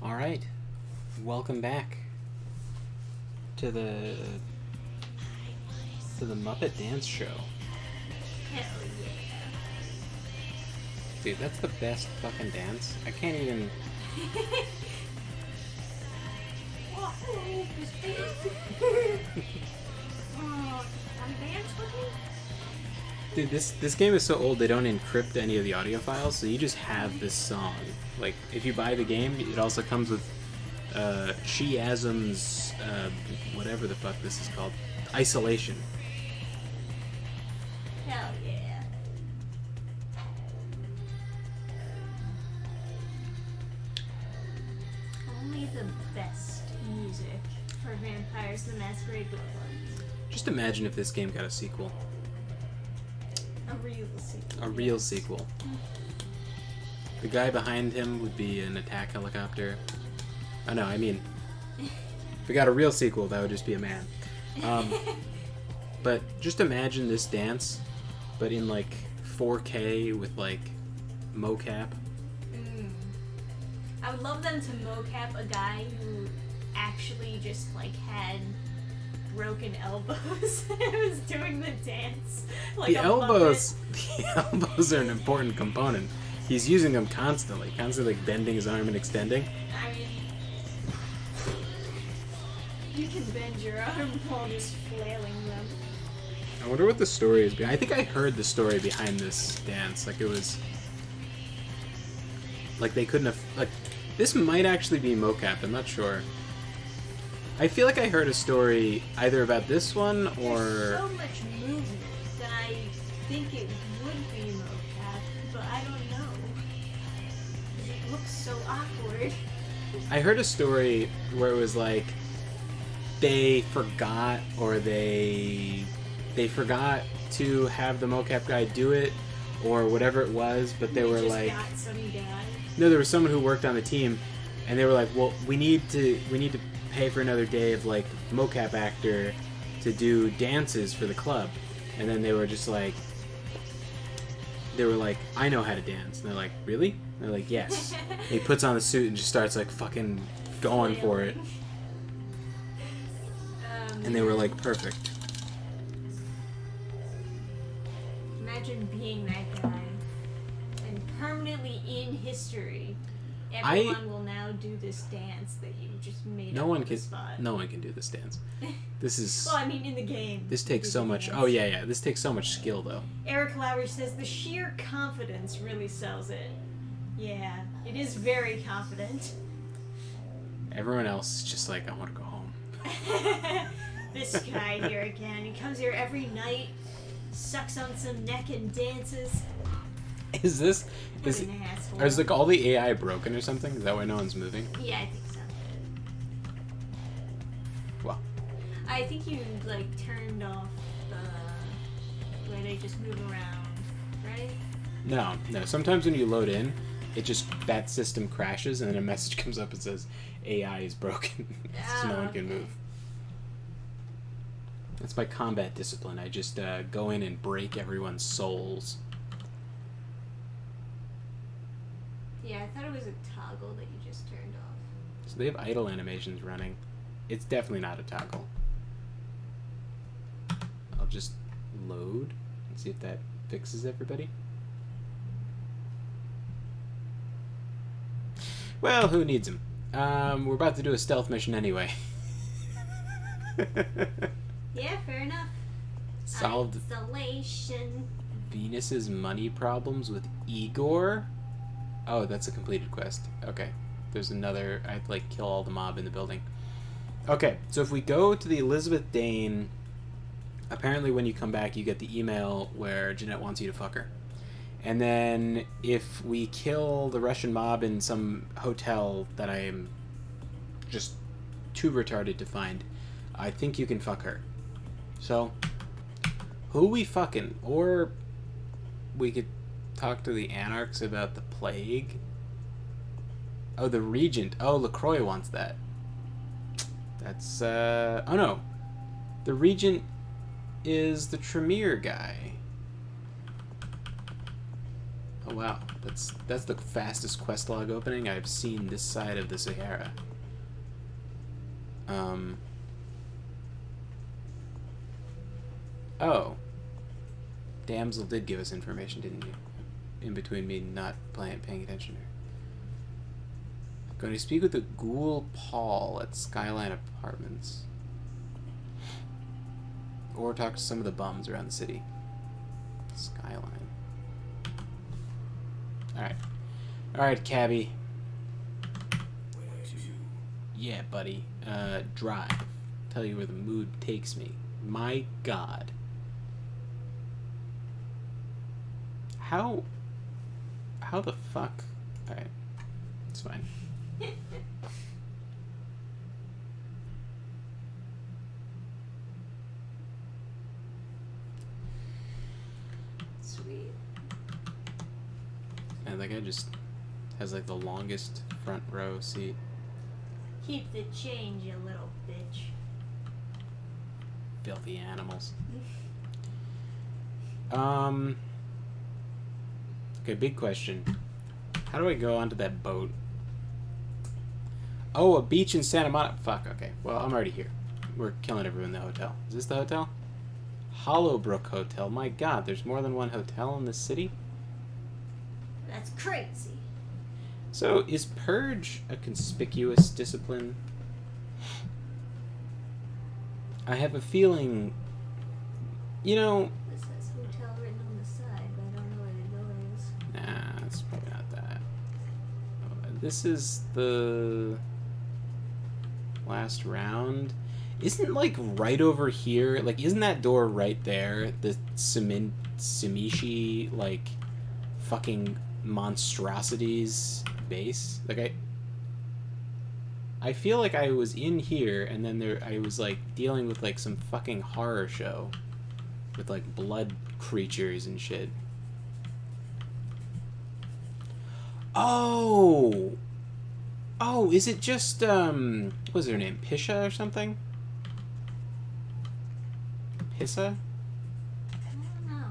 All right, welcome back to the Muppet Dance Show. Hell yeah. Dude, that's the best fucking dance. I can't even. Oh, this dance. Oh, I'm dance with me? Dude, this game is so old they don't encrypt any of the audio files, so you just have this song. Like, if you buy the game, it also comes with Sheasm's whatever the fuck this is called, Isolation. Hell yeah. Only the best music for Vampires the Masquerade Bloodlines. Just imagine if this game got a sequel. A real sequel. A real sequel. The guy behind him would be an attack helicopter. Oh no, I mean, if we got a real sequel, that would just be a man. But just imagine this dance, but in like 4K with like mocap. I would love them to mocap a guy who actually just like had broken elbows and was doing the dance. Like The a elbows, Muppet. the elbows are an important component. He's using them constantly like bending his arm and extending. I mean, you can bend your arm while just flailing them. I wonder what the story is. I think I heard the story behind this dance. Like it was, like they couldn't have, like this might actually be mocap. I'm not sure. I feel like I heard a story either about this one or. There's so much movement that I think it would be mocap, but I don't know. It looks so awkward. I heard a story where it was like they forgot or they forgot to have the mocap guy do it or whatever it was, but they were just like, got some guy. no, there was someone who worked on the team, and they were like, well, we need to pay for another day of like mocap actor to do dances for the club, and then they were just like, I know how to dance, and they're like, really? And they're like, yes. And he puts on the suit and just starts like fucking going for it, and they were like, perfect. Imagine being that guy and permanently in history. Everyone will now do this dance that you just made No up one on can. the spot. No one can do this dance. This is. Well, I mean, in the game. This takes you so do the much. dance. Oh yeah. This takes so much skill though. Eric Lowry says the sheer confidence really sells it. Yeah, it is very confident. Everyone else is just like, I want to go home. This guy here again. He comes here every night, sucks on some neck and dances. Is this? What an asshole. Is like all the AI broken or something? Is that why no one's moving? Yeah, I think so. Well, I think you like turned off the where they just move around, right? no. Sometimes when you load in, it just that system crashes and then a message comes up and says AI is broken, so no one can move. That's my combat discipline. I just go in and break everyone's souls. Yeah, I thought it was a toggle that you just turned off. So they have idle animations running. It's definitely not a toggle. I'll just load and see if that fixes everybody. Well, who needs them? We're about to do a stealth mission anyway. Yeah, fair enough. Solved Isolation. Venus's money problems with Igor. Oh, that's a completed quest. Okay. There's another. I have to, like, kill all the mob in the building. Okay, so if we go to the Elizabeth Dane, apparently when you come back, you get the email where Jeanette wants you to fuck her. And then if we kill the Russian mob in some hotel that I am just too retarded to find, I think you can fuck her. So, who we fucking? Or we could talk to the Anarchs about the plague. Oh, the Regent. Oh, LaCroix wants that. That's, oh no. The Regent is the Tremere guy. Oh wow, that's the fastest quest log opening I've seen this side of the Sahara. Oh. Damsel did give us information, didn't you? In between me not paying attention to her. Going to speak with the ghoul Paul at Skyline Apartments. Or talk to some of the bums around the city. Skyline. Alright. Alright, cabby. Yeah, buddy. Drive. Tell you where the mood takes me. My god. How the fuck? Alright. It's fine. Sweet. And that guy just has like the longest front row seat. Keep the change, you little bitch. Filthy animals. Okay, big question. How do I go onto that boat? Oh, a beach in Santa Monica. Fuck, okay. Well, I'm already here. We're killing everyone in the hotel. Is this the hotel? Hollowbrook Hotel. My god, there's more than one hotel in this city? That's crazy. So, is Purge a conspicuous discipline? I have a feeling... You know... This says hotel written on the side, but I don't know where the door is. Nah, it's probably not that. This is the... last round. Isn't like right over here, like isn't that door right there the Simishi like fucking monstrosities base? Like I feel like I was in here and then I was like dealing with like some fucking horror show with like blood creatures and shit. Oh, is it just what was her name, Pisha or something? Pissa? I don't know.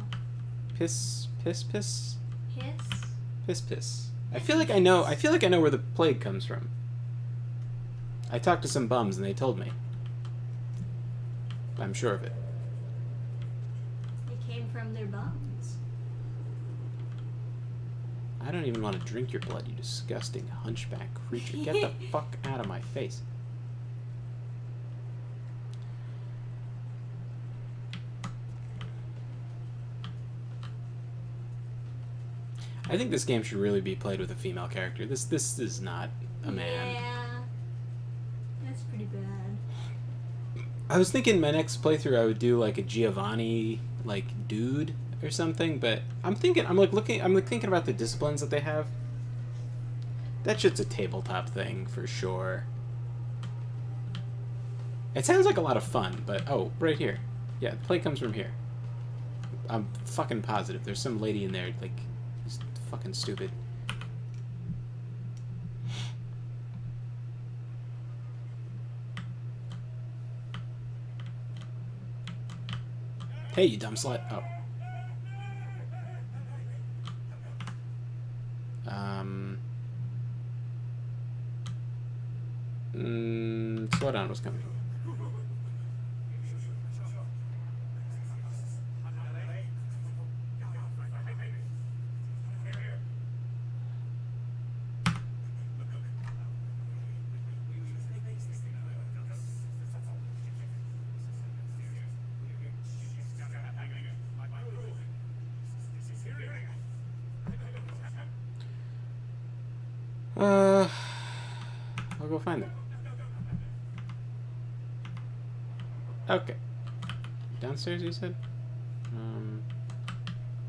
Piss. Hiss? Piss. I feel like I know where the plague comes from. I talked to some bums and they told me. I'm sure of it. It came from their bones. I don't even want to drink your blood, you disgusting hunchback creature. Get the fuck out of my face. I think this game should really be played with a female character. This is not a man. Yeah. That's pretty bad. I was thinking my next playthrough I would do like a Giovanni like dude or something, but I'm thinking thinking about the disciplines that they have. That shit's a tabletop thing for sure. It sounds like a lot of fun, but oh, right here. Yeah, the play comes from here. I'm fucking positive. There's some lady in there like just fucking stupid. Hey, you dumb slut. Oh. Slow down, what's coming? I'll go find them. Okay. Downstairs, you said?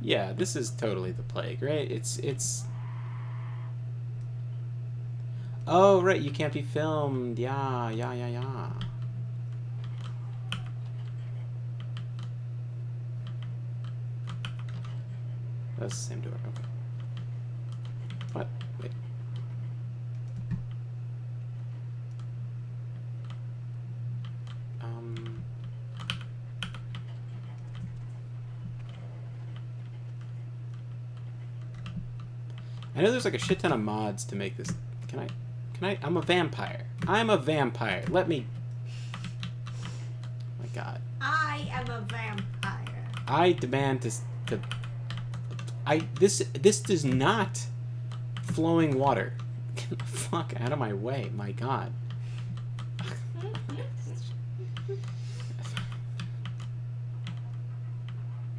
Yeah, this is totally the plague, right? It's... Oh, right, you can't be filmed. Yeah. That's the same door, okay. What? Wait. I know there's like a shit ton of mods to make this. Can I? I'm a vampire. I'm a vampire. Let me. My God. I am a vampire. I demand to. This is not flowing water. Get the fuck out of my way. My God.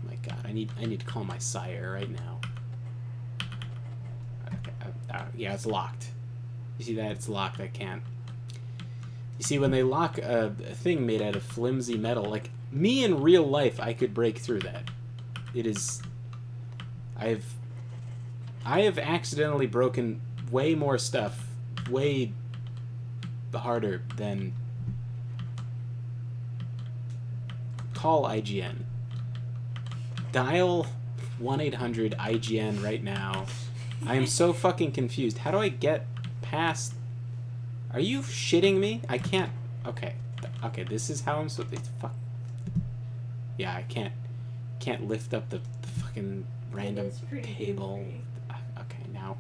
My God. I need to call my sire right now. Okay. Yeah, it's locked. You see that? It's locked. I can't. You see, when they lock a thing made out of flimsy metal, like me in real life, I could break through that. It is. I have accidentally broken way more stuff, way harder than. Call IGN. Dial 1-800-IGN right now. I am so fucking confused. How do I get past? Are you shitting me? I can't. Okay. Okay, this is how I'm supposed to. Fuck. Yeah, I can't lift up the fucking random table. Okay, now.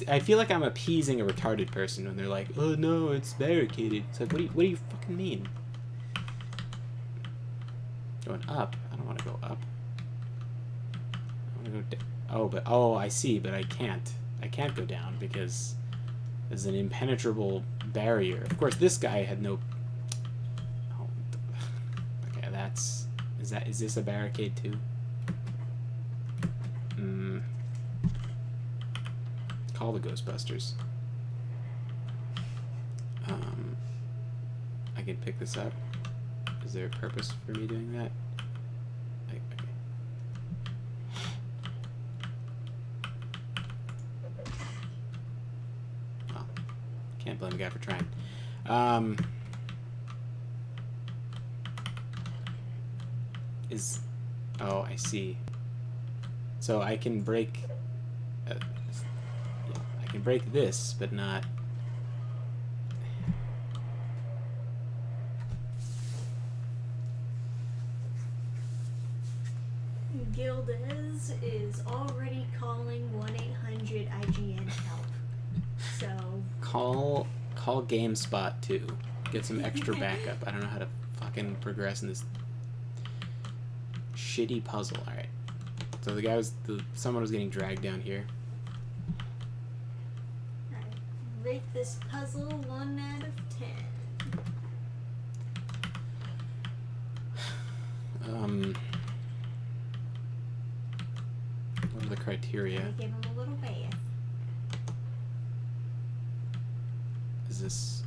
I feel like I'm appeasing a retarded person when they're like, "Oh no, it's barricaded." It's like, what do you fucking mean? Going up? I don't want to go up. I want to go down. Oh, I see, but I can't. I can't go down because there's an impenetrable barrier. Of course, this guy had no. Oh, okay, is this a barricade too? Call the Ghostbusters. I can pick this up. Is there a purpose for me doing that? Okay. Well, can't blame the guy for trying. Oh, I see. So I can break. I can break this, but not. Gildes is already calling 1-800-IGN help. So Call GameSpot too. Get some extra backup. I don't know how to fucking progress in this shitty puzzle. All right. So the guy someone was getting dragged down here. I rate this puzzle 1 out of 10. What are the criteria? I give him a little bath. Is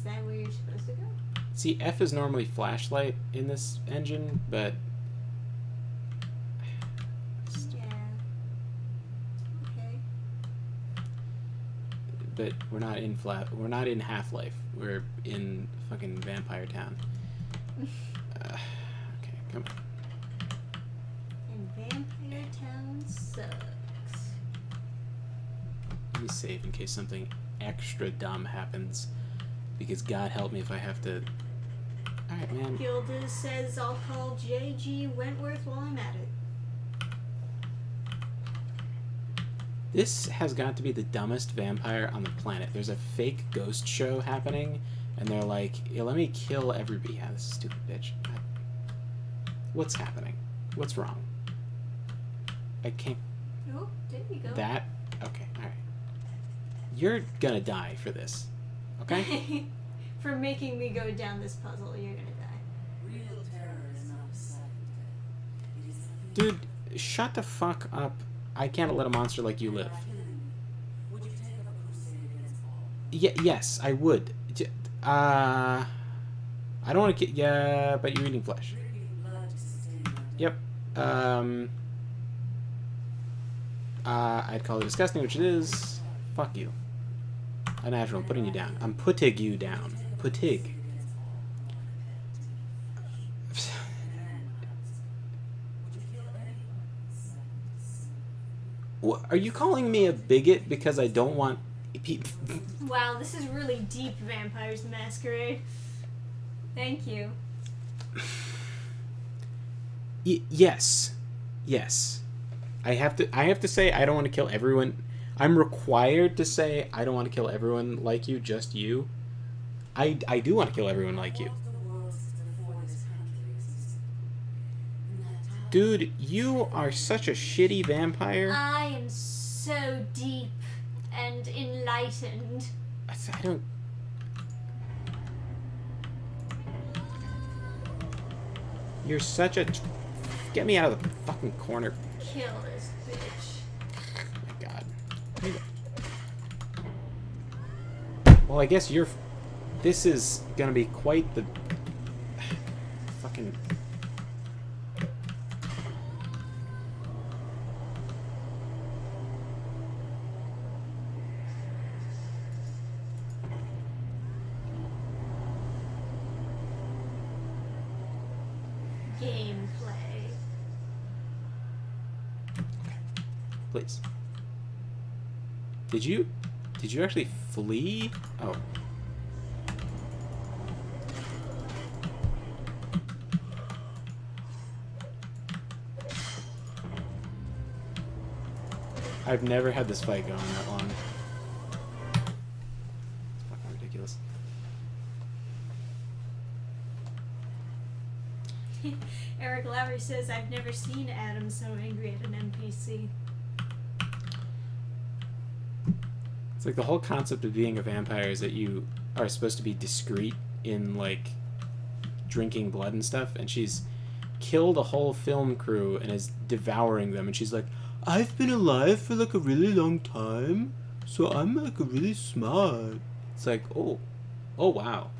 that where you're supposed to go? See, F is normally flashlight in this engine, but Yeah. Okay. but we're not in Half-Life. We're in fucking Vampire Town. Okay, come on. And Vampire Town sucks. Let me save in case something extra dumb happens. Because God help me if I have to. Alright, man. Gildas says I'll call J.G. Wentworth while I'm at it. This has got to be the dumbest vampire on the planet. There's a fake ghost show happening, and they're like, yeah, let me kill everybody. Yeah, this is stupid bitch. God. What's happening? What's wrong? I can't. Oh, there you go. That? Okay, alright. You're gonna die for this. Okay? For making me go down this puzzle, you're gonna die. Real terror is not a side effect. It is Dude, shut the fuck up. I can't let a monster like you live. Would you take up a crusade against all? Yes, I would. I don't want to. Yeah, but you're eating flesh. Drinking blood to sustain Yep. I'd call it disgusting, which it is. Fuck you. Unnatural. I'm putting you down. I'm putting you down. Puttig. Are you calling me a bigot because I don't want people? Wow, this is really deep, Vampires Masquerade. Thank you. Yes. Yes. I have to say I don't want to kill everyone. I'm required to say I don't want to kill everyone like you, just you. I do want to kill everyone like you. The world system before this country existed. In that time, Dude, you are such a shitty vampire. I am so deep and enlightened. I don't... You're such a... Get me out of the fucking corner. Kill this bitch. Oh my god. Well, I guess you're... This is gonna be quite the... Fucking... Gameplay. Please. Did you actually flee? Oh. I've never had this fight going that long. It's fucking ridiculous. Eric Lowry says, I've never seen Adam so angry at an NPC. It's like the whole concept of being a vampire is that you are supposed to be discreet in, like, drinking blood and stuff, and she's killed a whole film crew and is devouring them, and she's like, I've been alive for, like, a really long time, so I'm, like, really smart. It's like, oh wow.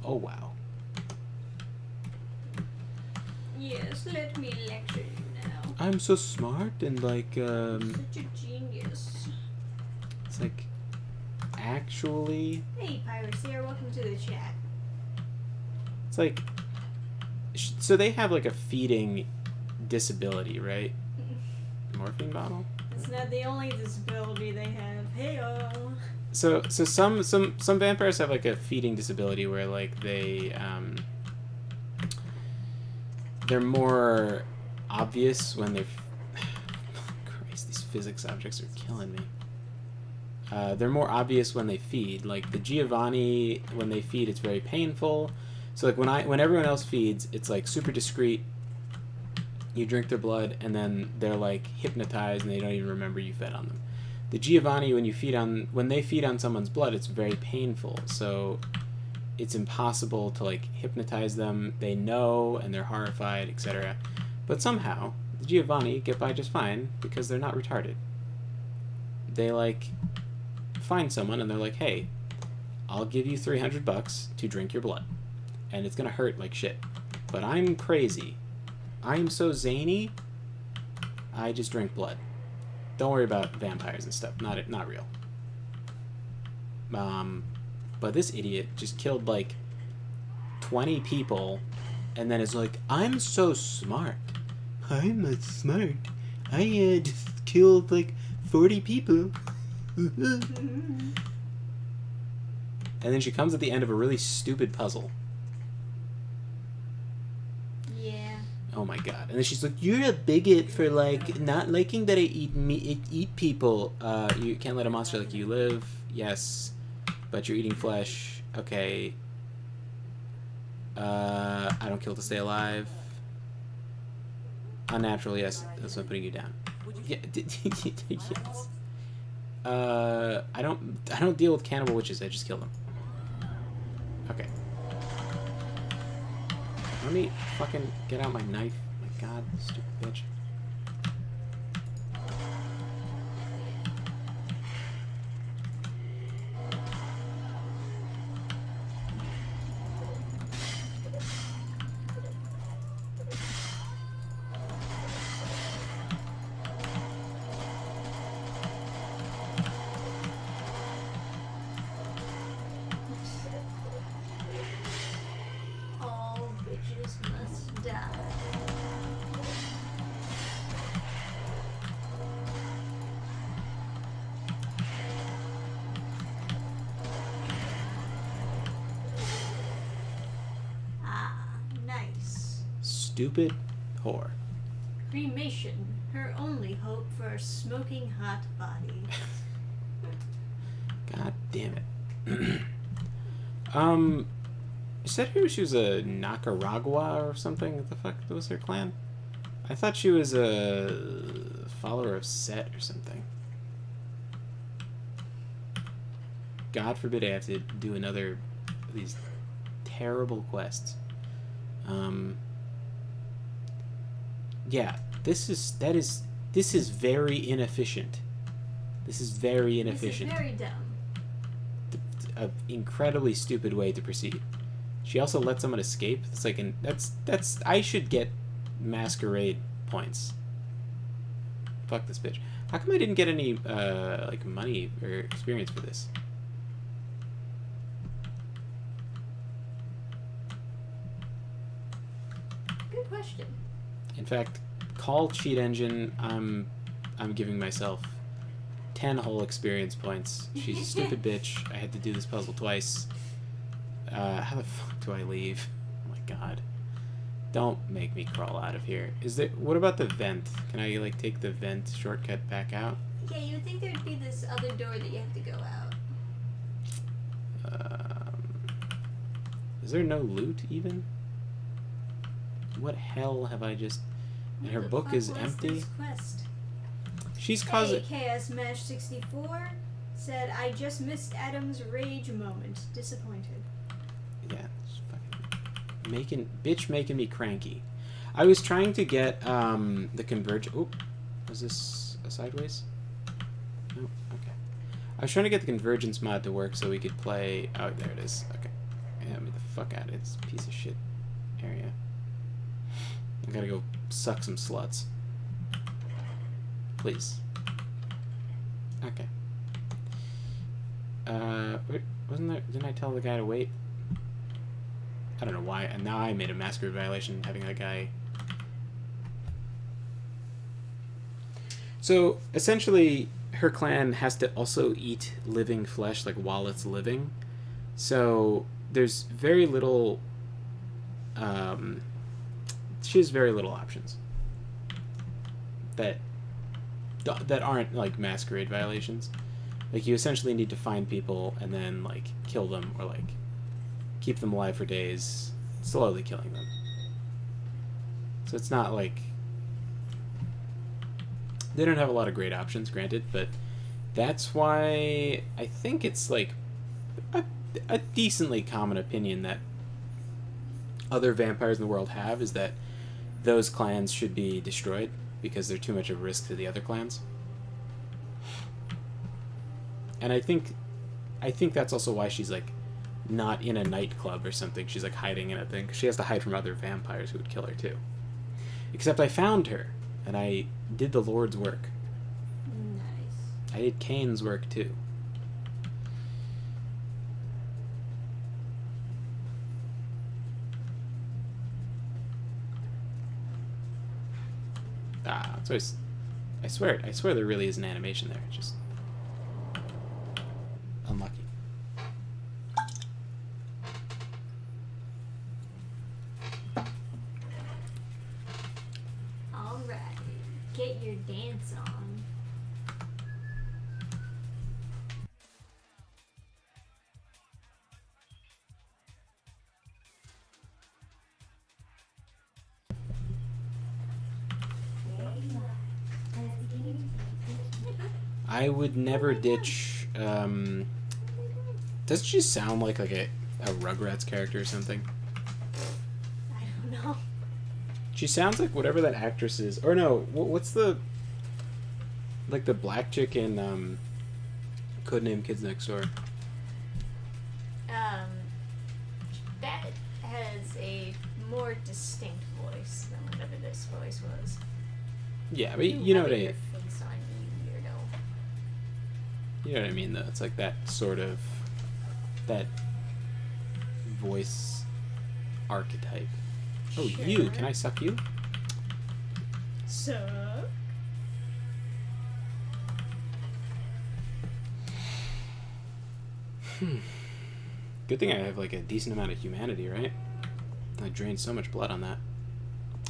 Oh, wow. Yes, let me lecture you now. I'm so smart and, like, Such a genius. it's like, actually, Hey, Pirates here, welcome to the chat. it's like, so they have, like, a feeding disability, right? Morphine bottle? It's not the only disability they have. Hey-oh. So some vampires have, like, a feeding disability where, like, they're more obvious when they're... Christ, these physics objects are killing me. They're more obvious when they feed. Like, the Giovanni, when they feed, it's very painful. So, like, when everyone else feeds, it's, like, super discreet. You drink their blood, and then they're, like, hypnotized, and they don't even remember you fed on them. The Giovanni, when they feed on someone's blood, it's very painful. So it's impossible to, like, hypnotize them. They know, and they're horrified, etc. But somehow, the Giovanni get by just fine because they're not retarded. They, like, find someone, and they're like, hey, I'll give you $300 to drink your blood. And it's gonna hurt like shit. But I'm crazy. I'm so zany, I just drink blood. Don't worry about vampires and stuff. Not real. But this idiot just killed, like, 20 people, and then is like, I'm so smart. I'm not smart. I just killed, like, 40 people. And then she comes at the end of a really stupid puzzle. Yeah. Oh my god. And then she's like, you're a bigot for, like, not liking that I eat people. You can't let a monster like you live. Yes. But you're eating flesh. Okay. I don't kill to stay alive. Unnatural, yes. That's why I'm putting you down. Yeah, yes. I don't deal with cannibal witches. I just kill them. Okay. Let me fucking get out my knife. My god, stupid bitch. All bitches must die. Ah, nice. Stupid whore. Cremation, her only hope for a smoking hot body. God damn it. Is that who? She was a Nicaragua or something? What the fuck was her clan? I thought she was a follower of Set or something. God forbid I have to do another of these terrible quests. Yeah, this is very inefficient. This is very inefficient. This is very dumb. An incredibly stupid way to proceed. She also let someone escape. It's like that's I should get Masquerade points. Fuck this bitch. How come I didn't get any like money or experience for this? Good question. In fact, call cheat engine. I'm giving myself 10 whole experience points. She's a stupid bitch. I had to do this puzzle twice. How the fuck do I leave? Oh my god. Don't make me crawl out of here. What about the vent? Can I like take the vent shortcut back out? Yeah, you would think there'd be this other door that you have to go out. Is there no loot even? What hell have I just... And her book is empty? This quest? She's causing... Hey, KS Mash 64 said, I just missed Adam's rage moment. Disappointed. Yeah, it's fucking... making me cranky. I was trying to get the converge... Oh, was this a sideways? No, okay. I was trying to get the convergence mod to work so we could play... Oh, there it is. Okay. Yeah, get the fuck out of this piece of shit area. I gotta go suck some sluts. Please. Okay. Wait, wasn't there... Didn't I tell the guy to wait? I don't know why. And now I made a Masquerade violation having that guy... So, essentially, her clan has to also eat living flesh, like, while it's living. So, there's very little... she has very little options. That aren't, like, Masquerade violations. Like, you essentially need to find people and then, like, kill them or, like, keep them alive for days, slowly killing them. So it's not, like... They don't have a lot of great options, granted, but that's why I think it's, like, a decently common opinion that other vampires in the world have is that those clans should be destroyed because they're too much of a risk to the other clans. And I think that's also why she's, like, not in a nightclub or something. She's, like, hiding in a thing, because she has to hide from other vampires who would kill her, too. Except I found her, and I did the Lord's work. Nice. I did Cain's work, too. So I swear there really is an animation there. It's just unlucky. Alright. Get your dance on. I would never ditch. Doesn't she sound like a Rugrats character or something? I don't know. She sounds like whatever that actress is. Or no, what's the... Like the black chick in Codename Kids Next Door. That has a more distinct voice than whatever this voice was. Yeah, but you know what I mean. Your face on, you weirdo. You know what I mean, though. It's like that sort of... That voice archetype. Oh, Sure. you. Can I suck you? Suck. Good thing I have like a decent amount of humanity, right? I drained so much blood on that.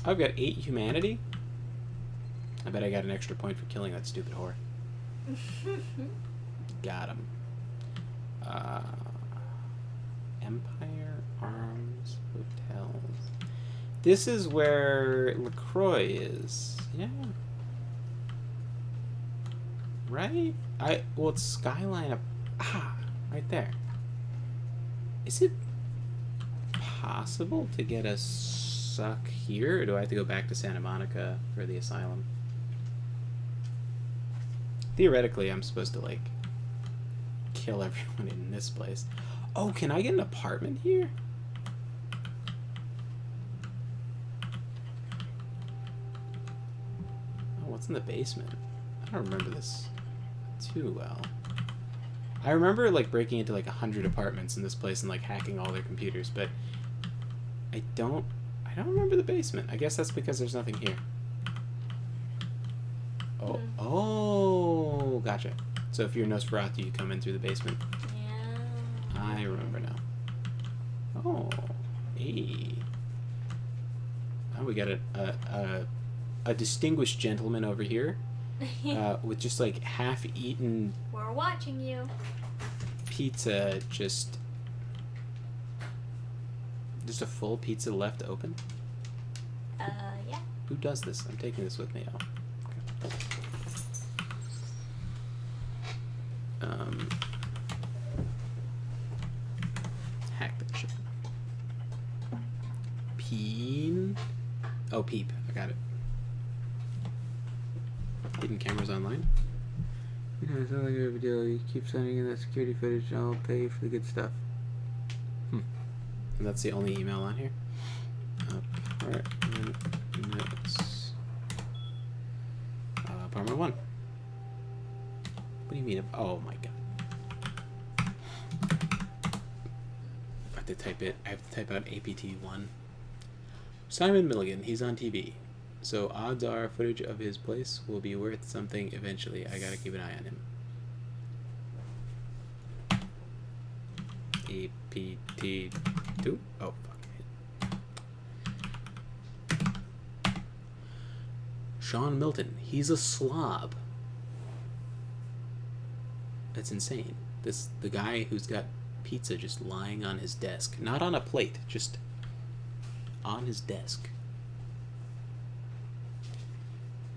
I've got 8 humanity? I bet I got an extra point for killing that stupid whore. Got him. Empire Arms Hotels. This is where LaCroix is. Yeah. Right? Well, it's Skyline up. Right there. Is it possible to get a suck here, or do I have to go back to Santa Monica for the asylum? Theoretically, I'm supposed to, like, kill everyone in this place. Oh, can I get an apartment here? Oh, what's in the basement? I don't remember this too well. I remember, like, breaking into, like, 100 apartments in this place and, like, hacking all their computers, but I don't remember the basement. I guess that's because there's nothing here. Oh, gotcha. So if you're Nosferatu, you come in through the basement. Yeah. I remember now. Oh, hey. Oh, we got a distinguished gentleman over here with just, like, half-eaten We're watching you. pizza, just a full pizza left open. Yeah. Who does this? I'm taking this with me. Oh. Okay. Hack that shit. Peen. Oh, peep. I got it. Hidden cameras online. Yeah, it's not like a big deal. You keep sending in that security footage and I'll pay you for the good stuff. And that's the only email on here? Apartment. Apartment 1. What do you mean? Oh my god. I have to type it. I have to type out APT1. Simon Milligan. He's on TV. So odds are footage of his place will be worth something eventually. I gotta keep an eye on him. APT2? Oh, fuck. Sean Milton. He's a slob. That's insane. The guy who's got pizza just lying on his desk. Not on a plate, just on his desk.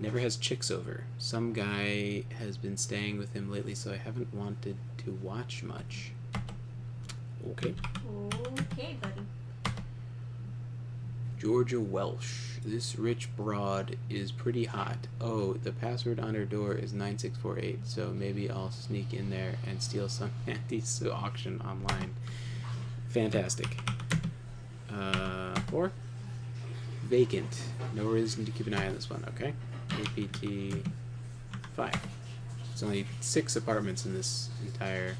Never has chicks over. Some guy has been staying with him lately, so I haven't wanted to watch much. Okay. Okay, buddy. Georgia Welsh. This rich broad is pretty hot. Oh, the password on her door is 9648, so maybe I'll sneak in there and steal some panties to auction online. Fantastic. 4. Vacant. No reason to keep an eye on this one, okay? APT 5. There's only 6 apartments in this entire...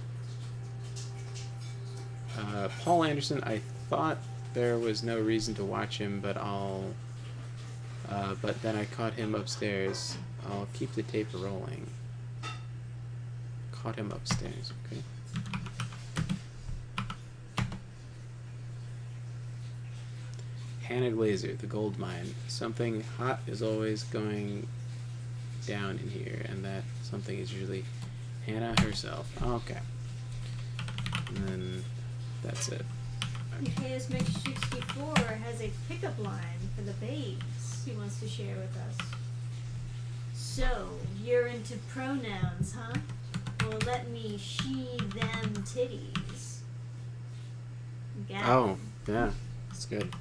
Paul Anderson, I thought there was no reason to watch him, but but then I caught him upstairs. I'll keep the tape rolling. Caught him upstairs, okay. Hannah Glazer, the gold mine. Something hot is always going down in here, and that something is usually Hannah herself. Okay. And then that's it. Okay. KSMix64 has a pickup line for the babes he wants to share with us. So, you're into pronouns, huh? Well, let me she, them titties. Got it. Oh, yeah. That's good.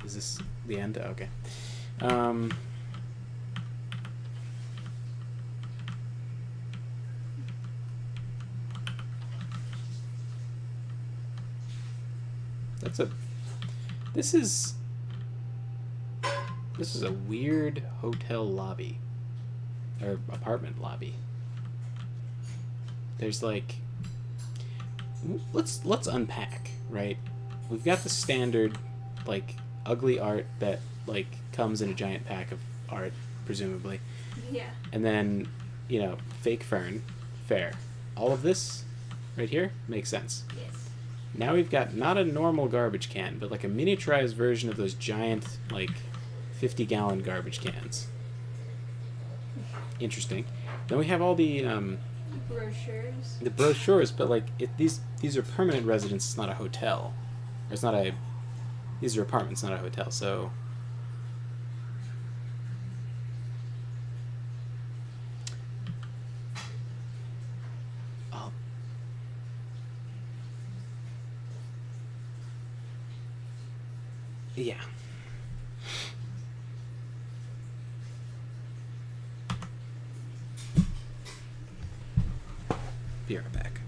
Is this the end? Okay. This is a weird hotel lobby. Or apartment lobby. There's like, let's unpack, right? We've got the standard, like, ugly art that, like, comes in a giant pack of art, presumably. Yeah. And then, fake fern, fair. All of this right here makes sense. Yes. Now we've got not a normal garbage can, but like a miniaturized version of those giant, like, 50-gallon garbage cans. Interesting. Then we have all the Brochures. brochures, but like these are permanent residents. It's not a hotel. Or it's not a. These are apartments, not a hotel. So. Oh. Yeah. Be right back.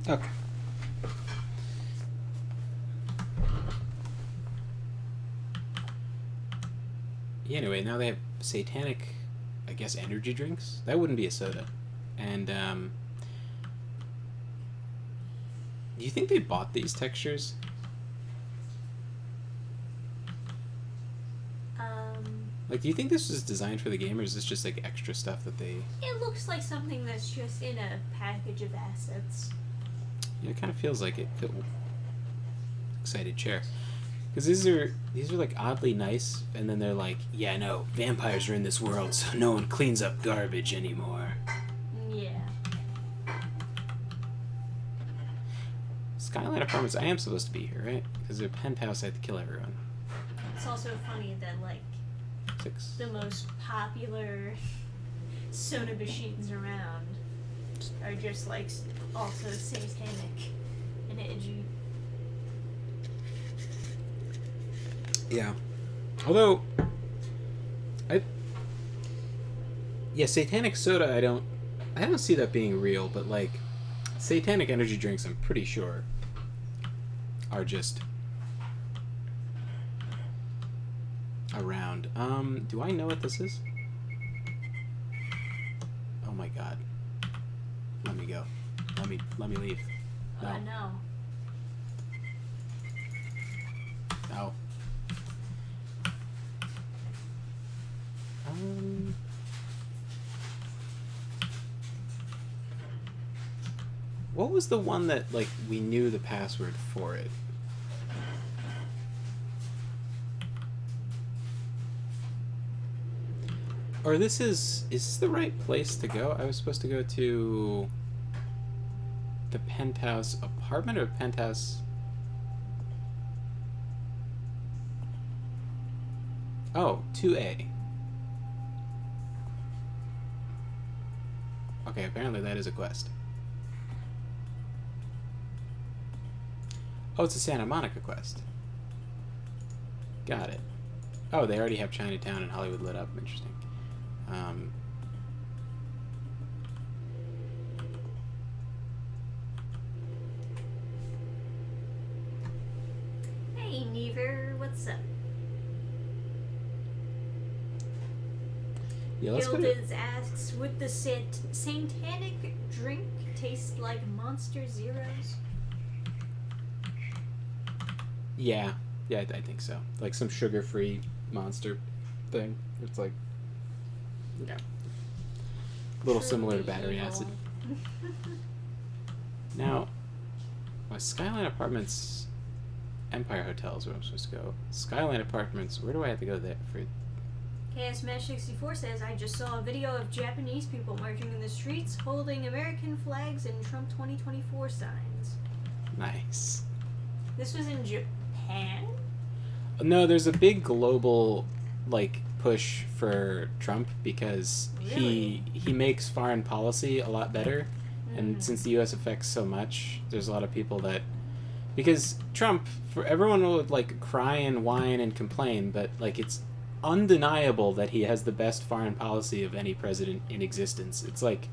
Okay. Yeah, anyway, now they have satanic, I guess, energy drinks. That wouldn't be a soda. And, do you think they bought these textures? Like, do you think this was designed for the game, or is this just, like, extra stuff that they... It looks like something that's just in a package of assets. Yeah, it kind of feels like it. Excited chair. Because these are like oddly nice, and then they're like, yeah, no, vampires are in this world, so no one cleans up garbage anymore. Yeah. Skyline Apartments, I am supposed to be here, right? Because they're penthouse, I have to kill everyone. It's also funny that, like, 6. the most popular soda machines around are just, like, also satanic and edgy. Yeah. Although, satanic soda, I don't see that being real, but like, satanic energy drinks, I'm pretty sure, are just around. Do I know what this is? Oh my god. Let me go. Let me leave. No. No. No. What was the one that, like, we knew the password for it? Or is this the right place to go? I was supposed to go to the penthouse apartment or penthouse... Oh, 2A. Okay, apparently that is a quest. Oh, it's a Santa Monica quest. Got it. Oh, they already have Chinatown and Hollywood lit up. Interesting. Hey, Never, what's up? Yeah, let's go to... Gilded asks, would the satanic drink taste like Monster Zeros? Yeah, I think so. Like some sugar-free monster thing. It's like, yeah, a little similar to battery acid. Now, Skyline Apartments, Empire Hotel is where I'm supposed to go. Skyline Apartments, where do I have to go there for? KS Mesh 64 says, I just saw a video of Japanese people marching in the streets holding American flags and Trump 2024 signs. Nice. This was in Japan? Japan? No, there's a big global like push for Trump because Really? he makes foreign policy a lot better, and since the U.S. affects so much, there's a lot of people that because Trump, for everyone would like cry and whine and complain, but like it's undeniable that he has the best foreign policy of any president in existence. It's like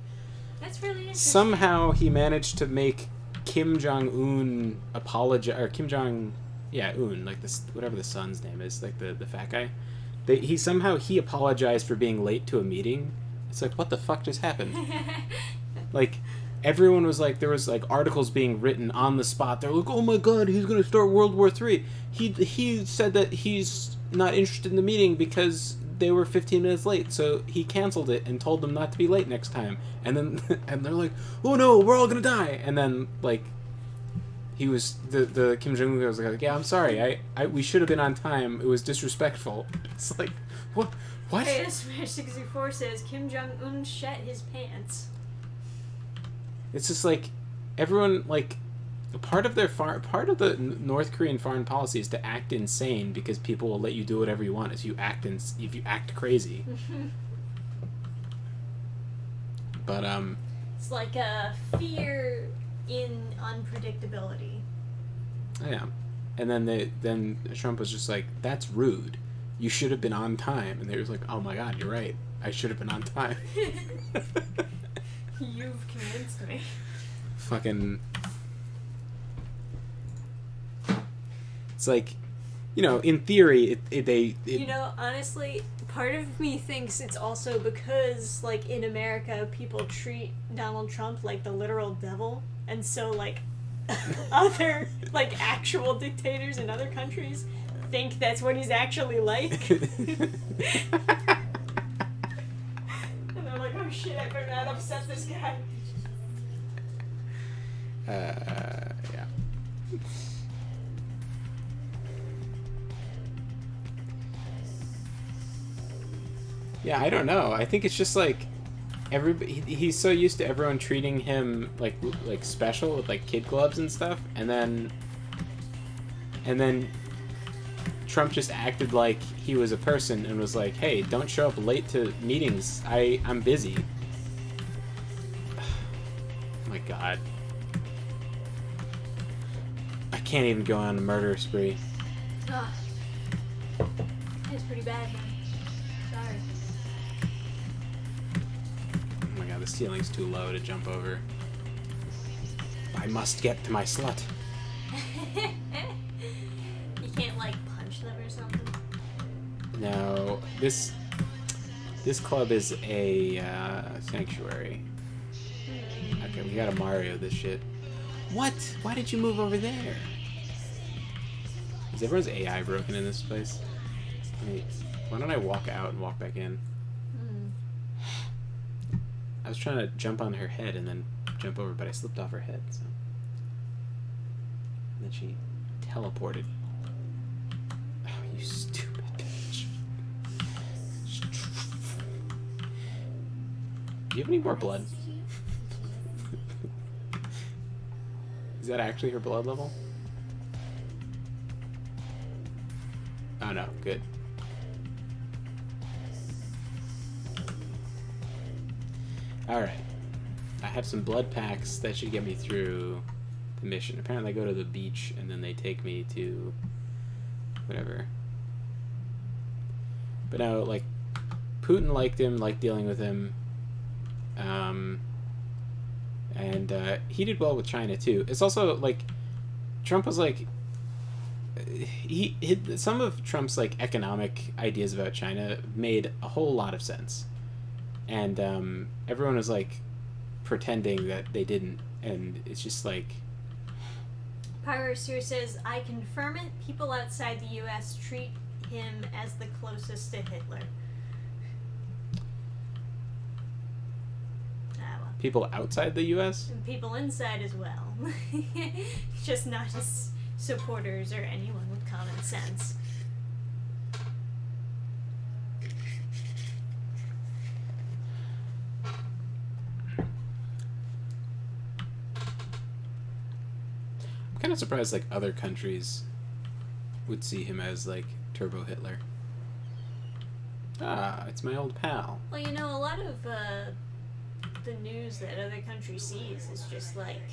That's really interesting. somehow he managed to make Kim Jong Un apologize, or Kim Jong, yeah, Un, like this, whatever the son's name is, like the fat guy. He apologized for being late to a meeting. It's like, what the fuck just happened? Like, everyone was like, there was like articles being written on the spot. They're like, oh my god, he's gonna start World War III. He said that he's not interested in the meeting because they were 15 minutes late, so he canceled it and told them not to be late next time. And then and they're like, oh no, we're all gonna die. And then like he was the Kim Jong Un was like, yeah, I'm sorry, we should have been on time. It was disrespectful. It's like, what? Hey, Smash 64 says Kim Jong Un shat his pants. It's just like everyone like part of the North Korean foreign policy is to act insane because people will let you do whatever you want if you act crazy. But It's like a fear in unpredictability. yeah, and then Trump was just like, that's rude. You should have been on time, and they was like, oh my god, you're right. I should have been on time. You've convinced me. Fucking. It's like, you know, in theory, You know, honestly, part of me thinks it's also because, like, in America, people treat Donald Trump like the literal devil, and so, like, other, like, actual dictators in other countries think that's what he's actually like. And they're like, oh shit, I better not upset this guy. Yeah. Yeah, I don't know. I think it's just like he's so used to everyone treating him like special with like kid gloves and stuff, and then Trump just acted like he was a person and was like, "Hey, don't show up late to meetings. I'm busy." Oh my god. I can't even go on a murder spree. Ugh. It's pretty bad, man. Sorry. Oh my god, the ceiling's too low to jump over. I must get to my slut. You can't, like, punch them or something? No, this club is a sanctuary. Okay, we gotta Mario this shit. What? Why did you move over there? Is everyone's AI broken in this place? Wait, why don't I walk out and walk back in? I was trying to jump on her head and then jump over, but I slipped off her head, so. And then she teleported. Oh, you stupid bitch. Do you have any more blood? Is that actually her blood level? Oh no, good. Alright. I have some blood packs that should get me through the mission. Apparently I go to the beach and then they take me to whatever. But no, like, Putin liked him, liked dealing with him. And he did well with China too. It's also like Trump was like some of Trump's like economic ideas about China made a whole lot of sense, and everyone was like pretending that they didn't, and it's just like Pyrosphere says, I confirm it. People outside the U.S. treat him as the closest to Hitler. people outside the U.S. And people inside as well. Just not his supporters or anyone with common sense. I'm kind of surprised like other countries would see him as like Turbo Hitler. Ah, it's my old pal. Well, you know, a lot of the news that other countries sees is just like,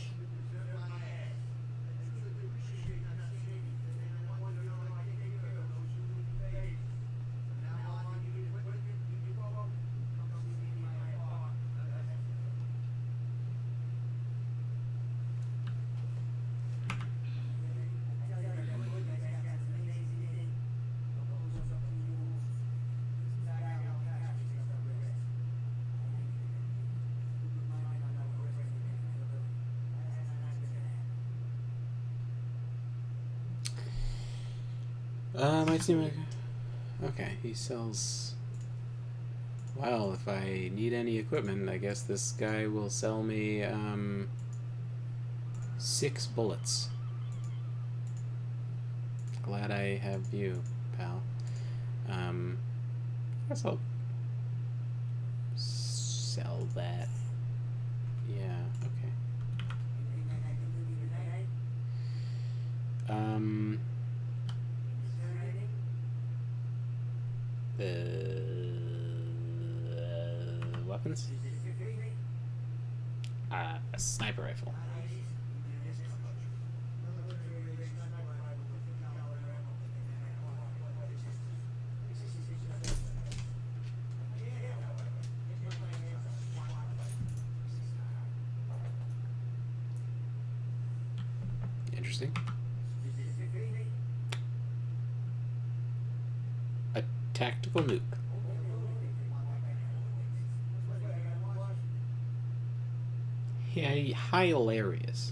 Might seem like... Okay, he sells... Well, if I need any equipment, I guess this guy will sell me, 6 bullets. Glad I have you, pal. I guess I'll sell that. Yeah, okay. Weapons? A sniper rifle. Interesting. A tactical nuke. Yeah, hilarious.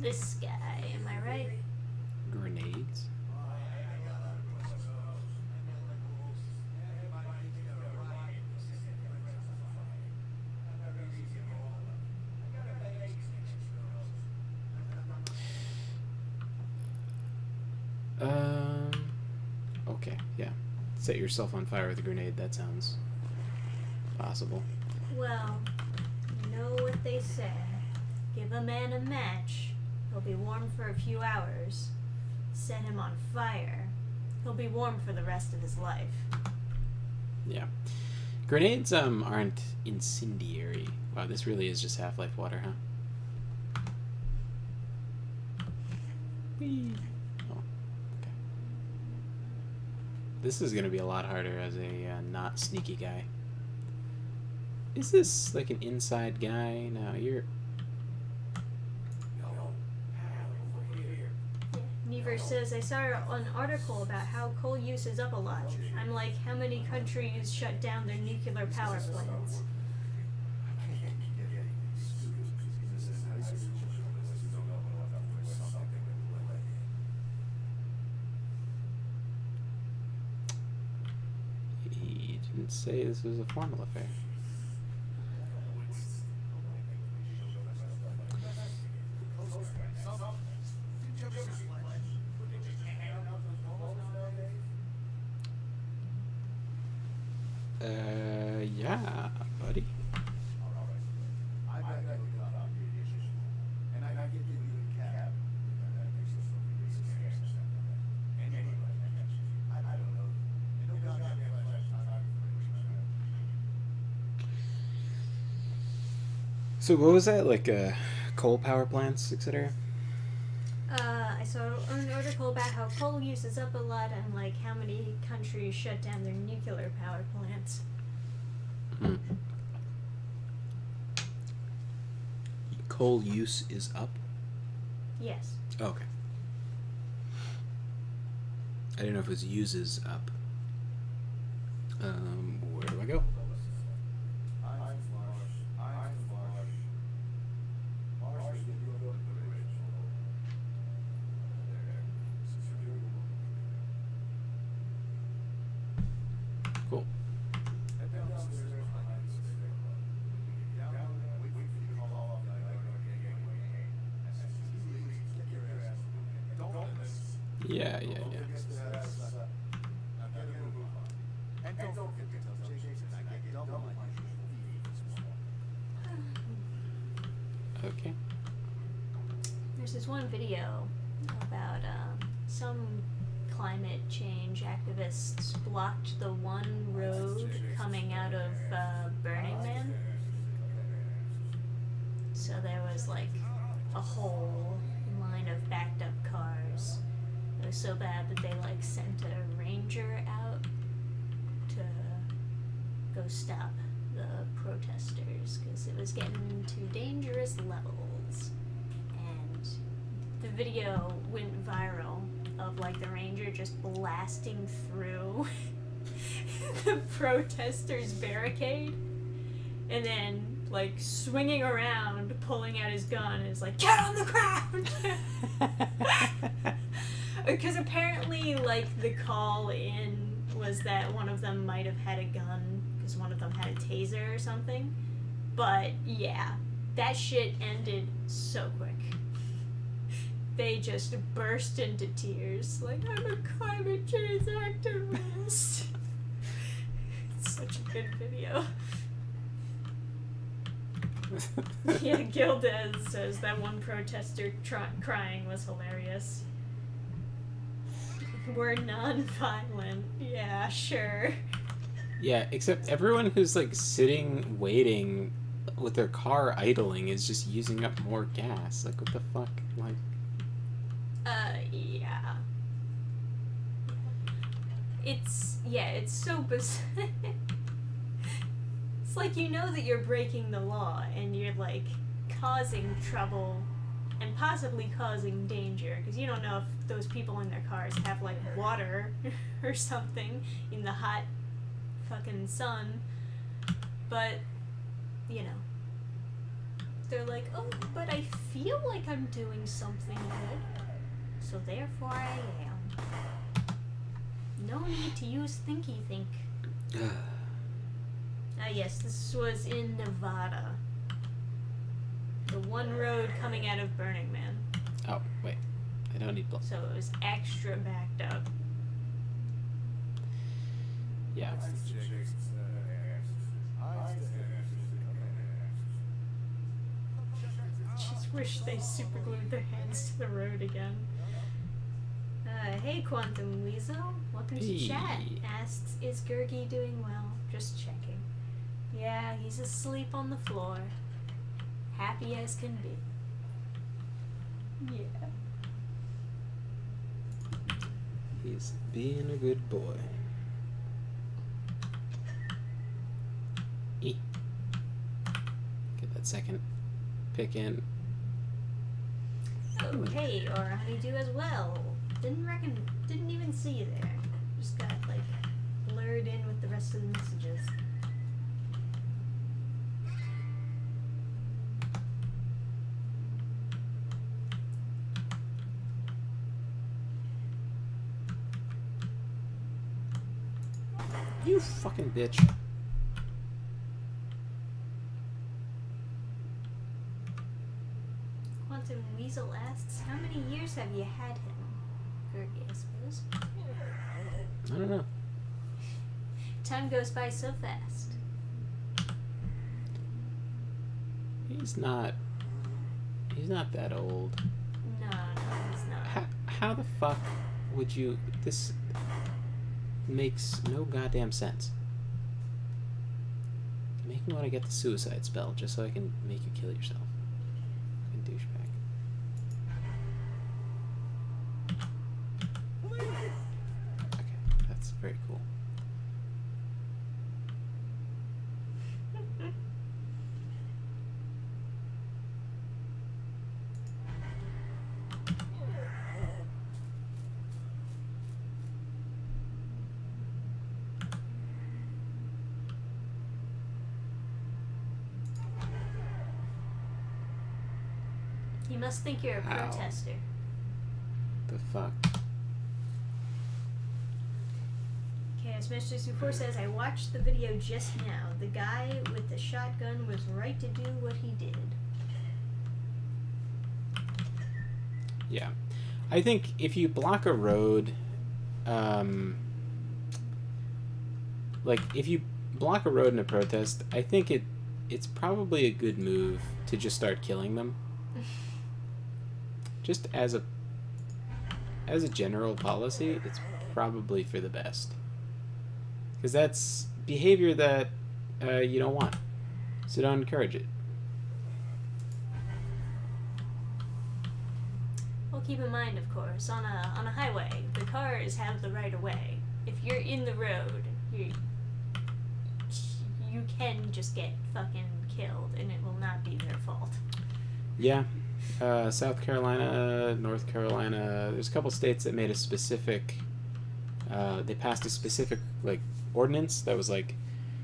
this guy, am I right? Grenades. Okay, yeah. Set yourself on fire with a grenade. That sounds possible. Well, you know what they say. Give a man a match, he'll be warm for a few hours. Set him on fire, he'll be warm for the rest of his life. Yeah. Grenades aren't incendiary. Wow, this really is just Half-Life water, huh? Whee. Oh, okay. This is gonna be a lot harder as a not sneaky guy. Is this like an inside guy? No, you're... Never says, I saw an article about how coal use is up a lot. I'm like, how many countries shut down their nuclear power plants? He didn't say this was a formal affair. Yeah, buddy. So what was that, like, coal power plants, etc.? I saw an article about how coal use is up a lot and like how many countries shut down their nuclear power plants. Hmm. Coal use is up? Yes. Oh, okay. I didn't know if it was uses up. Where do I go? Cool. Yeah. Okay. There's this one video about some climate change activists blocked the one road coming out of Burning Man. So there was like a whole line of backed up cars. It was so bad that they like sent a ranger out to go stop the protesters because it was getting to dangerous levels. And the video went viral of like the ranger just blasting through the protesters' barricade and then like swinging around, pulling out his gun, and is like, "Get on the ground!" Because apparently, like, the call in was that one of them might have had a gun because one of them had a taser or something. But yeah, that shit ended so quick. They just burst into tears, like, "I'm a climate change activist." It's such a good video. Yeah, Gildez says that one protester crying was hilarious. We're non-violent. Yeah, sure. Yeah, except everyone who's like sitting waiting with their car idling is just using up more gas. Like, what the fuck? Like, yeah. It's so bizarre. It's like, you know that you're breaking the law and you're like causing trouble and possibly causing danger because you don't know if those people in their cars have like water or something in the hot fucking sun. But, you know, they're like, "Oh, but I feel like I'm doing something good, so therefore I am. No need to use thinky think." Yes, this was in Nevada. The one road coming out of Burning Man. oh, wait. I don't need blood. So it was extra backed up. Yeah. Just wish they superglued their hands to the road again. Hey, Quantum Weasel. Welcome to Hey. chat. Asks, is Gurgi doing well? Just checking. Yeah, he's asleep on the floor. Happy as can be. Yeah. He's being a good boy. Eat. Get that second pick in. Oh, hey, or Honeydew as well. Didn't even see you there. Just got, like, blurred in with the rest of the messages. You fucking bitch. Quantum Weasel asks, how many years have you had him? Gurgi, I suppose. I don't know. Time goes by so fast. He's not that old. No, he's not. How the fuck would you... This makes no goddamn sense. Make me want to get the suicide spell just so I can make you kill yourself. Fucking douchebag. Okay, that's very cool. You must think you're a How? protester. The fuck? Chaos Master 4 says, I watched the video just now. The guy with the shotgun was right to do what he did. Yeah. I think if you block a road, like, if you block a road in a protest, I think it's probably a good move to just start killing them. just as a general policy, it's probably for the best. Because that's behavior that you don't want. So don't encourage it. Well, keep in mind, of course, on a highway, the cars have the right of way. If you're in the road, you can just get fucking killed, and it will not be their fault. Yeah. South Carolina, North Carolina, there's a couple states that made a specific, they passed a specific, like, ordinance that was like,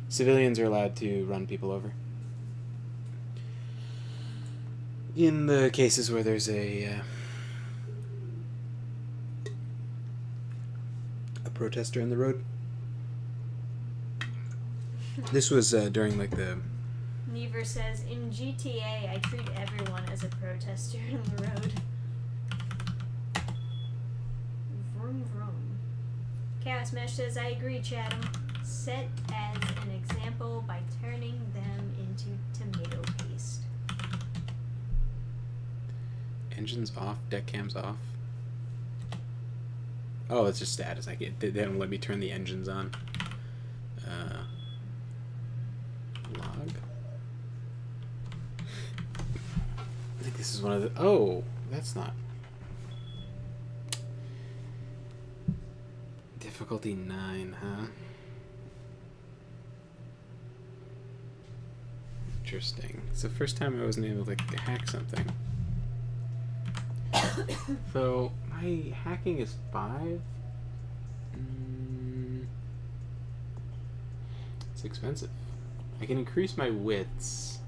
civilians are allowed to run people over. In the cases where there's a protester in the road. This was during, like, the... Never says, in GTA, I treat everyone as a protester in the road. Vroom vroom. Chaos Mesh says, I agree, Chatham. Set as an example by turning them into tomato paste. Engines off, deck cams off. Oh, it's just status. They don't let me turn the engines on. Log. I think this is one of the... Oh, that's not... Difficulty 9, huh? Interesting. It's the first time I wasn't able to hack something. So, my hacking is 5? It's expensive. I can increase my wits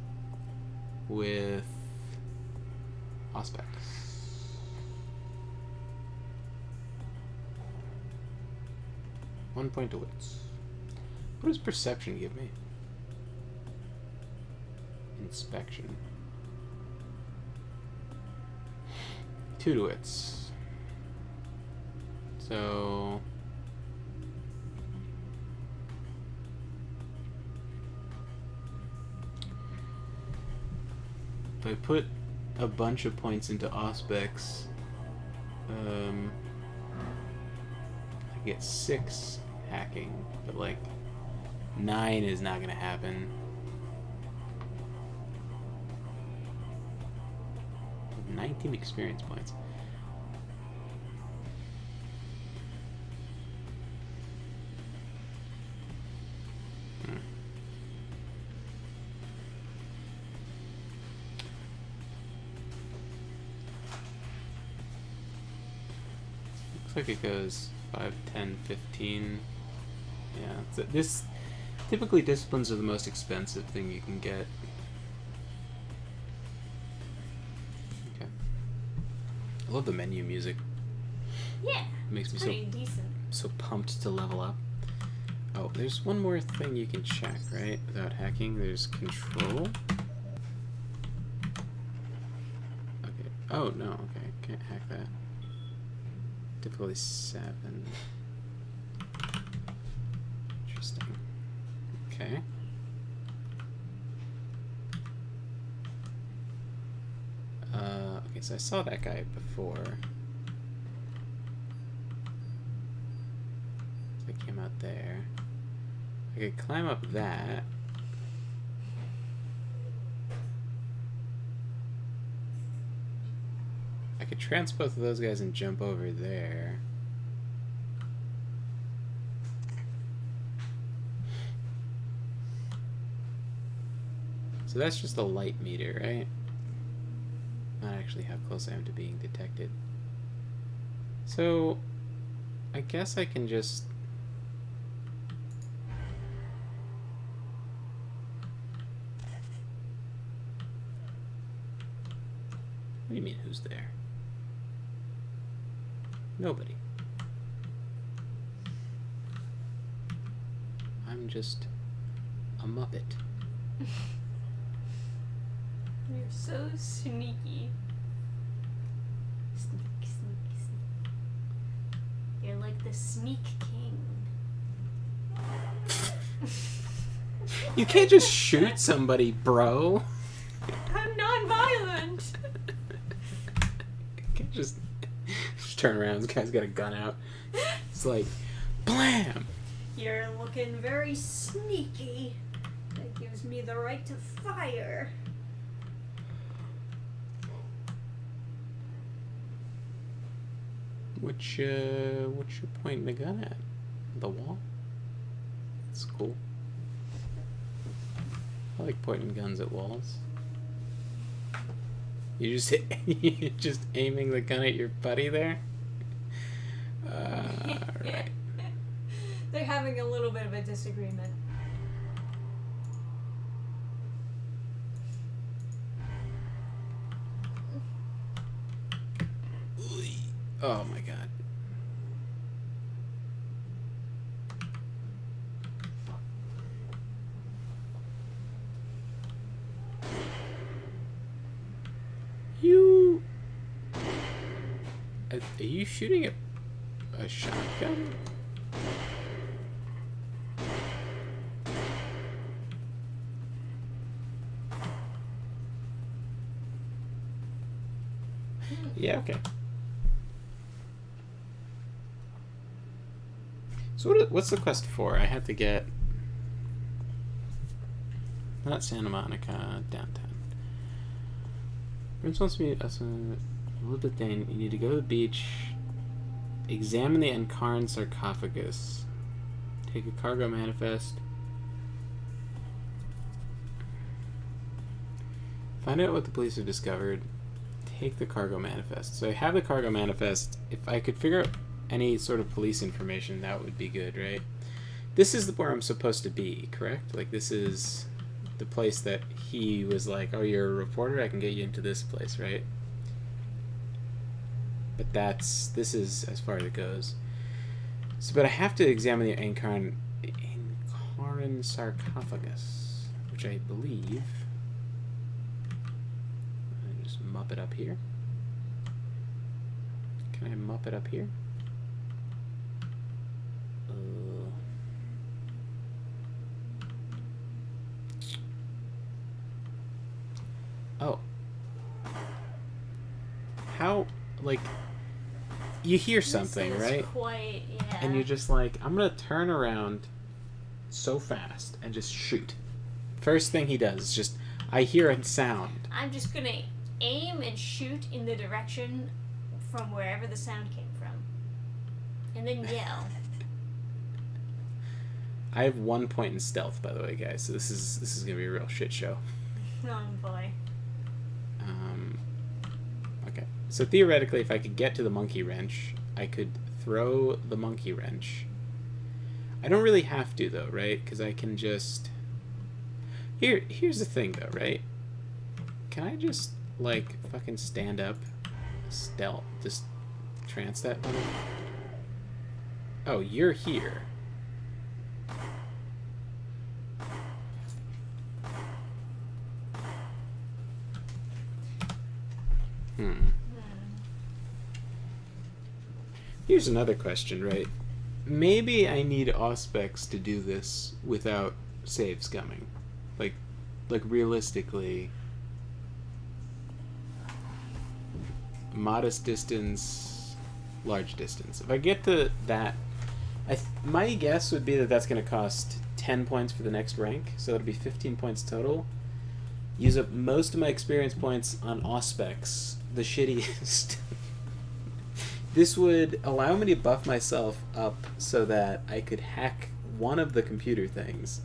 with Auspex. 1 point to wits. What does perception give me? Inspection. 2 to wits. So... if I put a bunch of points into Auspex, I get 6 hacking, but like 9 is not gonna happen. 19 experience points. Looks like it goes 5, 10, 15. Yeah, so this typically disciplines are the most expensive thing you can get. Okay. I love the menu music. Yeah. It makes me Pretty decent. so pumped to level up. Oh, there's one more thing you can check, right? Without hacking, there's control. Okay. Oh, no, okay. Can't hack that. Difficulty 7. Interesting. Okay. Okay, so I saw that guy before. So I came out there. I could climb up that. I could trance both of those guys and jump over there. So that's just the light meter, right? Not actually how close I am to being detected. So, I guess I can just... What do you mean, who's there? Nobody. I'm just a Muppet. You're so sneaky. Sneak, sneak, sneak. You're like the sneak king. You can't just shoot somebody, bro. I'm non-violent. Okay. just turn around. This guy's got a gun out. It's like, blam! You're looking very sneaky. That gives me the right to fire. What you pointing the gun at? The wall? That's cool. I like pointing guns at walls. You you're just aiming the gun at your buddy there? Right. They're having a little bit of a disagreement. Oh my god. You... Are you shooting a shotgun? Yeah, okay. So what's the quest for? I have to get... Not Santa Monica, downtown. We're supposed to be a little bit then. You need to go to the beach, examine the Encarn sarcophagus, take a cargo manifest, find out what the police have discovered, take the cargo manifest. So I have the cargo manifest. If I could figure out any sort of police information, that would be good, right? This is where I'm supposed to be, correct? Like, this is the place that he was like, oh, you're a reporter, I can get you into this place, right? But this is as far as it goes. So, but I have to examine the Encarn sarcophagus, which I believe... I just mop it up here. Can I mop it up here? Oh. How, like, you hear something, This is right? Quite, yeah. And you're just like, I'm gonna turn around so fast and just shoot. First thing he does is just, I hear a sound. I'm just gonna aim and shoot in the direction from wherever the sound came from. And then yell. I have 1 point in stealth, by the way, guys, so this is gonna be a real shit show. Oh boy. Okay. So theoretically, if I could get to the monkey wrench, I could throw the monkey wrench. I don't really have to, though, right? Because I can just... Here's the thing, though, right? Can I just, like, fucking stand up? Stealth. Just trance that one? Oh, you're here. Here's another question, right? Maybe I need Auspex to do this without saves coming. Like realistically, modest distance, large distance. If I get to that, my guess would be that that's going to cost 10 points for the next rank, so it'll be 15 points total. Use up most of my experience points on Auspex, the shittiest. This would allow me to buff myself up so that I could hack one of the computer things.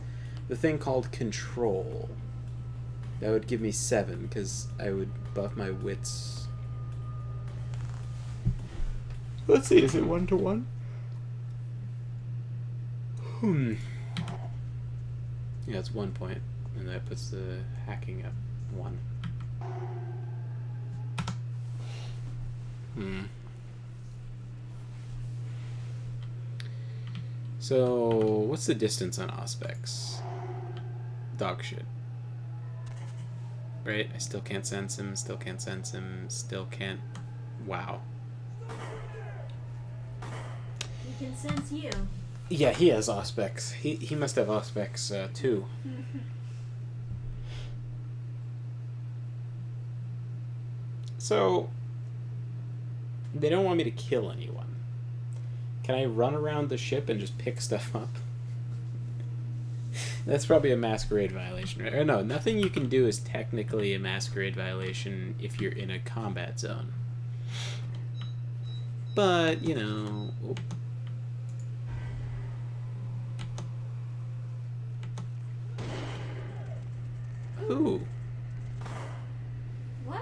The thing called Control. That would give me 7, because I would buff my wits. Let's see, is it 1-to-1? Yeah, it's 1 point. And that puts the hacking up 1. So, what's the distance on Auspex? Dog shit. Right? I still can't sense him, still can't sense him, still can't... Wow. He can sense you. Yeah, he has Auspex. He must have Auspex, too. So, They don't want me to kill anyone. Can I run around the ship and just pick stuff up? That's probably a Masquerade violation. Or no, nothing you can do is technically a Masquerade violation if you're in a combat zone. But, you know... Oh. Ooh. What?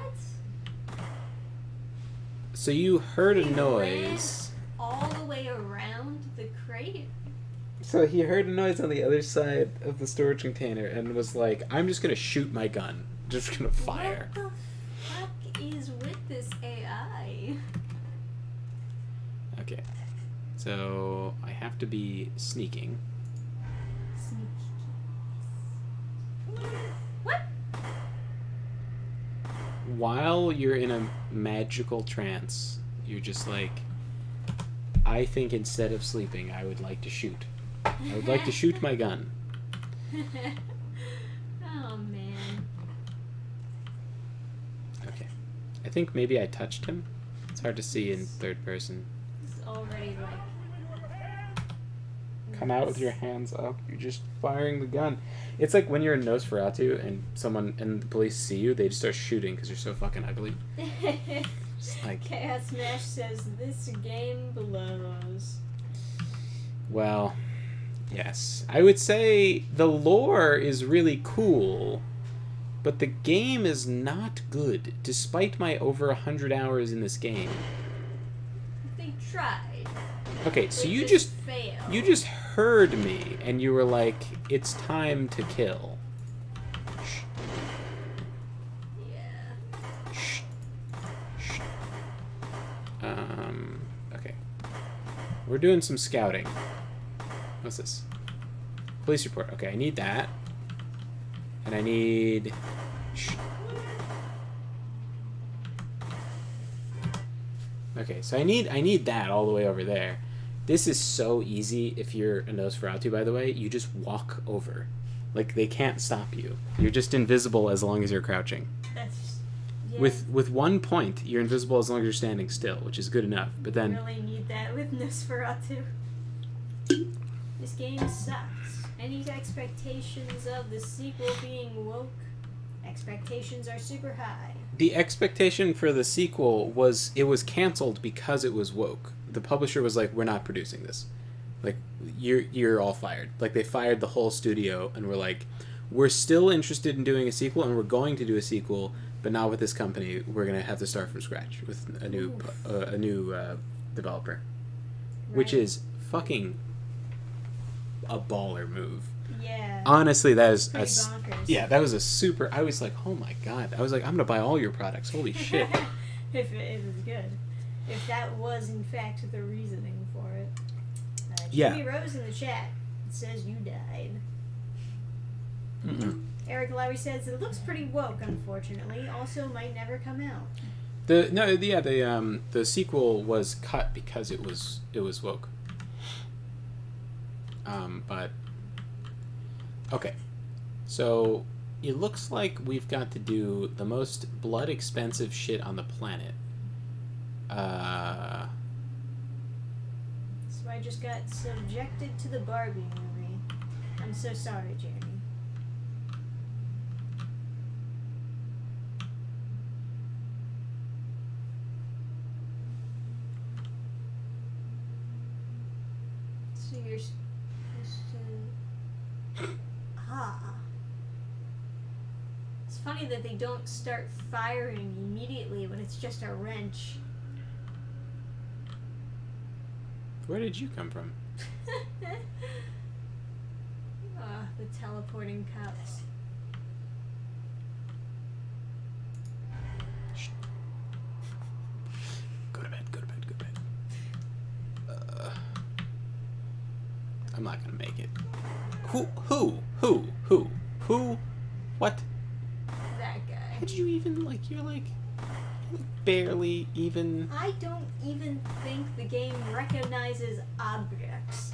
So you heard a He noise. ran all the way around the crate? So he heard a noise on the other side of the storage container and was like, I'm just gonna shoot my gun. Just gonna fire. What the fuck is with this AI? Okay. So I have to be sneaking. What? While you're in a magical trance, you're just like, I think instead of sleeping, I would like to shoot. I would like to shoot my gun. Oh man. Okay. I think maybe I touched him. It's hard to see in third person. It's already like. Come out with your hands up. You're just firing the gun. It's like when you're in Nosferatu and the police see you, they just start shooting because you're so fucking ugly. It's like, Chaos Smash says this game blows. well, yes. I would say the lore is really cool, but the game is not good, despite my over 100 hours in this game. They tried. Okay, so They you just failed. you just heard me, and you were like, it's time to kill. Shh. Yeah. Shh. Shh. Okay. We're doing some scouting. What's this? Police report. Okay, I need that. And I need... Shh. Okay, so I need that all the way over there. This is so easy if you're a Nosferatu, by the way. You just walk over. Like, they can't stop you. You're just invisible as long as you're crouching. That's. Yeah, With 1 point, you're invisible as long as you're standing still, which is good enough. But then... really need that with Nosferatu. This game sucks. Any expectations of the sequel being woke? Expectations are super high. The expectation for the sequel was it was canceled because it was woke. The publisher was like, we're not producing this. Like, you're all fired. Like, they fired the whole studio and were like, we're still interested in doing a sequel and we're going to do a sequel, but not with this company. We're going to have to start from scratch with a new developer. Which Right. is fucking a baller move. Yeah. Honestly, that is Pretty bonkers. yeah, that was a super. I was like, oh my god. I was like, I'm gonna buy all your products. Holy shit. If it was good. If that was, in fact, the reasoning for it. Yeah. Jimmy Rose in the chat says you died. Mm-mm. Eric Lowry says it looks pretty woke, unfortunately. Also, might never come out. The sequel was cut because it was woke. But okay, so it looks like we've got to do the most blood expensive shit on the planet. So I just got subjected to the Barbie movie. I'm so sorry, Jeremy. So you're supposed to... It's funny that they don't start firing immediately when it's just a wrench. Where did you come from? The teleporting cups. Shh. Go to bed. Go to bed. Go to bed. I'm not gonna make it. Who? What? That guy. How did you even you're barely even. I don't even think the game recognizes objects.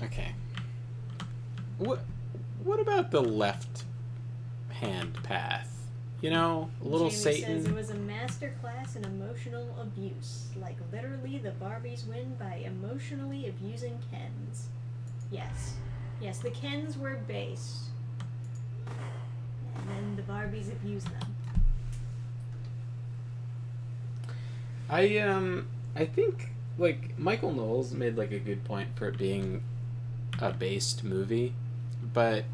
Okay. What about the left hand path? You know, a little Jamie Satan. says it was a master class in emotional abuse. Like, literally, the Barbies win by emotionally abusing Kens. Yes. Yes, the Kens were based. And then the Barbies abused them. I think, like, Michael Knowles made, like, a good point for it being a based movie, but,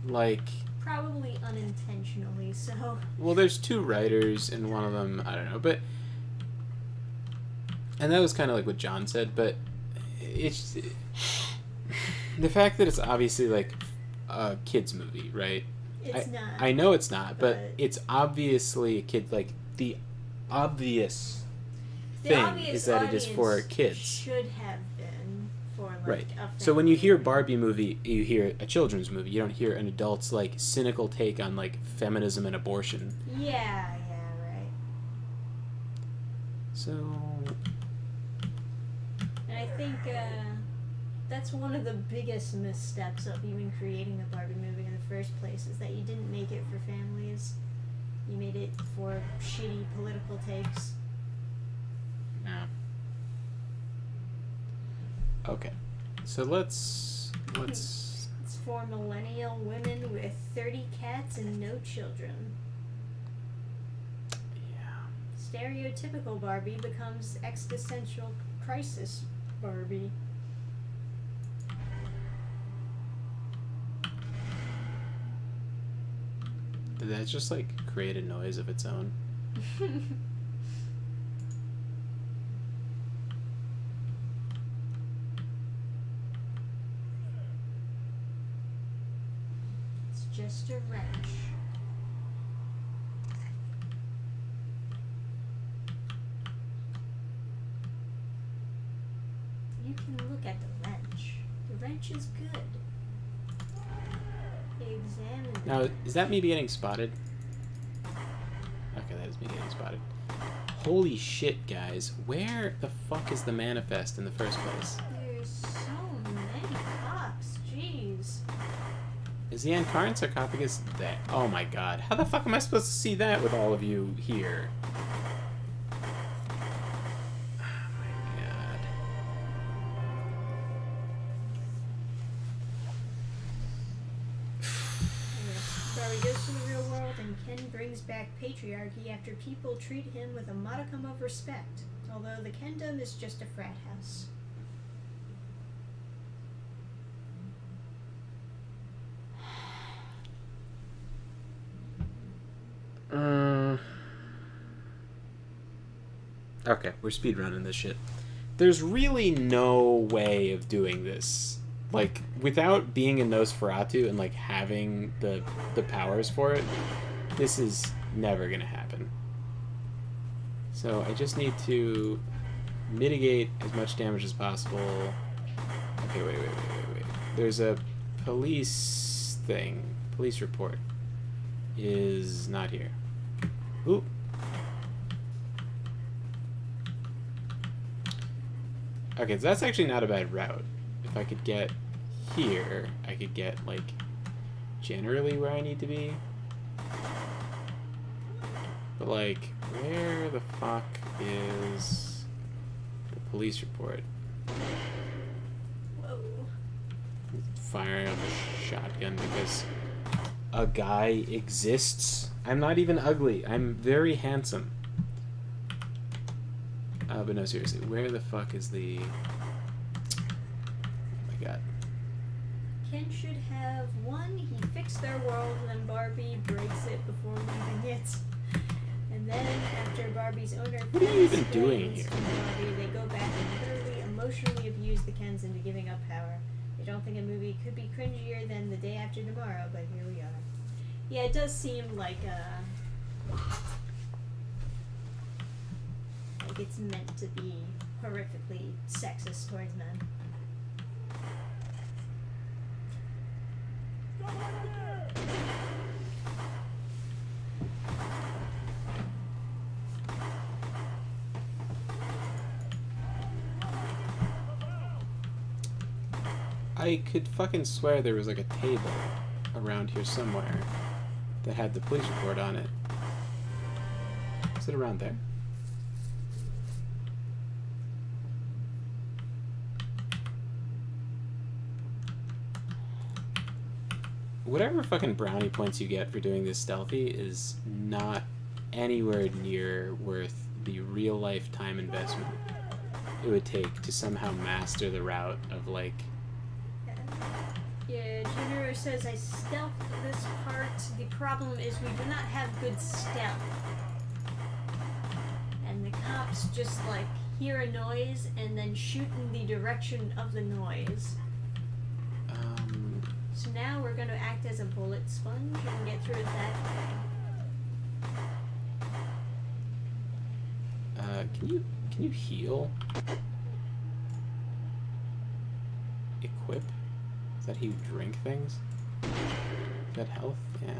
like... Probably unintentionally, so... Well, there's 2 writers, and one of them, I don't know, but... And that was kind of like what John said, but it's... The fact that it's obviously, like, a kid's movie, right? It's not. I know it's not, but but- it's obviously a kid, like, the obvious The thing obvious is that it is for audience kids. Should have been for, like, Right. a So when you hear family. Barbie movie, you hear a children's movie. You don't hear an adult's, like, cynical take on, like, feminism and abortion. Yeah, right. So... And I think that's one of the biggest missteps of even creating a Barbie movie in the first place, is that you didn't make it for families. You made it for shitty political takes. Yeah. Okay. So let's... It's for millennial women with 30 cats and no children. Yeah. Stereotypical Barbie becomes existential crisis Barbie. Did that just, like, create a noise of its own? It's just a wrench. You can look at the wrench. The wrench is good. Examine it. Now, is that me getting spotted? Okay, that is me getting spotted. Holy shit, guys. Where the fuck is the manifest in the first place? There's so many cops. Jeez. Is the Ankaran sarcophagus that? Oh my god. How the fuck am I supposed to see that with all of you here? Oh my god. Barbie goes to the real world, and Ken brings back patriarchy after people treat him with a modicum of respect, although the Kendom is just a frat house. Okay, we're speedrunning this shit. There's really no way of doing this. Like, without being a Nosferatu and, like, having the powers for it, this is never gonna happen. So I just need to mitigate as much damage as possible. Okay, wait. There's a police thing. Police report is not here. Ooh. Okay, so that's actually not a bad route. If I could get here, I could get, like, generally where I need to be. But, like, where the fuck is the police report? Whoa. Firing up a shotgun because a guy exists. I'm not even ugly. I'm very handsome. But no, seriously, where the fuck is the... Oh my god. Ken should have one, he fixed their world, and then Barbie breaks it before leaving it. And then, after Barbie's owner... What are you even explains doing here? to Barbie, they go back and literally emotionally abuse the Kens into giving up power. I don't think a movie could be cringier than The Day After Tomorrow, but here we are. Yeah, it does seem like it's meant to be horrifically sexist towards men. I could fucking swear there was like a table around here somewhere that had the police report on it. Is it around there? Whatever fucking brownie points you get for doing this stealthy is not anywhere near worth the real life time investment it would take to somehow master the route of, like... Yeah, Junior says I stealthed this part. The problem is we do not have good stealth. And the cops just, like, hear a noise and then shoot in the direction of the noise. So now we're going to act as a bullet sponge and get through it that way. Can you heal? Equip? Is that how you drink things? Is that health? Yeah.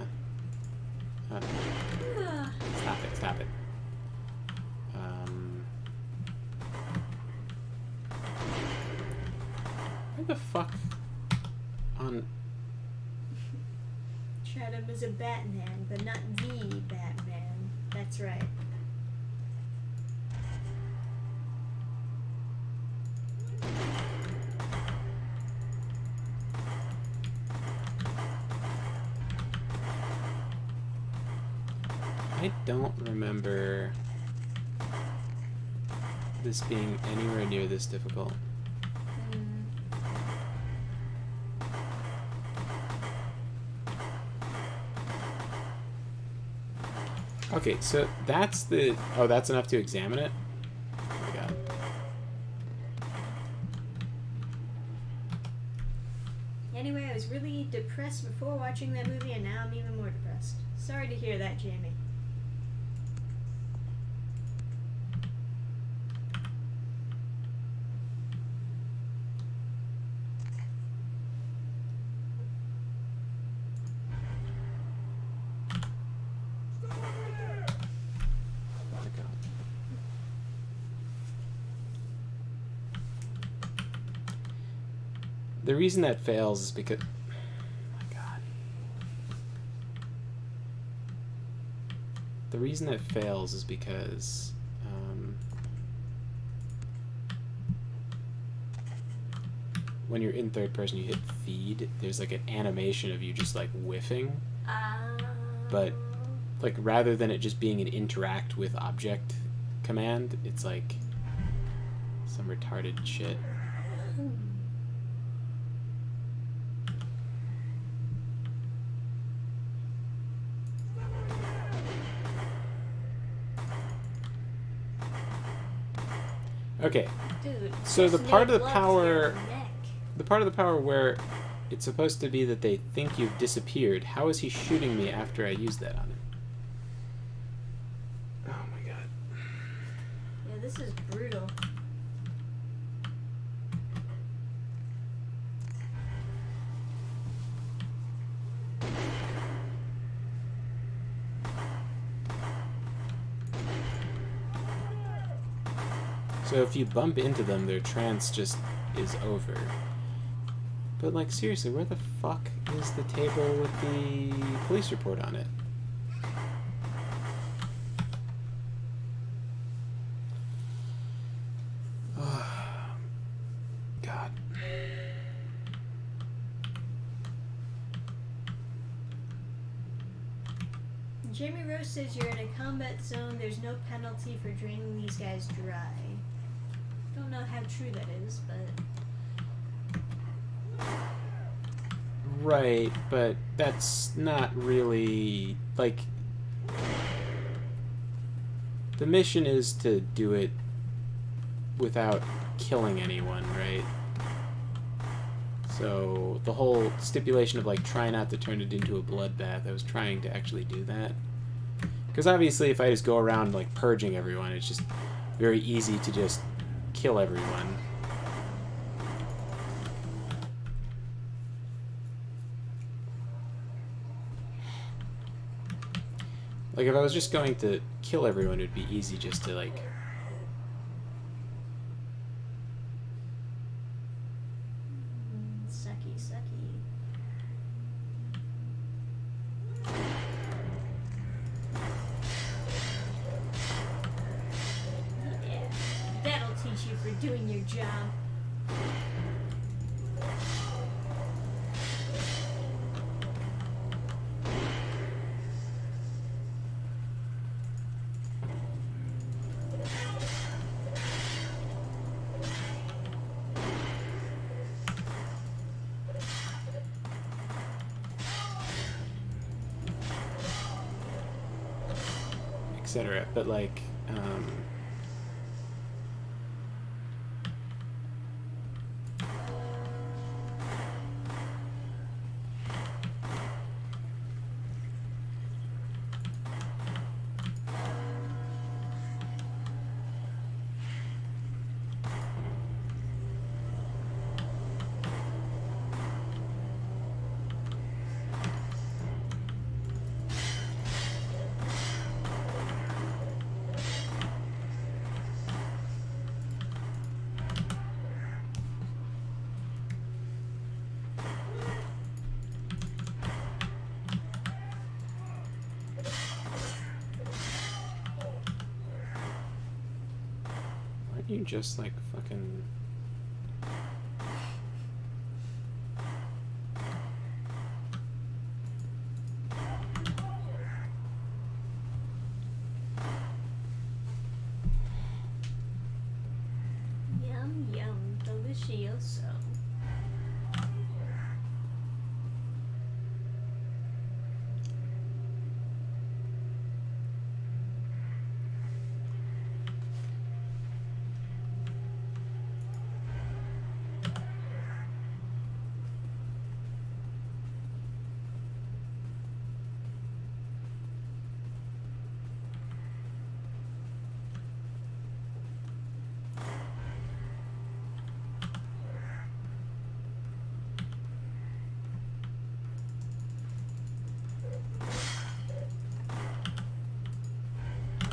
I don't know. Stop it, stop it. Where the fuck on... Chatham is a Batman, but not the Batman. That's right. I don't remember this being anywhere near this difficult. Okay, so that's the... Oh, that's enough to examine it? Oh my god. Anyway, I was really depressed before watching that movie, and now I'm even more depressed. Sorry to hear that, Jamie. The reason that fails is because... Oh my god. The reason that fails is because... when you're in third person, you hit feed, there's like an animation of you just like whiffing. But like rather than it just being an interact with object command, it's like some retarded shit. Okay, Dude, so the part of the glove power, to your neck. the part of the power where it's supposed to be that they think you've disappeared, how is he shooting me after I use that on him? Oh my god. Yeah, this is brutal. So if you bump into them, their trance just is over. But like seriously, where the fuck is the table with the police report on it? God. Jamie Rose says you're in a combat zone. There's no penalty for draining these guys dry. Don't know how true that is, but... Right, but that's not really... Like... The mission is to do it without killing anyone, right? So the whole stipulation of like try not to turn it into a bloodbath, I was trying to actually do that. Because obviously if I just go around like purging everyone, it's just very easy to just kill everyone. Like if I was just going to kill everyone, it'd be easy just to like... Sucky, sucky. for doing your job. Etc. But like, aren't you just like fucking? Yum, yum, delicioso.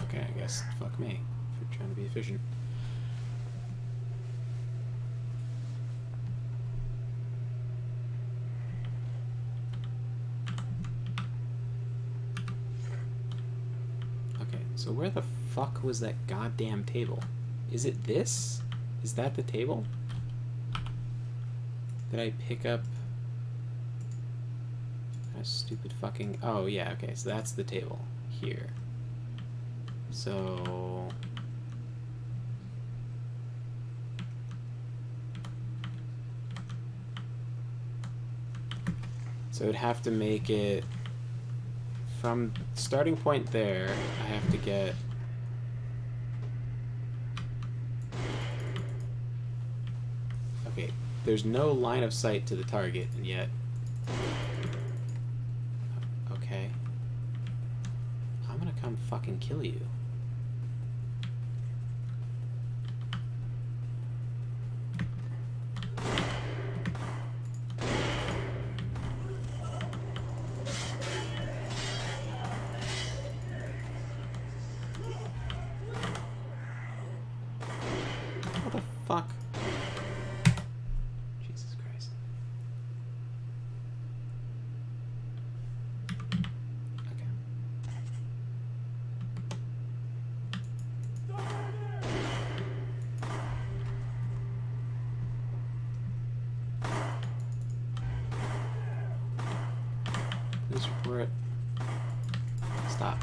Okay, I guess fuck me for trying to be efficient. Okay, so where the fuck was that goddamn table? Is it this? Is that the table? Did I pick up a stupid fucking... Oh, yeah, okay, so that's the table here. So... So I'd have to make it... From starting point there, I have to get... Okay, there's no line of sight to the target, and yet... Okay. I'm gonna come fucking kill you. What the fuck? Jesus Christ. Okay. Please report. Stop.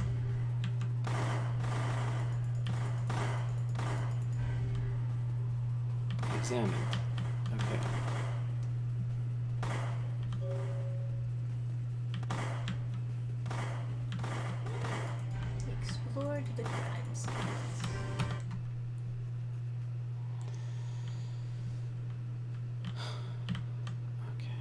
Examine. Okay. Explored the crime scenes. Okay.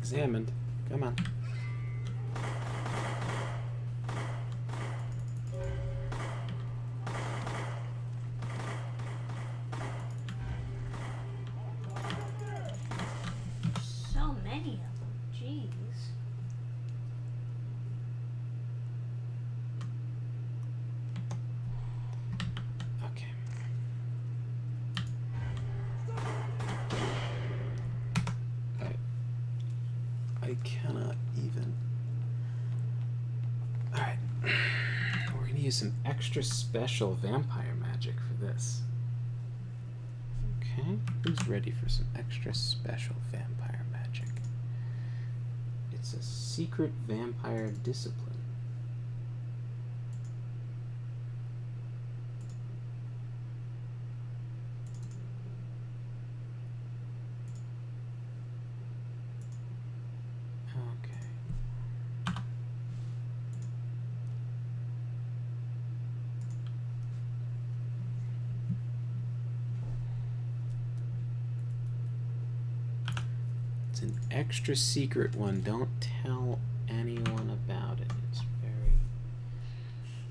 Examined. Come on. I cannot even. Alright. We're gonna use some extra special vampire magic for this. Okay, who's ready for some extra special vampire magic? It's a secret vampire discipline. Okay. It's an extra secret one. Don't tell anyone about it. It's very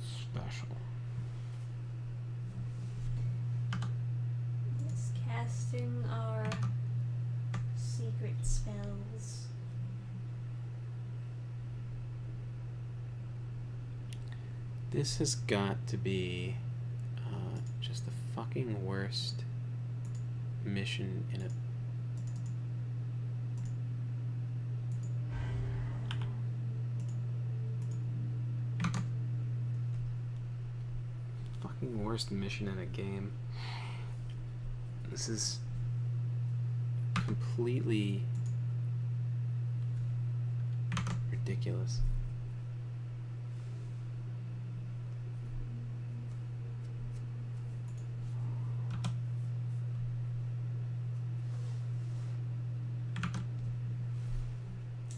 special. Just casting our secret spells. This has got to be just the fucking worst mission in a. Fucking worst mission in a game. This is completely ridiculous.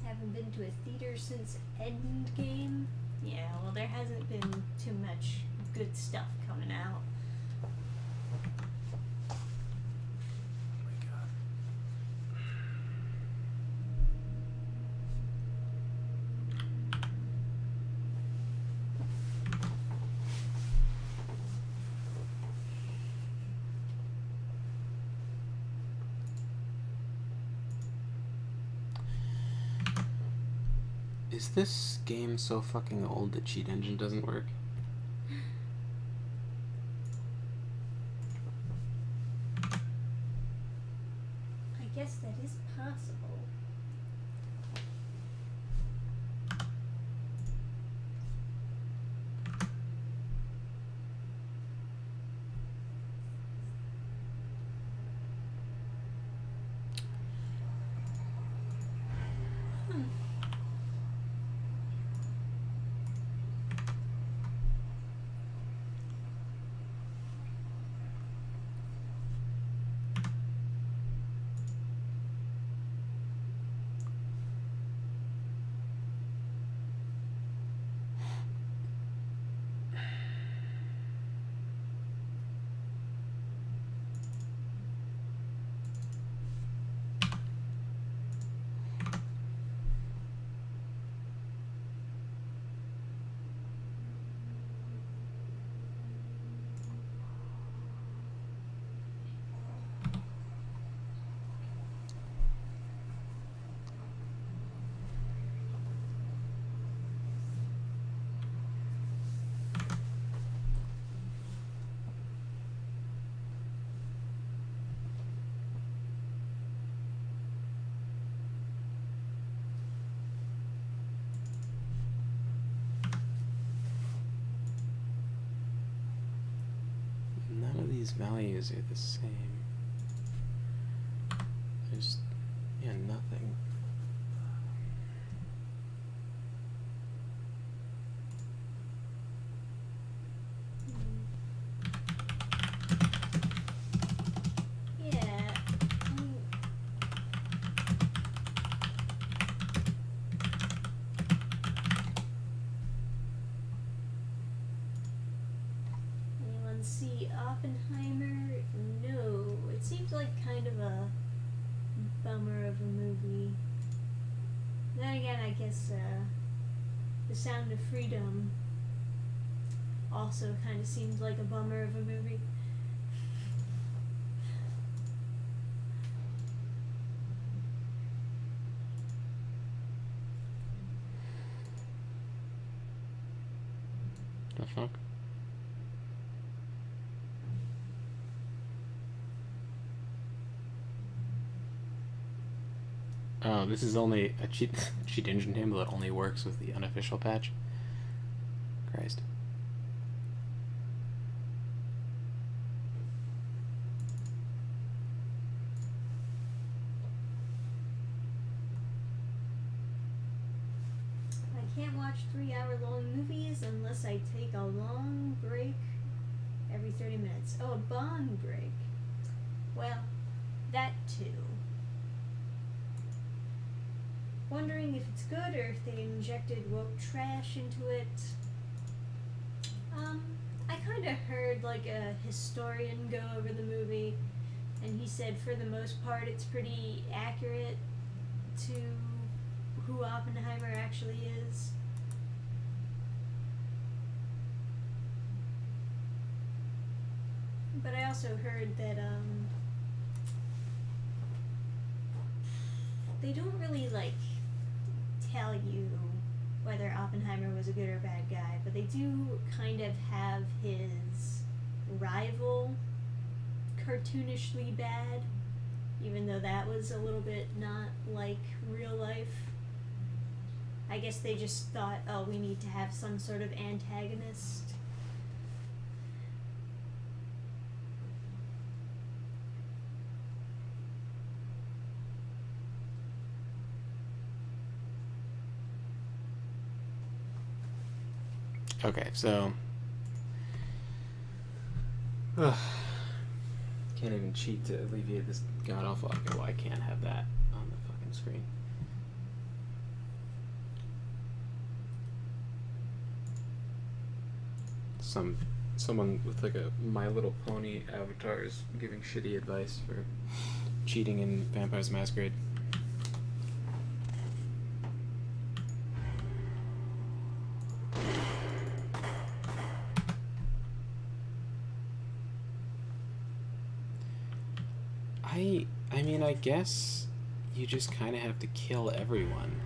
Haven't been to a theater since Endgame. Yeah, well, there hasn't been too much good stuff coming out. Oh my god. Is this game so fucking old that cheat engine doesn't work? I guess that is possible. None of these values are the same. There's, yeah, nothing. Yeah. Anyone see Oppenheimer? No. It seems like kind of a bummer of a movie. Then again, I guess The Sound of Freedom also kind of seems like a bummer of a movie. The fuck? Oh, this is only a cheat engine table that only works with the unofficial patch. Christ. I can't watch 3-hour-long movies unless I take a long break every 30 minutes. Oh, a bong break. Well, that too. Wondering if it's good or if they injected woke trash into it. I kind of heard like a historian go over the movie, and he said for the most part it's pretty accurate to who Oppenheimer actually is. But I also heard that they don't really like tell you whether Oppenheimer was a good or bad guy, but they do kind of have his rival cartoonishly bad, even though that was a little bit not like real life. I guess they just thought, oh, we need to have some sort of antagonist. Okay, so can't even cheat to alleviate this god awful. Okay, well I can't have that on the fucking screen. Someone with like a My Little Pony avatar is giving shitty advice for cheating in Vampires Masquerade. I mean, I guess you just kind of have to kill everyone.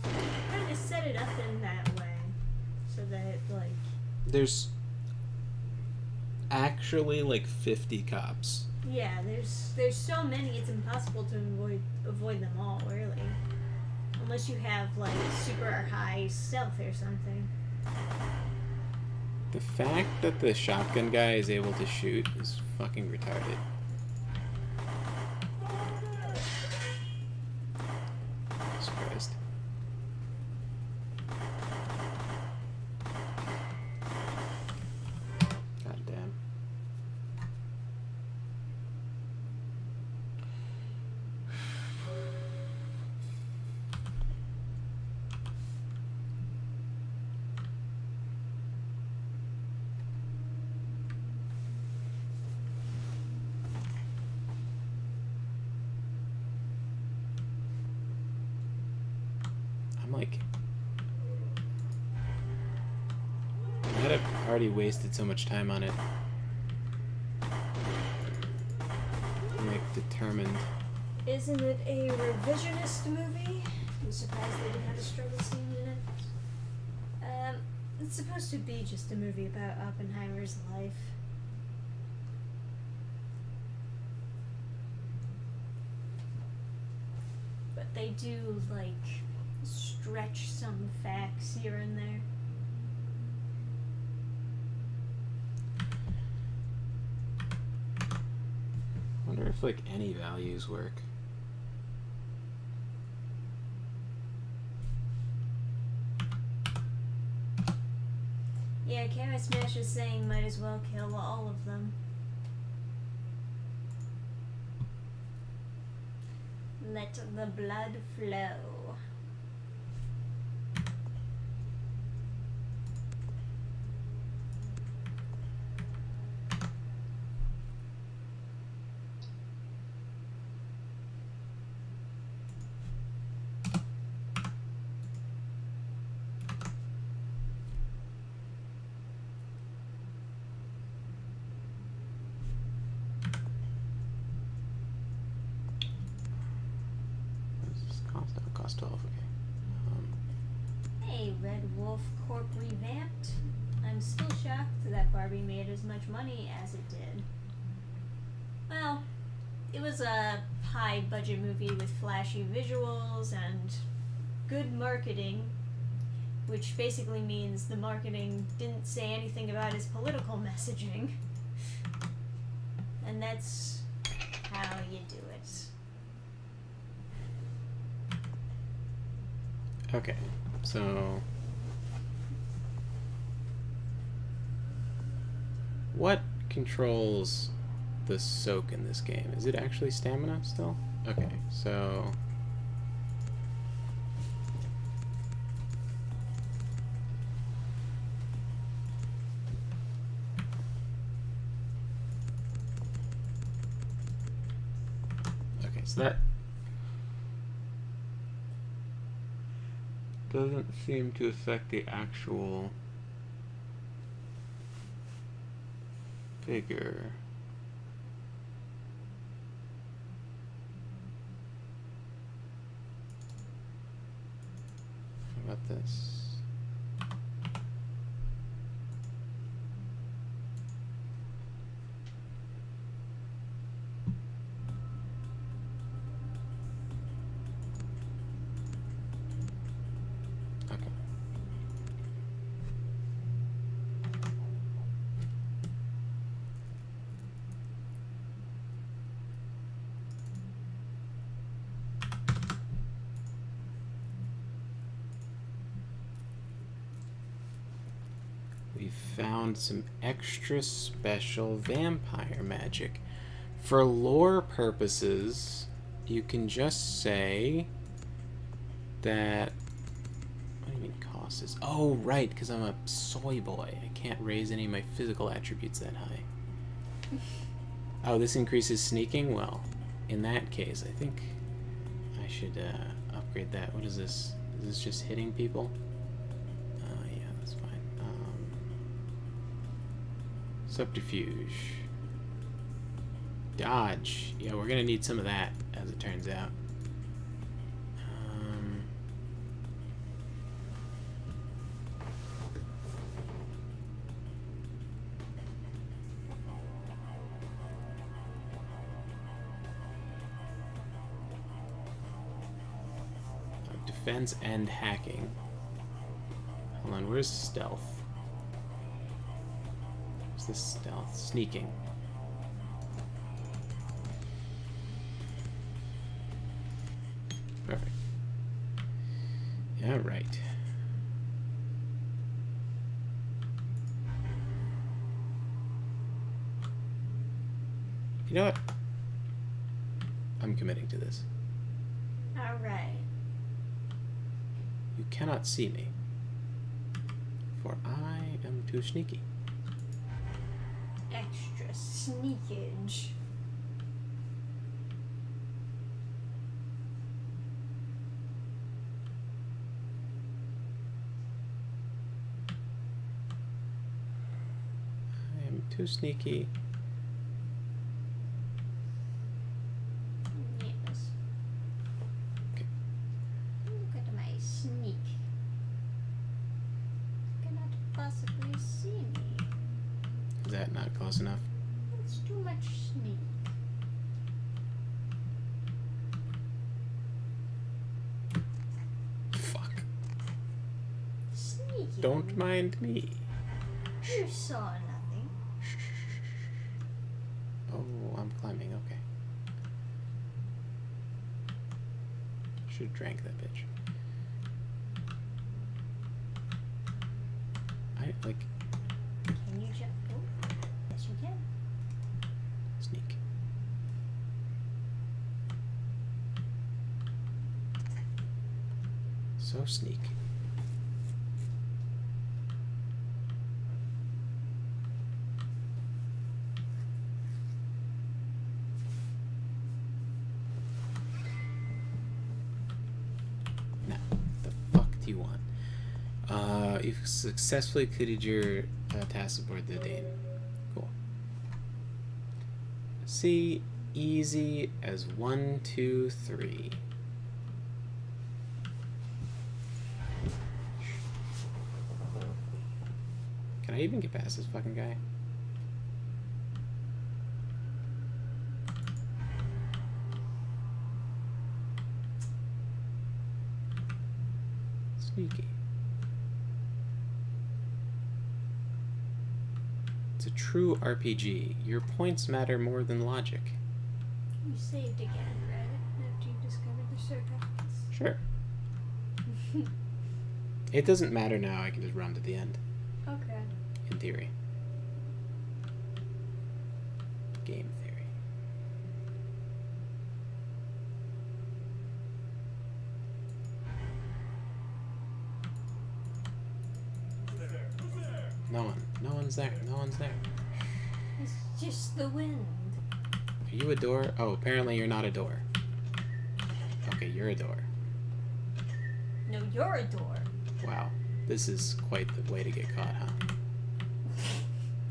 Kind of set it up in that way, so that like There's actually like 50 cops. yeah, there's so many it's impossible to avoid them all really, unless you have like super high stealth or something. The fact that the shotgun guy is able to shoot is fucking retarded. Jesus Christ. God damn. I'm like, I had already wasted so much time on it. I'm like determined. Isn't it a revisionist movie? I'm surprised they didn't have a struggle scene in it. It's supposed to be just a movie about Oppenheimer's life. But they do, like, stretch some facts here and there. I wonder if like any values work. Yeah, Camera Smash is saying might as well kill all of them. Let the blood flow. What does this cost? That would cost 12. Okay. Hey, Red Wolf Corp revamped. I'm still shocked that Barbie made as much money as it did. Well, it was a high budget movie with flashy visuals and good marketing, which basically means the marketing didn't say anything about his political messaging. And that's how you do it. Okay, so what controls the soak in this game? Is it actually stamina still? Okay, so that doesn't seem to affect the actual figure. How about this? We found some extra special vampire magic. For lore purposes, you can just say that... What do you mean cost is... Oh, right, because I'm a soy boy. I can't raise any of my physical attributes that high. Oh, this increases sneaking? Well, in that case, I think I should upgrade that. What is this? Is this just hitting people? Yeah, that's fine. Subterfuge. Dodge. Yeah, we're gonna need some of that, as it turns out. Defense and hacking. Hold on, where's stealth? What's this stealth? Sneaking. Perfect. Yeah, right. You know what? I'm committing to this. All right. You cannot see me, for I am too sneaky. Extra sneakage. I am too sneaky. Yes. Okay. Look at my sneak. Cannot possibly see me. Is that not close enough? It's too much sneak. Fuck. Sneaky. Don't mind me. You saw nothing. Oh, I'm climbing, okay. Should've drank that bitch. Like, Can you jump? Oh, yes you can. sneak. So sneak. Now, the fuck do you want? You've successfully completed your task aboard the Dane. Cool. See, easy as 1, 2, 3. Can I even get past this fucking guy? Sneaky. It's a true RPG. Your points matter more than logic. You saved again, right? After you discovered the sarcophagus. Sure. It doesn't matter now. I can just run to the end. Okay. In theory. Game theory. No one. No one's there. No one's there. It's just the wind. Are you a door? Oh, apparently you're not a door. Okay, you're a door. No, you're a door. Wow. This is quite the way to get caught, huh?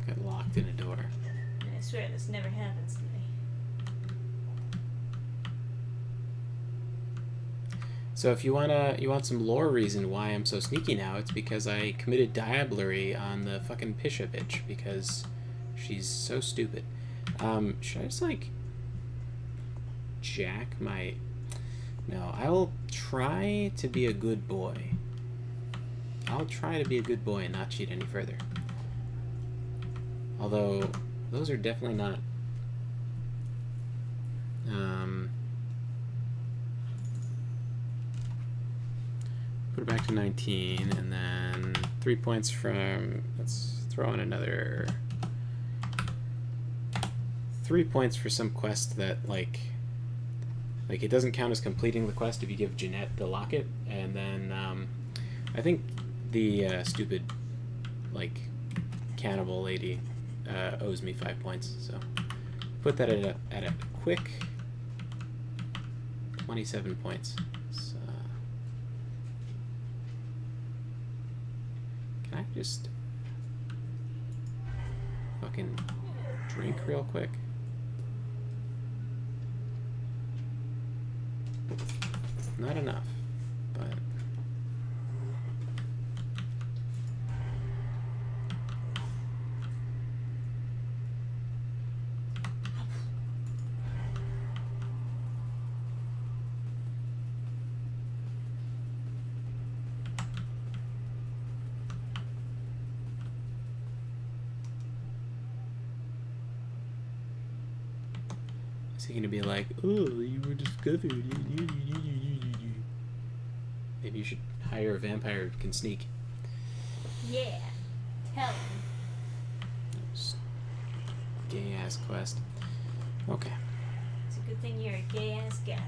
Got locked in a door. And I swear this never happens to me. So if you want some lore reason why I'm so sneaky now, it's because I committed diablerie on the fucking Pisha bitch because she's so stupid. Should I just like jack my... No, I'll try to be a good boy. I'll try to be a good boy and not cheat any further. Although, those are definitely not... Put it back to 19, and then 3 points from... Let's throw in another... 3 points for some quest that, like it doesn't count as completing the quest if you give Jeanette the locket, and then, I think the, stupid, like, cannibal lady, owes me 5 points, so put that at a quick 27 points. So, can I just fucking drink real quick? Not enough, but... Is he gonna be like, oh, you were discovered? Maybe you should hire a vampire who can sneak. Yeah. Tell him. Gay ass quest. Okay. It's a good thing you're a gay ass guy.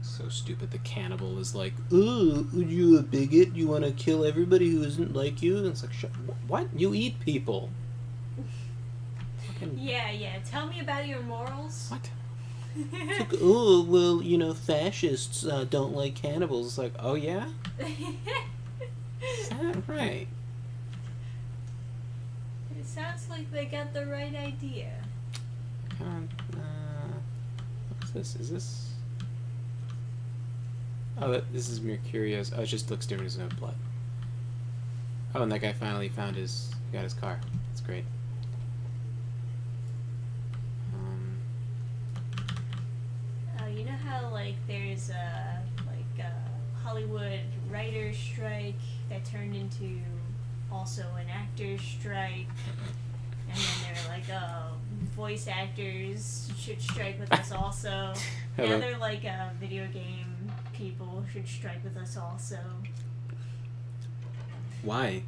So stupid. The cannibal is like, "Ooh, are you a bigot? You want to kill everybody who isn't like you?" And it's like, what? You eat people. Fucking... Yeah. Tell me about your morals. What? It's like, oh, well, you know, fascists don't like cannibals. It's like, oh yeah? Is that right? It sounds like they got the right idea. What's this? Is this... Oh, this is Mercurio's. Oh, it just looks different as no blood. Oh, and that guy finally got his car. That's great. You know how like there's a Hollywood writer's strike that turned into also an actor's strike, and then they're like, voice actors should strike with us also. Now they're like video game people should strike with us also. Why?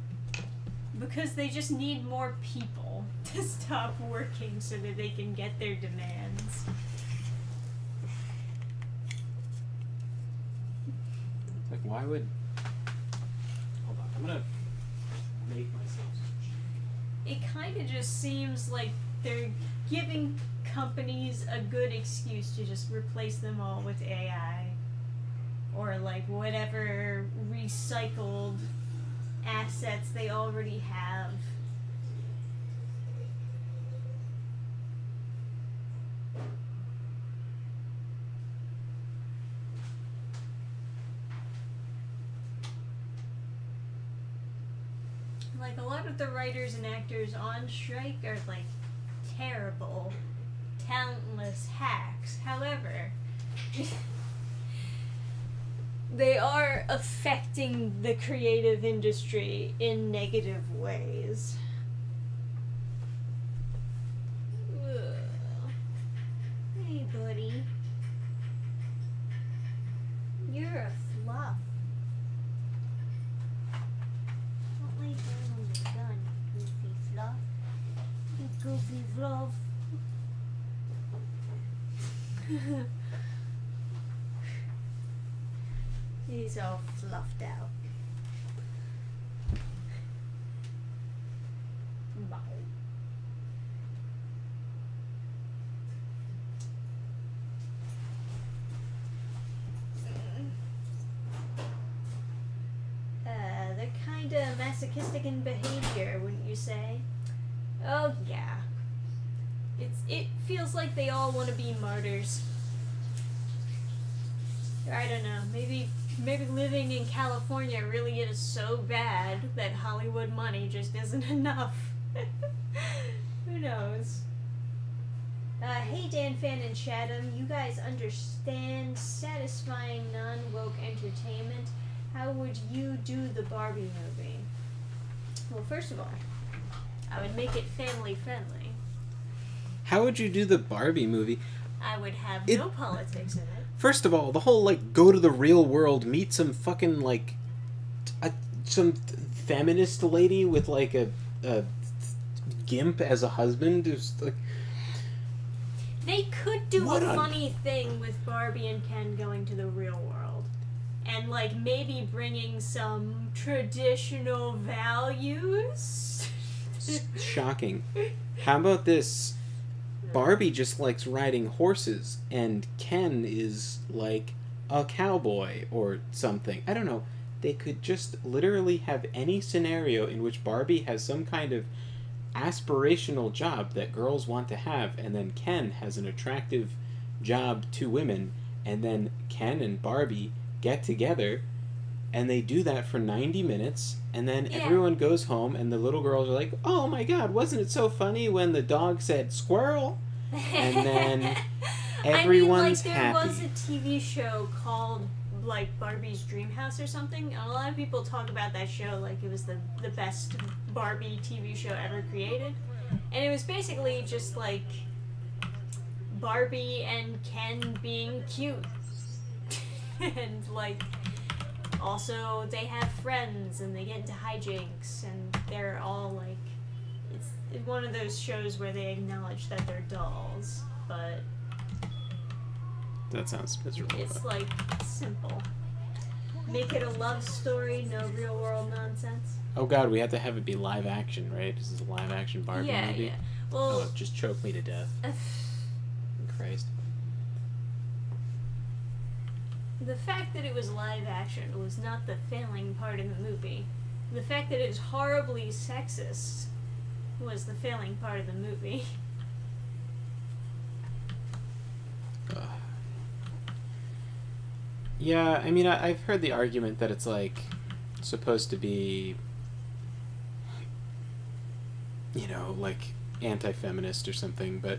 Because they just need more people to stop working so that they can get their demands. It's like, why would... Hold on, I'm gonna make myself... It kind of just seems like they're giving companies a good excuse to just replace them all with AI. Or like whatever recycled assets they already have. like, a lot of the writers and actors on strike are, like, terrible, talentless hacks. However, they are affecting the creative industry in negative ways. Ugh. Hey, buddy. You're a fluff. Don't lay down on the gun, you goofy fluff. You goofy fluff. He's all fluffed out. Wow. They're kinda masochistic in behavior, wouldn't you say? Oh yeah. It feels like they all want to be martyrs. I don't know, maybe living in California really is so bad that Hollywood money just isn't enough. Who knows? Hey Dan Fan and Chatham, you guys understand satisfying non-woke entertainment? How would you do the Barbie movie? Well, first of all, I would make it family friendly. How would you do the Barbie movie? I would have no politics in it. First of all, the whole, like, go to the real world, meet some fucking, like, some feminist lady with, like, a gimp as a husband. Who's, like... They could do a funny thing with Barbie and Ken going to the real world. And, like, maybe bringing some traditional values. Shocking. How about this? Barbie just likes riding horses, and Ken is, like, a cowboy or something. I don't know. They could just literally have any scenario in which Barbie has some kind of aspirational job that girls want to have, and then Ken has an attractive job to women, and then Ken and Barbie get together, and they do that for 90 minutes, and then everyone goes home, and the little girls are like, oh my god, wasn't it so funny when the dog said squirrel? And then everyone's happy. There was a TV show called, like, Barbie's Dream House or something, and a lot of people talk about that show like it was the best Barbie TV show ever created. And it was basically just, like, Barbie and Ken being cute. And, like, also they have friends and they get into hijinks and they're all, like, it's one of those shows where they acknowledge that they're dolls, but that sounds miserable. It's, like, simple. Make it a love story, no real world nonsense. Oh god, we have to have it be live action, right? This is a live action Barbie movie? Yeah. Well, just choke me to death. Christ. The fact that it was live action was not the failing part in the movie. The fact that it was horribly sexist was the failing part of the movie. Yeah, I mean, I've heard the argument that it's, like, supposed to be, you know, like, anti-feminist or something, but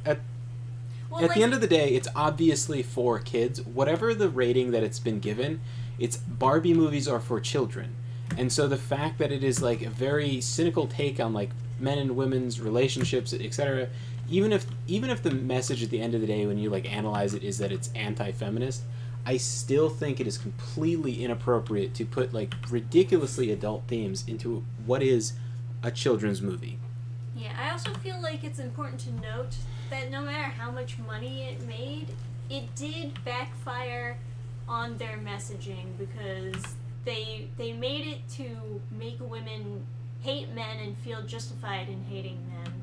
at the end of the day, it's obviously for kids. Whatever the rating that it's been given, it's Barbie movies are for children. And so the fact that it is, like, a very cynical take on, like, men and women's relationships, etc., even if the message at the end of the day, when you, like, analyze it, is that it's anti-feminist, I still think it is completely inappropriate to put, like, ridiculously adult themes into what is a children's movie. Yeah, I also feel like it's important to note that no matter how much money it made, it did backfire on their messaging, because they made it to make women hate men and feel justified in hating men.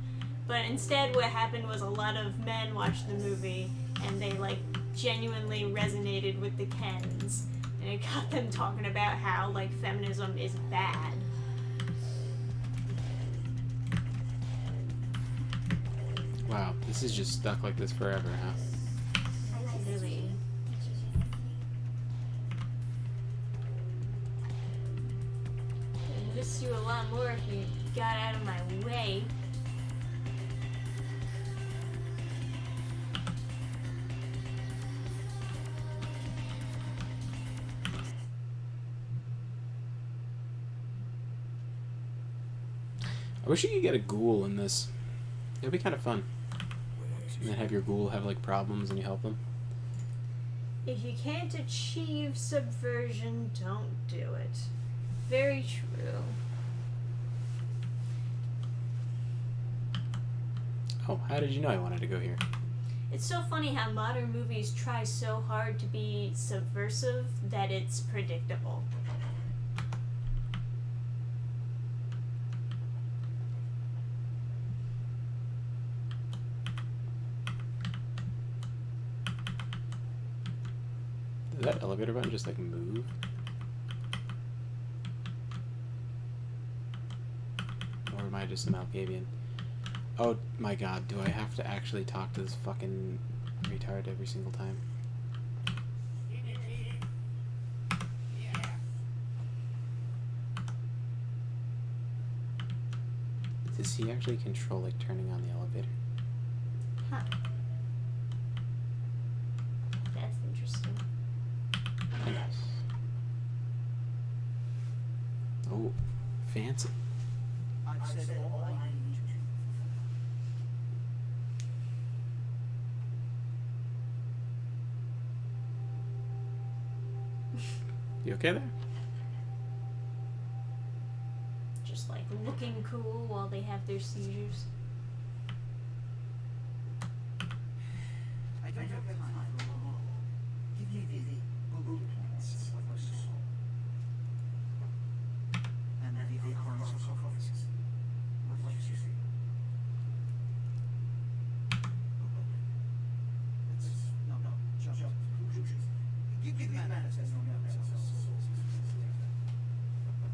But instead what happened was a lot of men watched the movie and they, like, genuinely resonated with the Kens. And it got them talking about how, like, feminism is bad. Wow, this is just stuck like this forever, huh? Really. notice you a lot more if you got out of my way. I wish you could get a ghoul in this. It'd be kind of fun. And then have your ghoul have like problems and you help them. If you can't achieve subversion, don't do it. Very true. Oh, how did you know I wanted to go here? It's so funny how modern movies try so hard to be subversive that it's predictable. Did that elevator button just like move? Or am I just an Alcavian? Oh my god, do I have to actually talk to this fucking retard every single time? Does he actually control like turning on the elevator? Huh. That's interesting. Oh, fancy. I've said all I need to. You okay there? Just like looking cool while they have their seizures. I don't have time for a monologue. Give me the bullet points of my soul. And the occurrence of prophecies. What you see? No, just conclusions. Give me the manifest on the other side.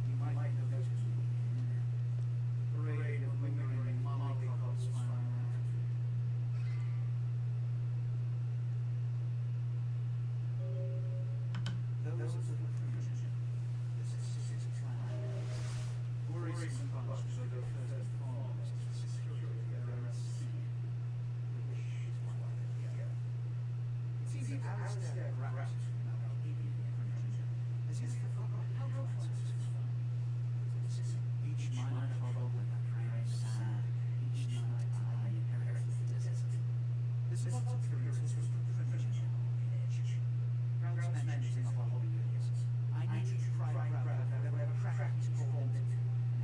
You might notice the parade of lingering mollycoddles flying around. Those are the conclusions. This is worrisome bunches of their first forms of security around sea, which is why they're here. It's easy to understand gratitude in our Alcavian conclusion, as if the how profound it is. Each minor trouble with a grain of sand, each night I inherited the desert. This is what experience was the privilege of the edge. Crowds mentioning of our hobby years. I need to try proud of wherever practice performed it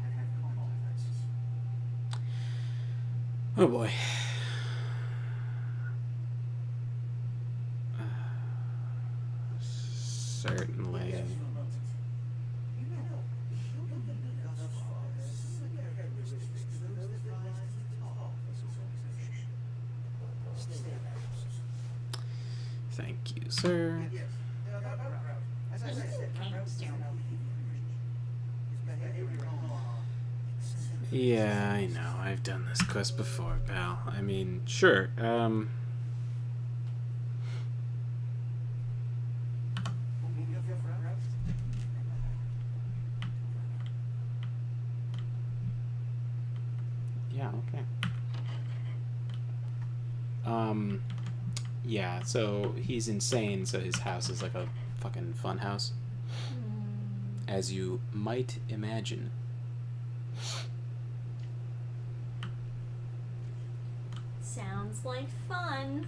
and have contacts. Oh boy. Certainly. You know, thus far, there's similar characteristics to those that rise to the top of this organization. Stay there. Thank you, sir. Yes, that route. As I said, Gangster. his behavior on Yeah, I know. I've done this quest before, pal. I mean, sure. Yeah, okay. Yeah, so he's insane, so his house is like a fucking fun house. As you might imagine. Sounds like fun.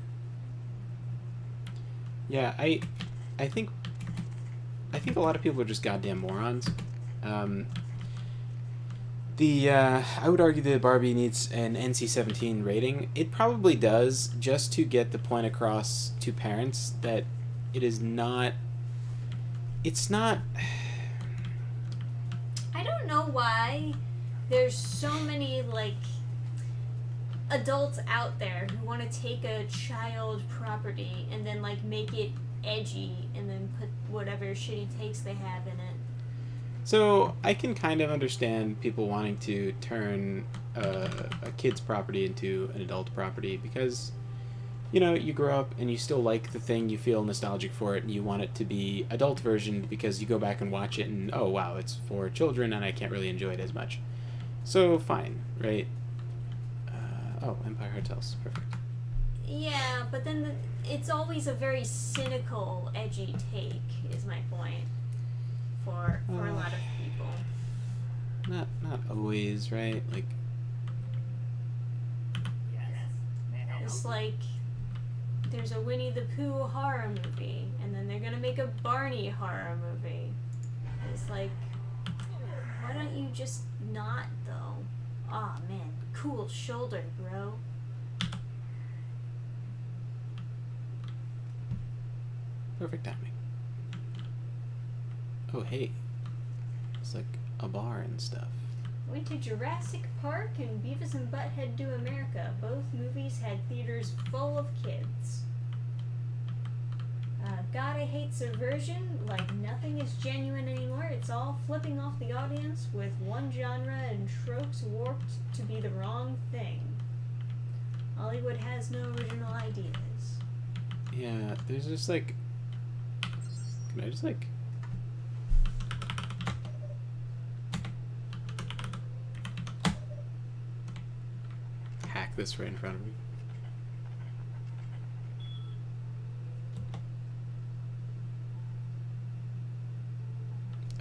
Yeah, I think a lot of people are just goddamn morons. I would argue that Barbie needs an NC-17 rating. It probably does, just to get the point across to parents that it is not. It's not. I don't know why there's so many like adults out there who want to take a child property and then like make it edgy and then put whatever shitty takes they have in it. So I can kind of understand people wanting to turn a kid's property into an adult property because, you know, you grow up and you still like the thing, you feel nostalgic for it, and you want it to be adult version because you go back and watch it and, oh wow, it's for children and I can't really enjoy it as much. So fine, right? Oh, Empire Hotels, perfect. Yeah, but then it's always a very cynical, edgy take, is my point. For a lot of people. Not always, right? Like, It's like there's a Winnie the Pooh horror movie, and then they're gonna make a Barney horror movie. It's like, why don't you just not, though? Aw, man, cool shoulder, bro. perfect timing. Oh, hey. It's like a bar and stuff. Went to Jurassic Park and Beavis and Butthead Do America. Both movies had theaters full of kids. God, I hate subversion. Like, nothing is genuine anymore. It's all flipping off the audience with one genre and tropes warped to be the wrong thing. Hollywood has no original ideas. Yeah, there's just like... Can I just like... hack this right in front of me?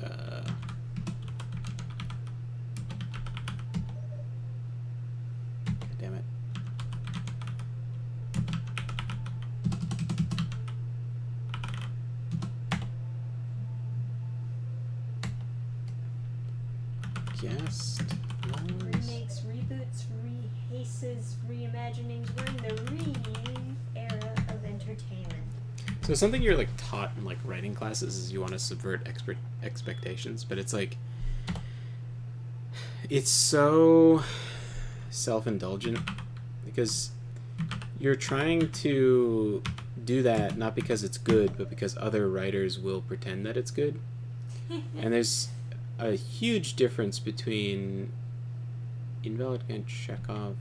God damn it. Guest lines. Remakes, reboots, rehastes, reimaginings. We're in the re-era of entertainment. So something you're like taught in like writing classes is you want to subvert expectations, but it's like it's so self-indulgent because you're trying to do that not because it's good, but because other writers will pretend that it's good. And there's a huge difference between invalid and Chekhov.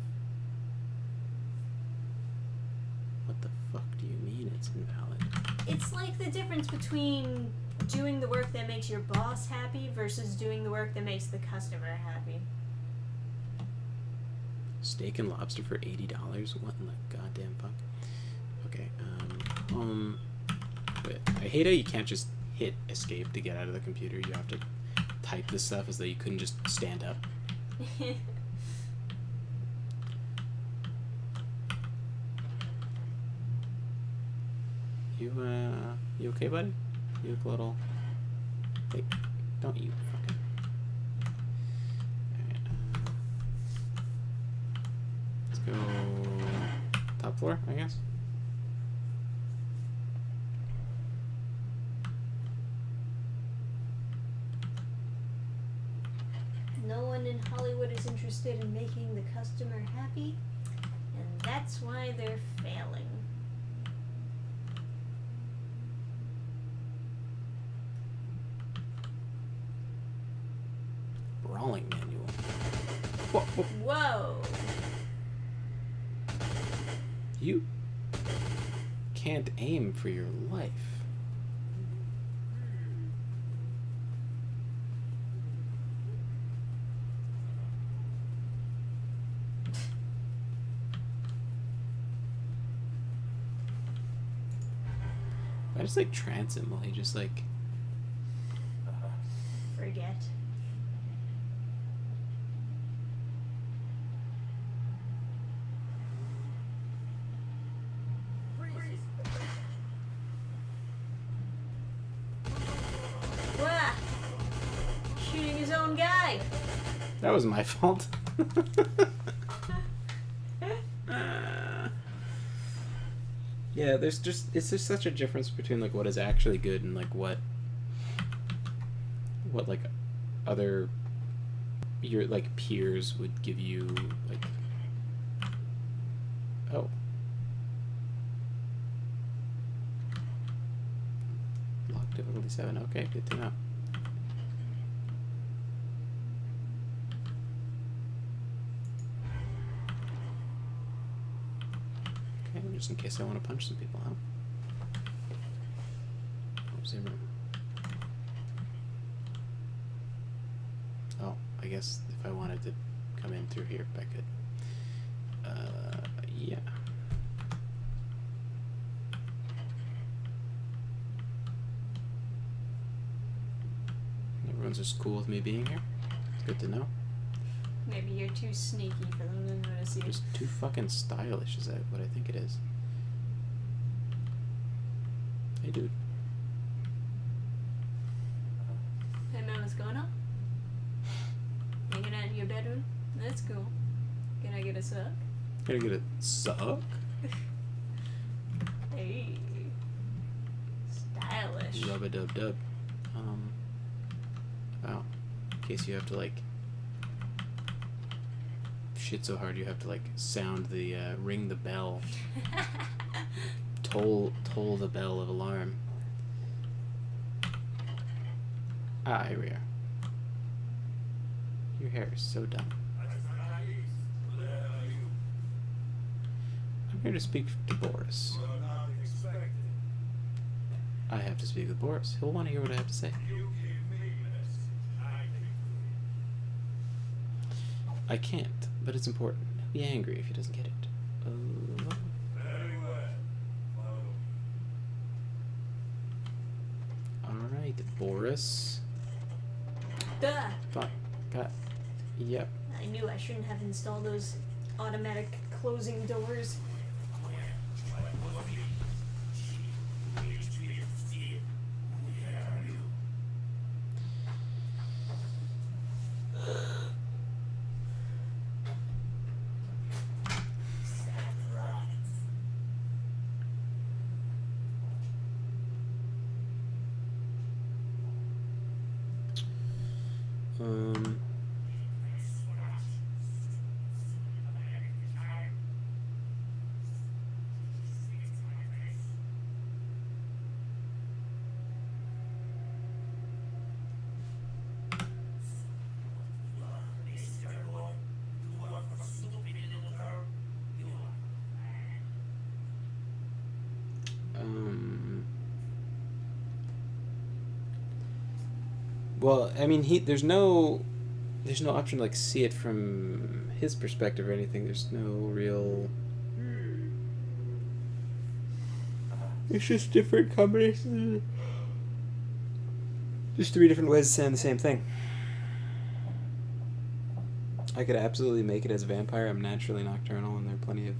What the fuck do you mean it's invalid? It's like the difference between doing the work that makes your boss happy versus doing the work that makes the customer happy. Steak and lobster for $80? What in the goddamn fuck? Okay, but I hate how you can't just hit escape to get out of the computer. You have to type this stuff as though you couldn't just stand up. You okay, buddy? You look a little... Wait, don't you fucking... Alright, let's go... top floor, I guess? No one in Hollywood is interested in making the customer happy, and that's why they're failing. Brawling manual. Whoa, whoa. Whoa! You can't aim for your life. I just like trance him while he just like... Forget. Wah! Shooting his own guy! That was my fault. Yeah, there's just such a difference between like what is actually good and like what like other your like peers would give you like. Oh. Lock difficulty 7. Okay, good to know. just in case I want to punch some people out. Oh, zero. Oh, I guess if I wanted to come in through here, I could. Yeah. Everyone's just cool with me being here. Good to know. Maybe you're too sneaky for them to notice you. Just too fucking stylish, is that what I think it is? Hey, dude. Hey man, what's going on? Hanging out in your bedroom? That's cool. Can I get a suck? Can I get a suck? Hey. Stylish. Rub-a-dub-dub. Wow. In case you have to, like, shit so hard you have to, like, sound the, ring the bell. Toll the bell of alarm. Ah, here we are. Your hair is so dumb. I'm here to speak to Boris. I have to speak with Boris. He'll want to hear what I have to say. I can't, but it's important. He'll be angry if he doesn't get it. Alright, Boris. Duh! Fine. Got. Yep. I knew I shouldn't have installed those automatic closing doors. Well, I mean, there's no option to, like, see it from his perspective or anything. There's no real. It's just different combinations. Just 3 different ways of saying the same thing. I could absolutely make it as a vampire. I'm naturally nocturnal, and there are plenty of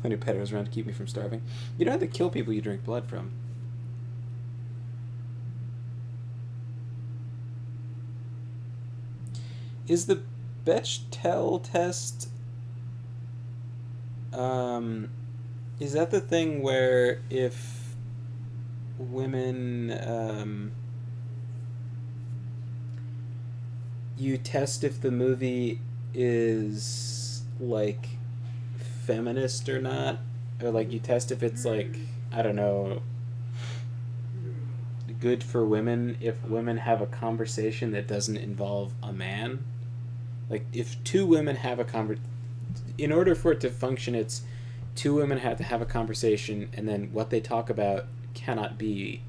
pedos around to keep me from starving. You don't have to kill people you drink blood from. Is the Bechdel test, is that the thing where if women, you test if the movie is, like, feminist or not? Or, like, you test if it's, like, I don't know, good for women if women have a conversation that doesn't involve a man? Like, if 2 women have a in order for it to function, it's 2 women have to have a conversation, and then what they talk about cannot be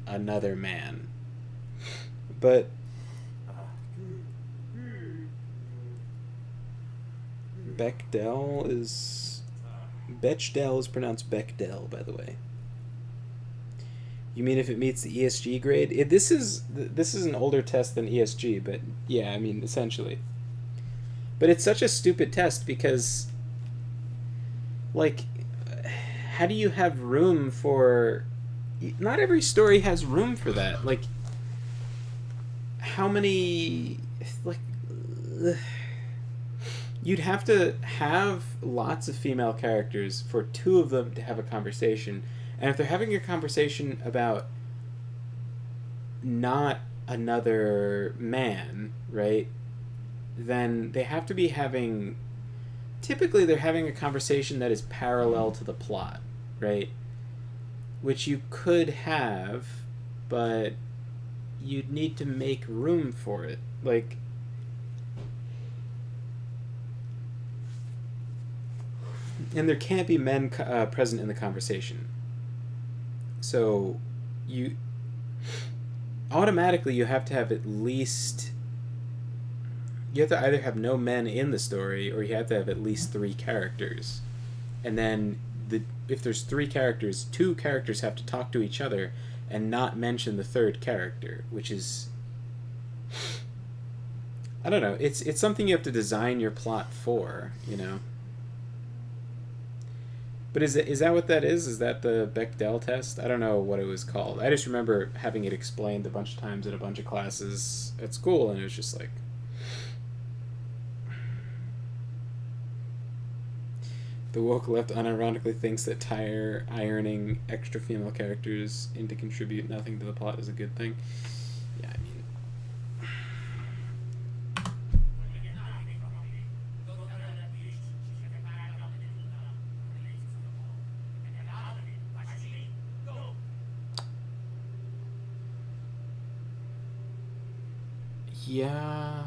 another man. But Bechdel is pronounced Bechdel, by the way. You mean if it meets the ESG grade? This is an older test than ESG, but yeah, I mean, essentially. But it's such a stupid test because, like, how do you have room for... Not every story has room for that. Like, how many... Like, you'd have to have lots of female characters for 2 of them to have a conversation. And if they're having a conversation about not another man, right, then they have to be having... Typically, they're having a conversation that is parallel to the plot, right? Which you could have, but you'd need to make room for it. Like... and there can't be men present in the conversation. So you automatically you have to have at least, you have to either have no men in the story or you have to have at least 3 characters. And then if there's 3 characters, 2 characters have to talk to each other and not mention the third character, which is, I don't know, it's something you have to design your plot for, you know. But is that what that is? Is that the Bechdel test? I don't know what it was called. I just remember having it explained a bunch of times in a bunch of classes at school, and it was just like, the woke left unironically thinks that ironing extra female characters in to contribute nothing to the plot is a good thing. Yeah, I mean, yeah.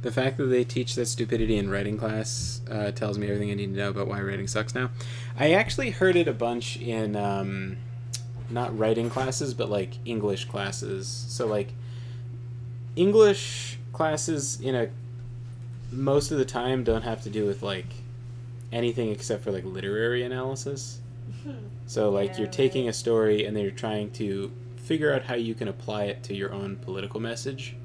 The fact that they teach that stupidity in writing class tells me everything I need to know about why writing sucks now. I actually heard it a bunch in not writing classes, but like English classes. So like English classes most of the time don't have to do with like anything except for like literary analysis. So like you're taking a story and then you're trying to figure out how you can apply it to your own political message.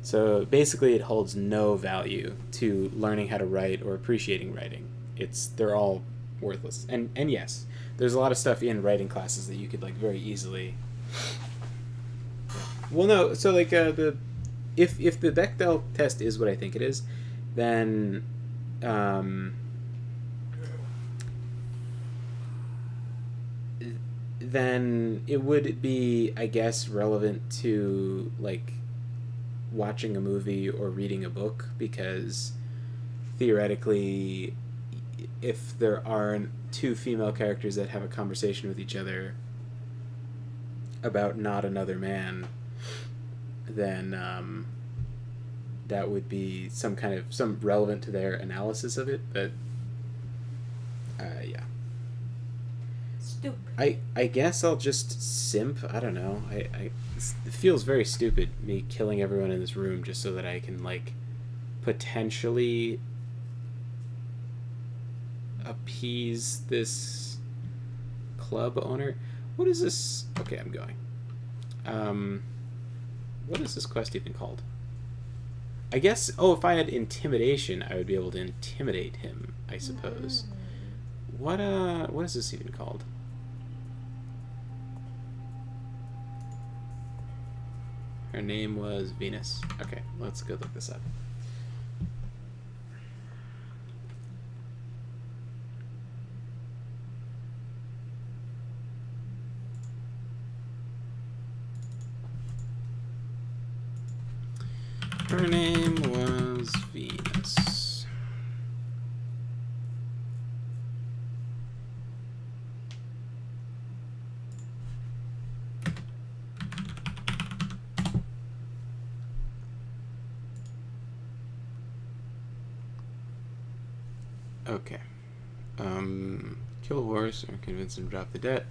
So basically it holds no value to learning how to write or appreciating writing. They're all worthless. And yes, there's a lot of stuff in writing classes that you could like very easily. Well, no, so like if the Bechdel test is what I think it is, then then it would be, I guess, relevant to like watching a movie or reading a book, because theoretically if there aren't 2 female characters that have a conversation with each other about not another man, then that would be some relevant to their analysis of it. But yeah, Stupid. I guess I'll just simp. I don't know. It feels very stupid, me killing everyone in this room just so that I can like potentially appease this club owner. What is this? Okay, I'm going. What is this quest even called? I guess, if I had intimidation, I would be able to intimidate him, I suppose. What is this even called? Her name was Venus. Okay, let's go look this up. Her name was Venus. Okay. Kill a horse or convince him to drop the debt.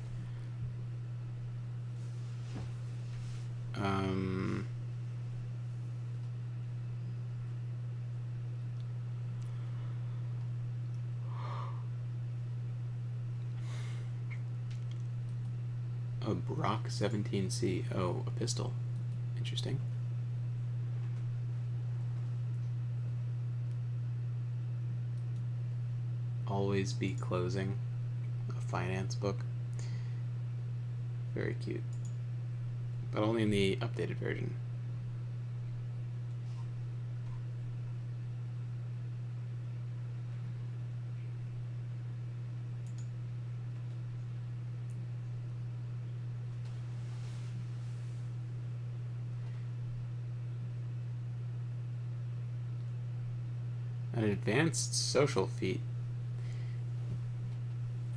A Brock 17C. Oh, a pistol. Interesting. Always be closing. A finance book. Very cute. But only in the updated version. An advanced social feat.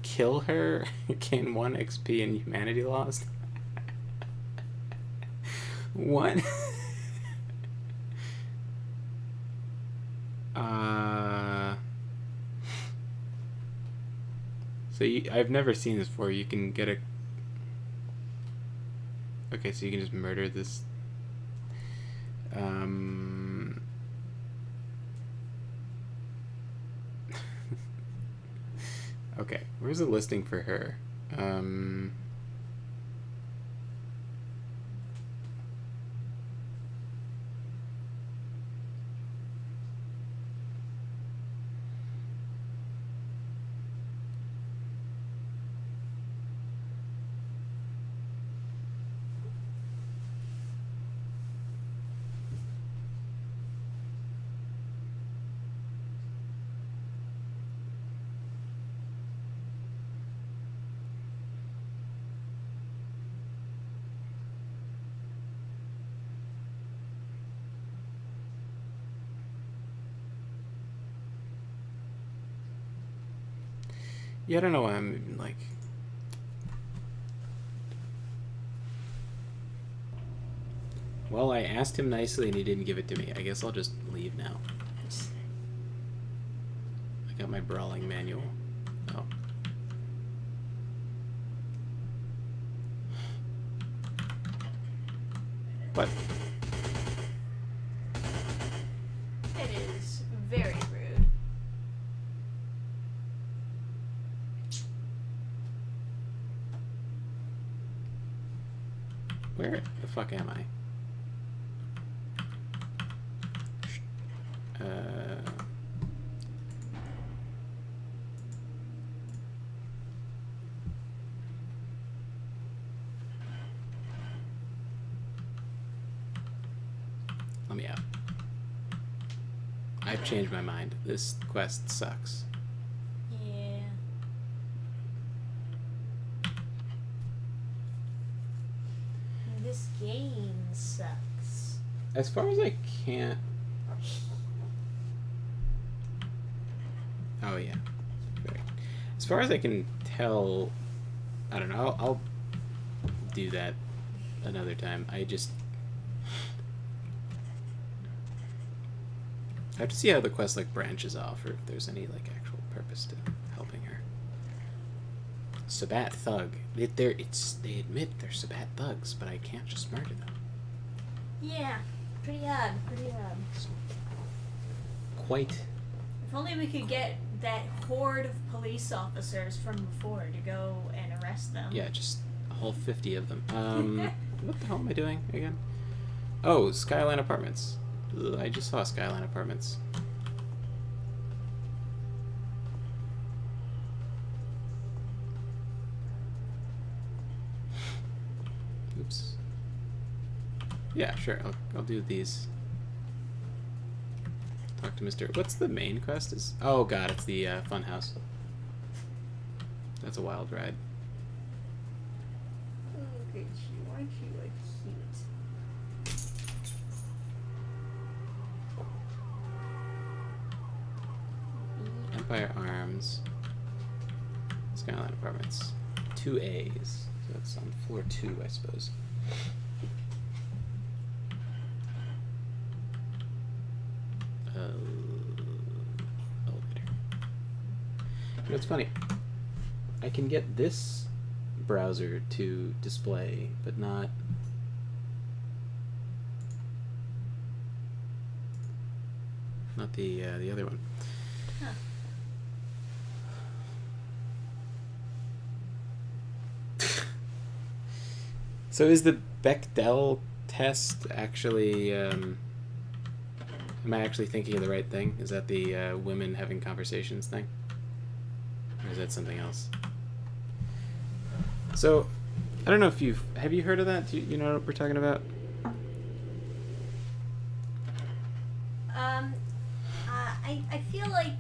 Kill her, gain 1 XP and humanity lost. What? So I've never seen this before. You can get a... Okay, so you can just murder this... Okay, where's the listing for her? Yeah, I don't know why I'm even like... Well, I asked him nicely and he didn't give it to me. I guess I'll just leave now. I got my brawling manual. Oh. What? It is very rude. Where the fuck am I? Let me out. I've changed my mind. This quest sucks. Yeah. This game sucks. As far as I can't... Oh, yeah. Right. As far as I can tell... I don't know. I'll do that another time. I just... I have to see how the quest like branches off, or if there's any like actual purpose to helping her. Sabbat thug. They admit they're Sabbat thugs, but I can't just murder them. Yeah. Pretty odd. Pretty odd. Quite. If only we could get that horde of police officers from before to go and arrest them. Yeah, just a whole 50 of them. What the hell am I doing again? Oh, Skyline Apartments. Ugh, I just saw Skyline Apartments. Oops. Yeah, sure. I'll do these. Talk to Mr. What's the main quest? Is oh god, it's the fun house. That's a wild ride. Look at you, aren't you cute? Empire Arms. Skyline Apartments. 2 A's. So that's on floor 2, I suppose. Elevator. You know, it's funny. I can get this browser to display, but not... Not the other one. Huh. So is the Bechdel test actually, am I actually thinking of the right thing? Is that the women having conversations thing? Or is that something else? So, I don't know if have you heard of that? Do you know what we're talking about? I feel like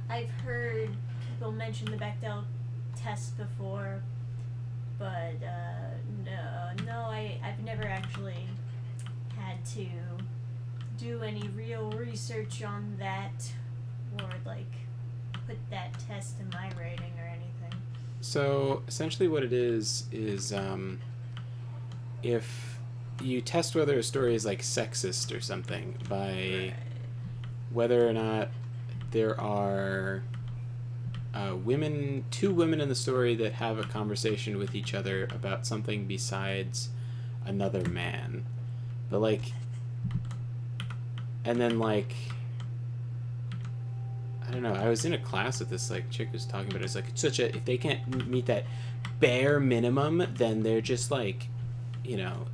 I've heard people mention the Bechdel test before, but no, I've never actually had to do any real research on that or like put that test in my rating or anything. So essentially, what it is if you test whether a story is like sexist or something by Right. whether or not there are two women in the story that have a conversation with each other about something besides another man, but like, and then like, I don't know. I was in a class with this like chick who's talking about it. It's like it's such a if they can't meet that bare minimum, then they're just like, you know,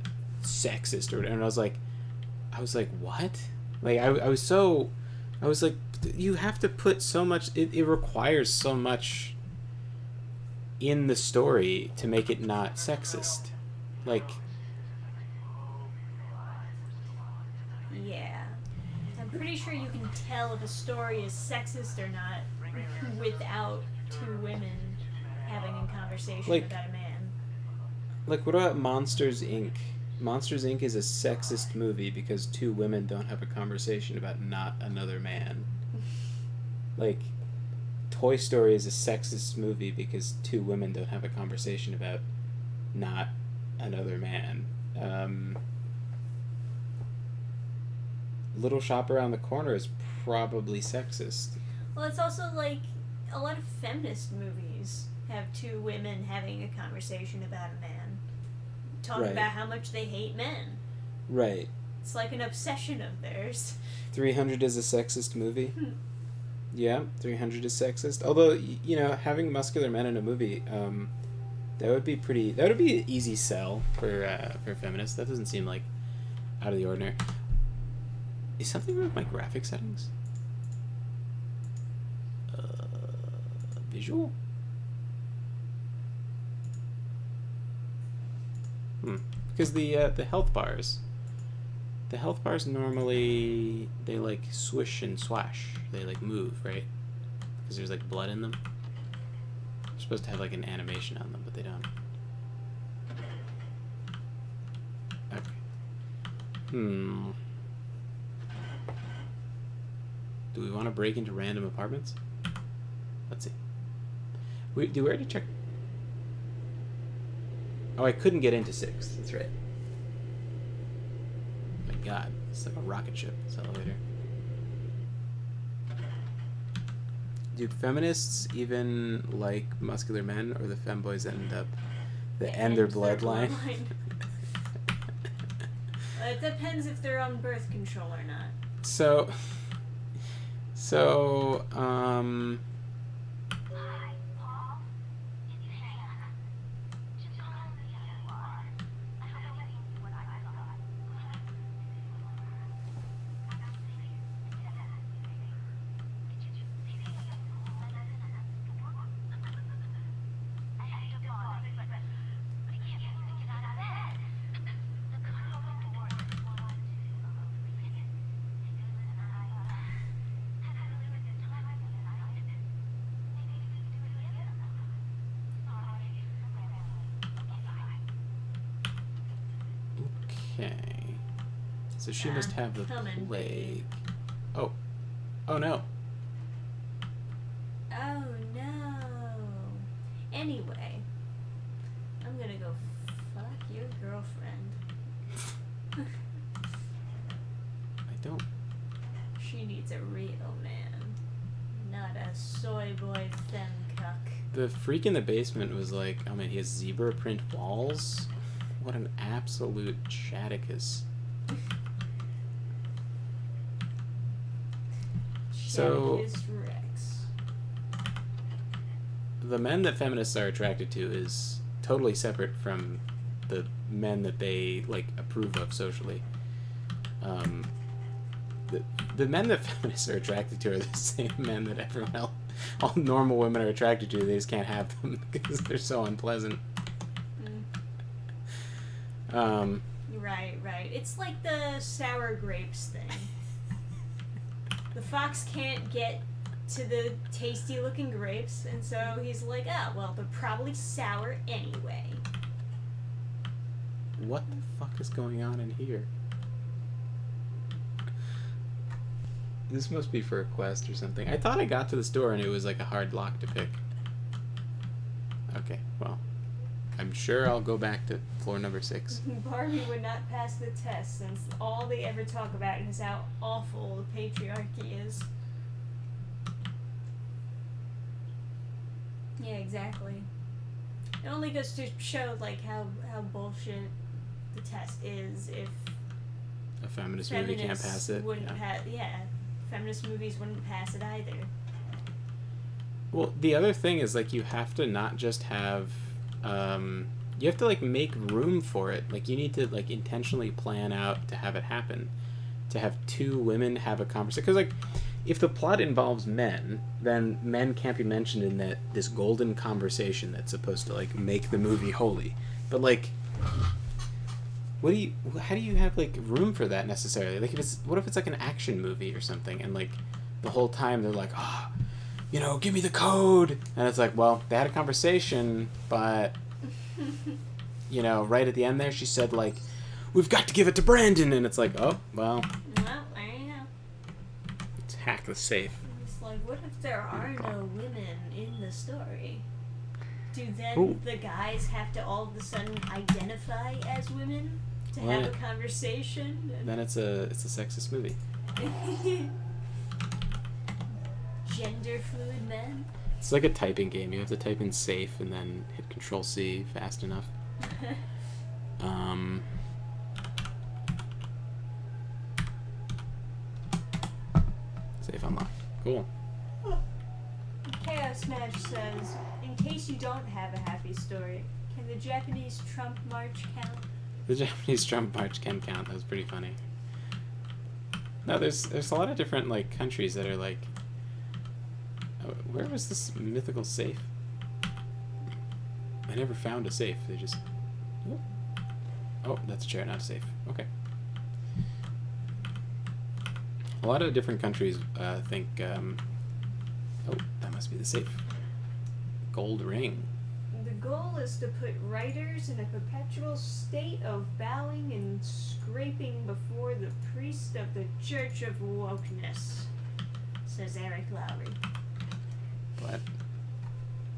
sexist or whatever. And I was like, what? Like I was like, you have to put so much. It requires so much in the story to make it not sexist. Like, Yeah. I'm pretty sure you can tell if a story is sexist or not without two women having a conversation Like- about a man. like what about Monsters Inc? Monsters Inc is a sexist movie because two women don't have a conversation about not another man. Like, Toy Story is a sexist movie because two women don't have a conversation about not another man. Little Shop Around the Corner is probably sexist. Well, it's also like a lot of feminist movies have two women having a conversation about a man. Talk Right. about how much they hate men. Right. It's like an obsession of theirs. 300 is a sexist movie. Yeah, 300 is sexist. Although, you know, having muscular men in a movie, that would be an easy sell for feminists. That doesn't seem like out of the ordinary. Is something wrong with my graphic settings? Visual? Because the health bars normally they like swish and swash. They like move, right? Because there's like blood in them. They're supposed to have like an animation on them, but they don't. Okay. Do we want to break into random apartments? Let's see. Did we already check? Oh, I couldn't get into 6. That's right. My God, it's like a rocket ship. This elevator. Do feminists even like muscular men, or the femboys end their bloodline? It depends if they're on birth control or not. So, Hi, Paul. It's Hannah. Just call me as you are. I don't believe what I thought. I hate to bother you, but I can't even get out of bed. The cover door is one of okay. So she must have the Coming. plague. Oh no. Oh no. Anyway, I'm gonna go fuck your girlfriend. I don't. She needs a real man, not a soy boy femcuck. The freak in the basement was like, oh man, he has zebra print walls. What an absolute Shaticus. So- Shaticus Rex. The men that feminists are attracted to is totally separate from the men that they like approve of socially. The men that feminists are attracted to are the same men that everyone else, all normal women are attracted to. They just can't have them because they're so unpleasant. Right. It's like the sour grapes thing. The fox can't get to the tasty looking grapes, and so he's like, oh, well, they're probably sour anyway. What the fuck is going on in here? This must be for a quest or something. I thought I got to the store and it was like a hard lock to pick. Okay, well, I'm sure I'll go back to floor number 6. Barbie would not pass the test since all they ever talk about is how awful the patriarchy is. Yeah, exactly. It only goes to show like how bullshit the test is if A feminist movie can't feminists pass it. wouldn't Yeah. feminist movies wouldn't pass it either. Well, the other thing is like you have to not just have you have to like make room for it. Like you need to like intentionally plan out to have it happen. To have two women have a conversation, because like if the plot involves men, then men can't be mentioned in that this golden conversation that's supposed to like make the movie holy. But like how do you have like room for that necessarily? Like what if it's like an action movie or something and like the whole time they're like, "Oh, you know, give me the code." And it's like, well, they had a conversation, but you know, right at the end there she said like, "We've got to give it to Brandon." And it's like, "Oh, well, Well, there you go. let's hack the safe." It's like, what if there are no women in the story? Do then Ooh. the guys have to all of a sudden identify as women to Well, have a conversation? Then it's a sexist movie. Gender fluid men? It's like a typing game. You have to type in safe and then hit Control C fast enough. Safe unlocked. Cool. Chaos Smash says, in case you don't have a happy story, can the Japanese Trump March count? The Japanese Trump March can count. That was pretty funny. No, there's a lot of different like countries that are like. Oh, where was this mythical safe? I never found a safe. They just. Oh, that's a chair, not a safe. Okay. A lot of different countries think. Oh, that must be the safe. Gold ring. The goal is to put writers in a perpetual state of bowing and scraping before the priest of the Church of Wokeness, says Eric Lowry. What?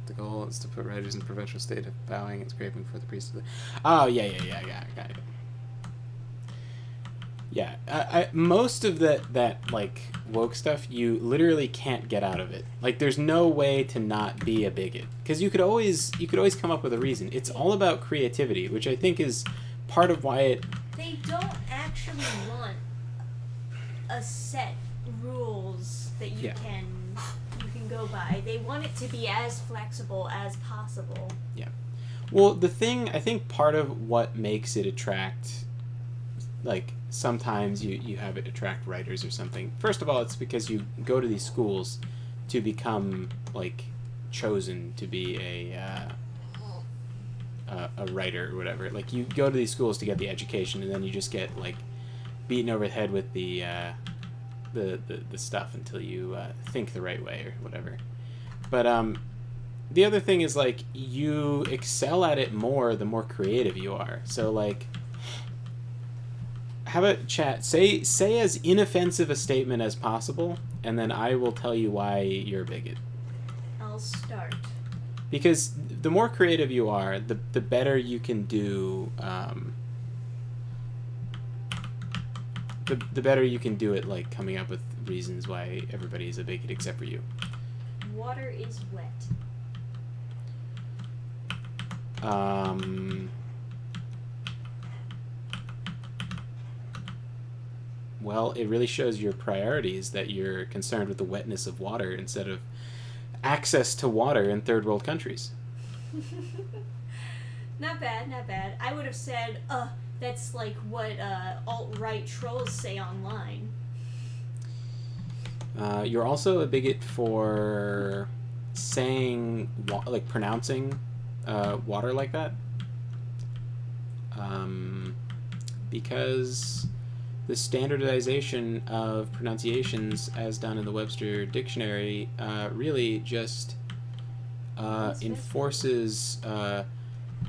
The goal is to put writers in a perpetual state of bowing and scraping for the priest of the... Oh, yeah, I got it. Yeah, most of that like woke stuff, you literally can't get out of it. Like, there's no way to not be a bigot, because you could always come up with a reason. It's all about creativity, which I think is part of why it. They don't actually want a set rules that you Yeah. can go by. They want it to be as flexible as possible. Yeah. Well, the thing, I think part of what makes it attract, like, sometimes you have it attract writers or something. First of all, it's because you go to these schools to become, like, chosen to be a writer or whatever. Like, you go to these schools to get the education, and then you just get, like, beaten over the head with the stuff until you think the right way or whatever. But the other thing is, like, you excel at it more the more creative you are. So, like, how about chat? Say as inoffensive a statement as possible, and then I will tell you why you're a bigot. I'll start. Because the more creative you are, the better you can do. The better you can do it, like coming up with reasons why everybody is a bigot except for you. Water is wet. Well, it really shows your priorities that you're concerned with the wetness of water instead of access to water in third world countries. Not bad, not bad. I would have said, that's like what alt-right trolls say online. You're also a bigot for saying, like, pronouncing water like that. Because the standardization of pronunciations as done in the Webster Dictionary really just enforces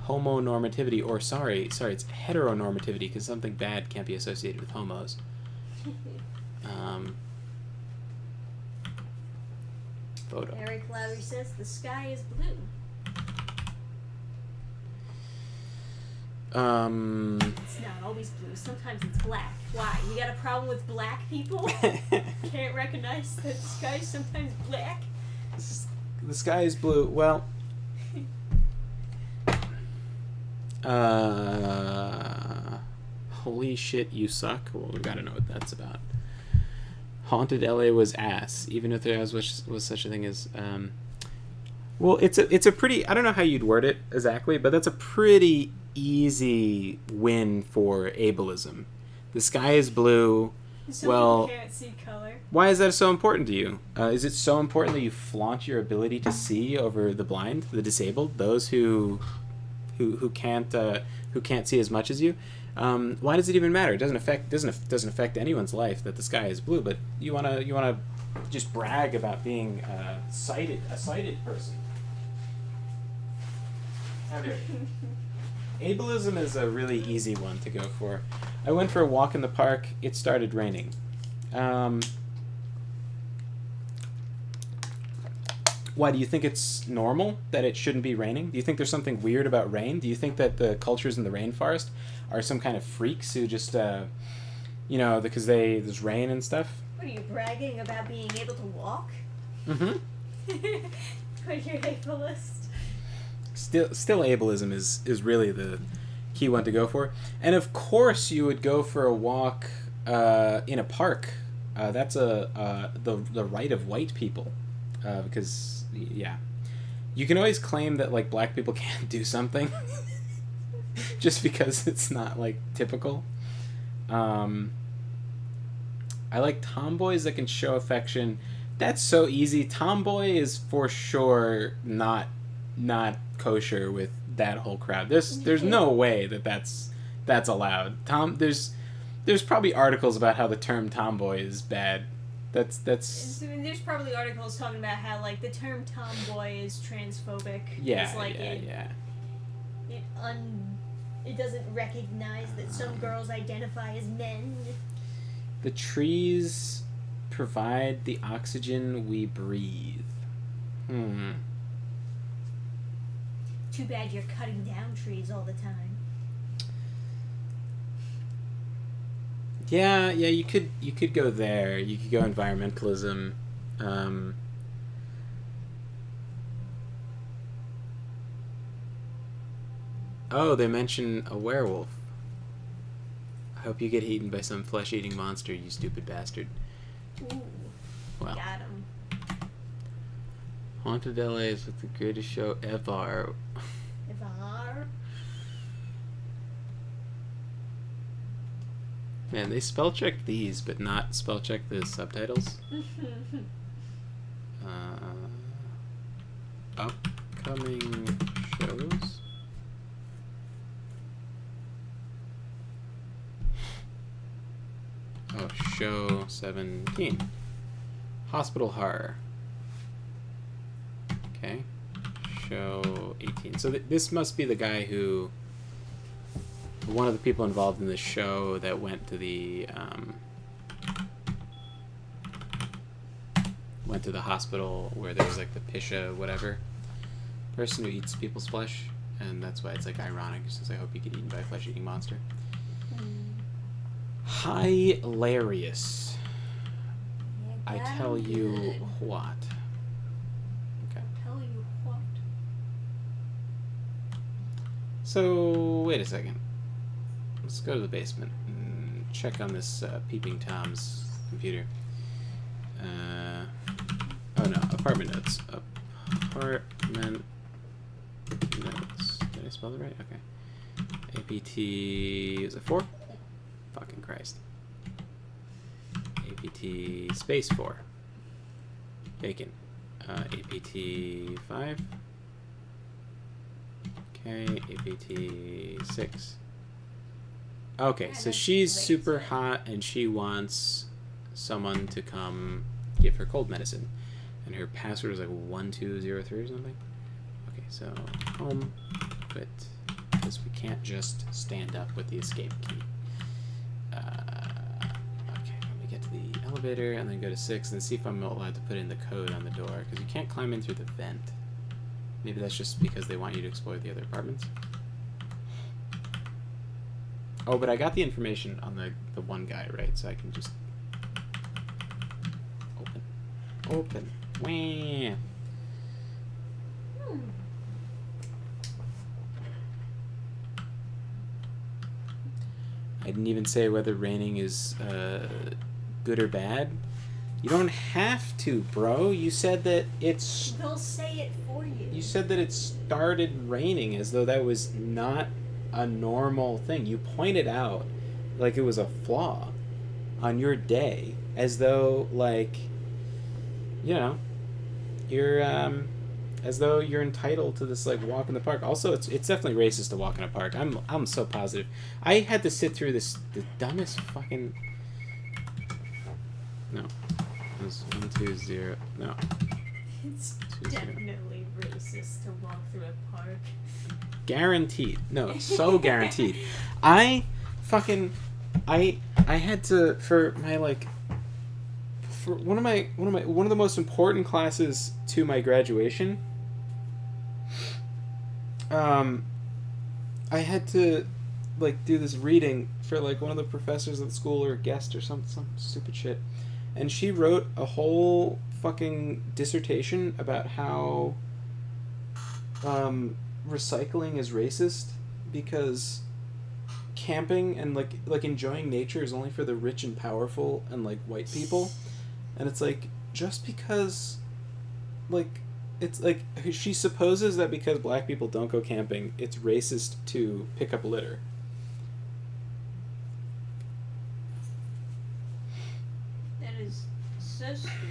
homonormativity, or sorry, it's heteronormativity, because something bad can't be associated with homos. photo. Eric Lowry says the sky is blue. It's not always blue. Sometimes it's black. Why? You got a problem with black people? Can't recognize that the sky is sometimes black? The sky is blue. Well, holy shit, you suck. Well, we gotta know what that's about. Haunted LA was ass, even if there was such a thing as. Well, it's a pretty. I don't know how you'd word it exactly, but that's a pretty easy win for ableism. The sky is blue. Some Well, people can't see color. why is that so important to you? Is it so important that you flaunt your ability to see over the blind, the disabled, those who can't see as much as you? Why does it even matter? It doesn't affect anyone's life that the sky is blue. But you wanna just brag about being a sighted person. Heather. Ableism is a really easy one to go for. I went for a walk in the park. It started raining. Why, do you think it's normal that it shouldn't be raining? Do you think there's something weird about rain? Do you think that the cultures in the rainforest are some kind of freaks who just, because there's rain and stuff? What are you bragging about being able to walk? Mm-hmm. But you're ableist. Still ableism is really the key one to go for. And of course you would go for a walk in a park. That's the right of white people. Because, yeah. You can always claim that, like, black people can't do something. Just because it's not, like, typical. I like tomboys that can show affection. That's so easy. Tomboy is for sure not kosher with that whole crowd. There's no way that's allowed. There's probably articles about how the term tomboy is bad. That's There's probably articles talking about how, like, the term tomboy is transphobic. Yeah, It's like yeah. It doesn't recognize that some girls identify as men. The trees provide the oxygen we breathe. Too bad you're cutting down trees all the time. Yeah, you could go there. You could go environmentalism. Oh, they mention a werewolf. I hope you get eaten by some flesh-eating monster, you stupid bastard. Ooh, Well, got him. Haunted LA is the greatest show ever. Ivar. Man, they spell check these, but not spell check the subtitles. Upcoming shows. Oh, show 17. Hospital Horror. Okay. Show 18. So this must be the guy who... one of the people involved in the show that went to the hospital where there was like the Pisha whatever person who eats people's flesh, and that's why it's like ironic. It says, I hope you get eaten by a flesh-eating monster. Hilarious. I tell you what. Okay. Tell you what. So wait a second. Let's go to the basement and check on this Peeping Tom's computer. Oh no, apartment notes. Apartment notes. Did I spell it right? Okay. APT, is it 4? Fucking Christ. APT space 4. Bacon. APT 5. Okay, APT 6. Okay, so she's super hot and she wants someone to come give her cold medicine. And her password is like 1203 or something. Okay, so home, quit, because we can't just stand up with the escape key. Okay, let me get to the elevator and then go to 6 and see if I'm allowed to put in the code on the door, because you can't climb in through the vent. Maybe that's just because they want you to explore the other apartments. Oh, but I got the information on the one guy, right? So I can just open. Wah. I didn't even say whether raining is good or bad. You don't have to, bro. You said that it's... They'll say it for you. You said that it started raining as though that was not a normal thing. You pointed out like it was a flaw on your day, as though, like, you know, you're as though you're entitled to this, like, walk in the park. Also, it's definitely racist to walk in a park. I'm so positive. I had to sit through the dumbest fucking... No. It was 1, 2, 0. No. It's 2, 0. definitely racist to walk through a park. Guaranteed. No, it's so guaranteed. I had to, for my, like, for one of the most important classes to my graduation, I had to, like, do this reading for, like, one of the professors at the school or a guest or some stupid shit. And she wrote a whole fucking dissertation about how recycling is racist because camping and like enjoying nature is only for the rich and powerful and, like, white people. And it's like, just because, like, it's like she supposes that because black people don't go camping, it's racist to pick up litter. That is so stupid.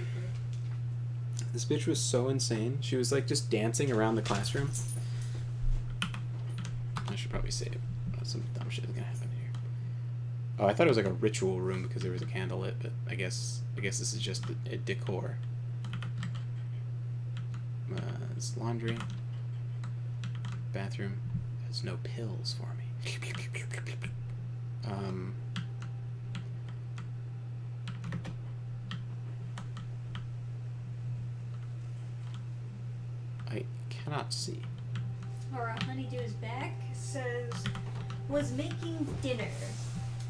This bitch was so insane. She was, like, just dancing around the classroom. I should probably save. Some dumb shit is gonna happen here. Oh, I thought it was like a ritual room because there was a candle lit, but I guess this is just a decor. It's laundry. Bathroom. There's no pills for me. I cannot see. Or Honeydew's back says, was making dinner.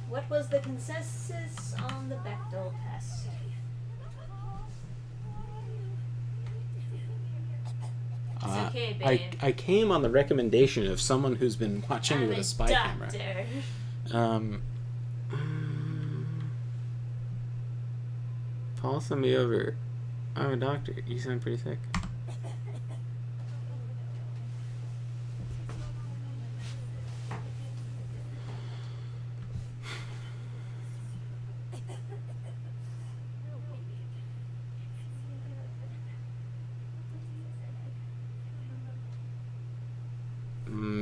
What was the consensus on the Bechdel test? It's okay, babe. I came on the recommendation of someone who's been watching me with a spy camera. Paul sent me over. I'm a doctor. You sound pretty sick.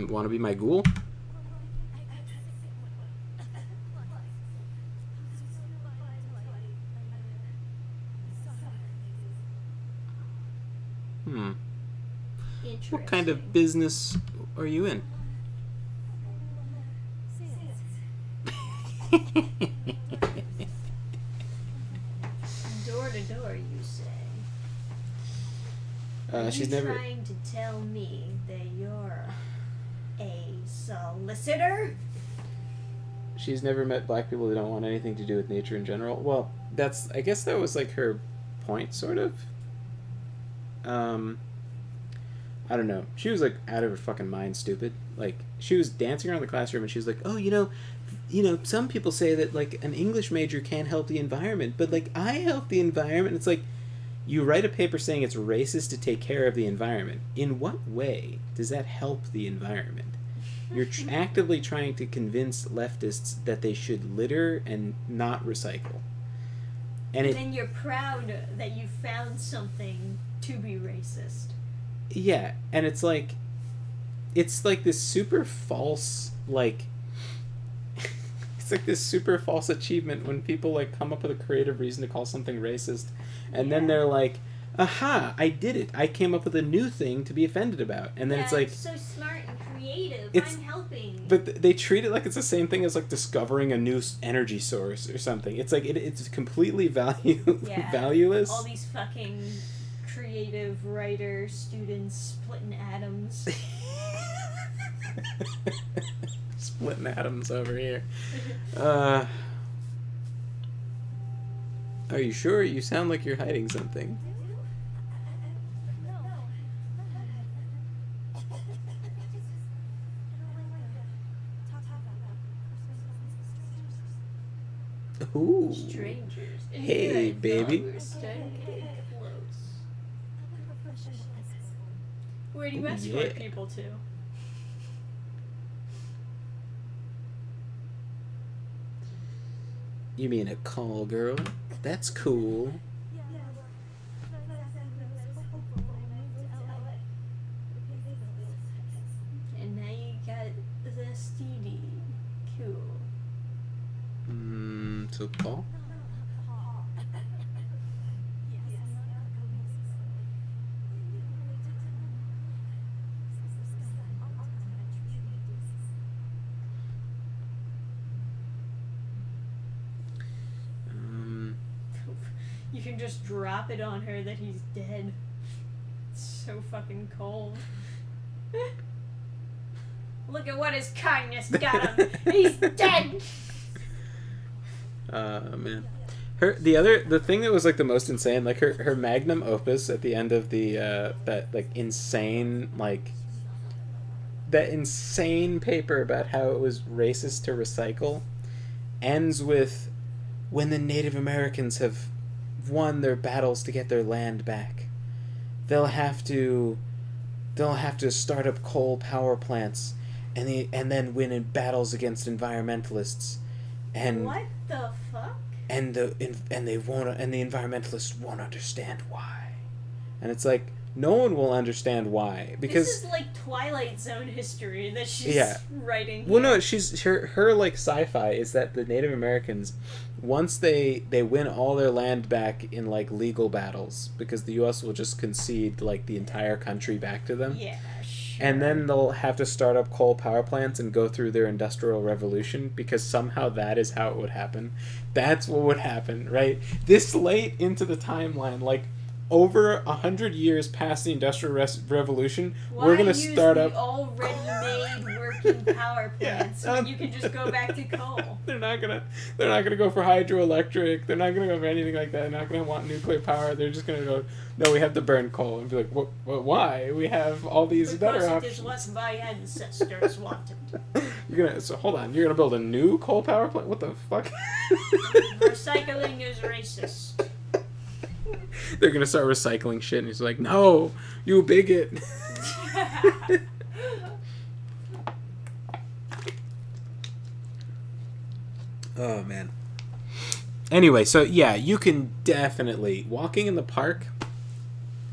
Want to be my ghoul? What kind of business are you in? Door to door, you say? She's you never trying to tell me that you're a solicitor? She's never met black people who don't want anything to do with nature in general. Well, I guess that was, like, her point, sort of. I don't know. She was, like, out of her fucking mind stupid. Like, she was dancing around the classroom and she was like, oh, you know, some people say that, like, an English major can't help the environment, but, like, I help the environment. It's like, you write a paper saying it's racist to take care of the environment. In what way does that help the environment? You're actively trying to convince leftists that they should litter and not recycle. And then you're proud that you found something to be racist. Yeah, and it's like this super false, like, it's like this super false achievement when people, like, come up with a creative reason to call something racist, and then they're like, aha, I did it. I came up with a new thing to be offended about. And then it's like, so smart and creative. It's- I'm helping. But they treat it like it's the same thing as like discovering a new energy source or something. It's like it's completely Yeah. valueless. All these fucking creative writer students splitting atoms. Splitting atoms over here. Are you sure? You sound like you're hiding something. Ooh. Strangers. And Hey, here I thought baby. we were starting to get close. Where do you Ooh, escort yeah. people to? You mean a call girl? That's cool. And now you got the STD. Cool. So Paul? You can just drop it on her that he's dead. It's so fucking cold. Look at what his kindness got him. He's dead. Man. The thing that was like the most insane, like her magnum opus at the end of the that insane paper about how it was racist to recycle ends with when the Native Americans have won their battles to get their land back, they'll have to start up coal power plants and then win in battles against environmentalists and What the fuck? and the environmentalists won't understand why. And it's like no one will understand why because This is like Twilight Zone history that she's Yeah. writing. well here. no she's her like sci-fi is that the Native Americans once they win all their land back in like legal battles because the US will just concede like the entire country back to them. Yeah, sure. And then they'll have to start up coal power plants and go through their industrial revolution because somehow that is how it would happen. That's what would happen, right? This late into the timeline, like over 100 years past the industrial revolution, Why we're gonna use start the up. already made working power Yeah, plants when you can just go back to coal? They're not gonna go for hydroelectric. They're not gonna go for anything like that. They're not gonna want nuclear power. They're just gonna go, no, we have to burn coal and be like, what why? We have all these better Because it options. is what my ancestors wanted. So hold on, you're gonna build a new coal power plant? What the fuck? Recycling is racist. They're gonna start recycling shit, and he's like, no, you bigot. Oh man. Anyway, so yeah, you can definitely walking in the park.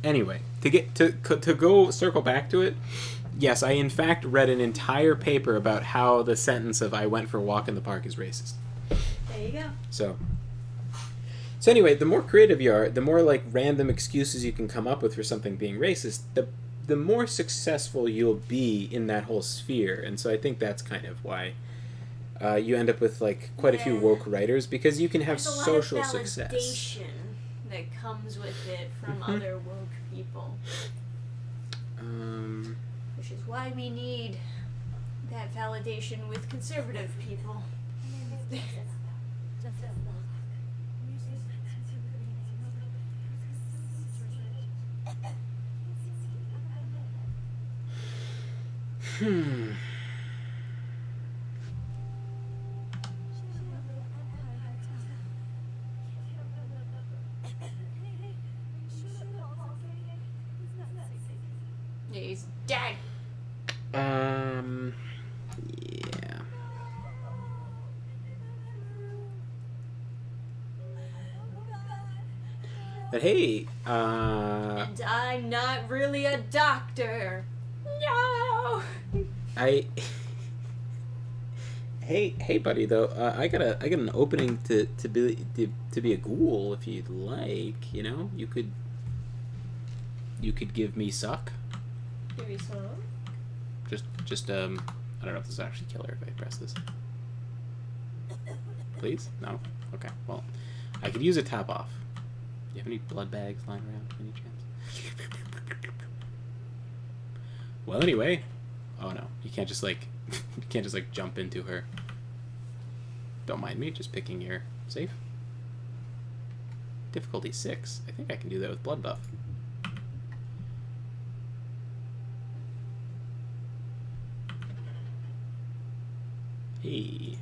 Anyway, to get to go circle back to it. Yes, I in fact read an entire paper about how the sentence of "I went for a walk in the park" is racist. There you go. So anyway, the more creative you are, the more like random excuses you can come up with for something being racist, the more successful you'll be in that whole sphere. And so I think that's kind of why you end up with like quite a few Yeah. woke writers because you can have There's a lot social of success. validation that comes with it from Mhm. other woke people, which is why we need that validation with conservative people. Hmm. Yeah, he's dead. Yeah. But hey, And I'm not really a doctor. No. Hey, buddy. Though I got an opening to be a ghoul if you'd like. You know, you could give me suck. Give me some. Just I don't know if this will actually kill her if I press this. Please? No? Okay, well, I could use a top off. Do you have any blood bags lying around, any chance? Well, anyway. Oh no, you can't just like, you can't just like jump into her. Don't mind me, just picking your safe. Difficulty 6. I think I can do that with blood buff. Hey.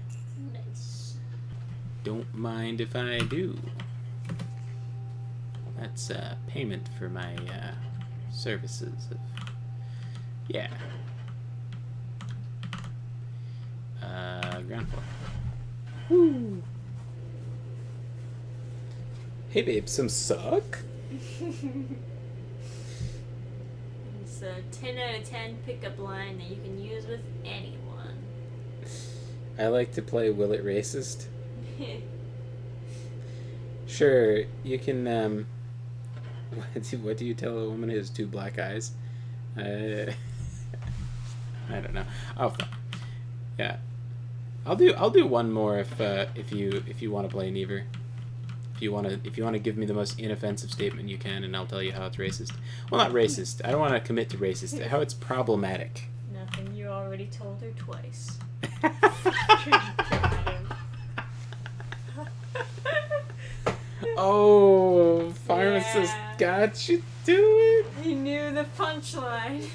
Nice. Don't mind if I do. That's payment for my services. Yeah. Ground floor. Woo. Hey babe, some suck? It's a 10 out of 10 pickup line that you can use with anyone. I like to play Will It Racist. Sure, you can, what do you tell a woman who has 2 black eyes? I don't know. Oh, fuck. Yeah. I'll do one more if you want to play Neaver. If you want to give me the most inoffensive statement you can, and I'll tell you how it's racist. Well, not racist. I don't want to commit to racist. How it's problematic. Nothing. You already told her twice. Oh, pharmacist got you to it. He knew the punchline.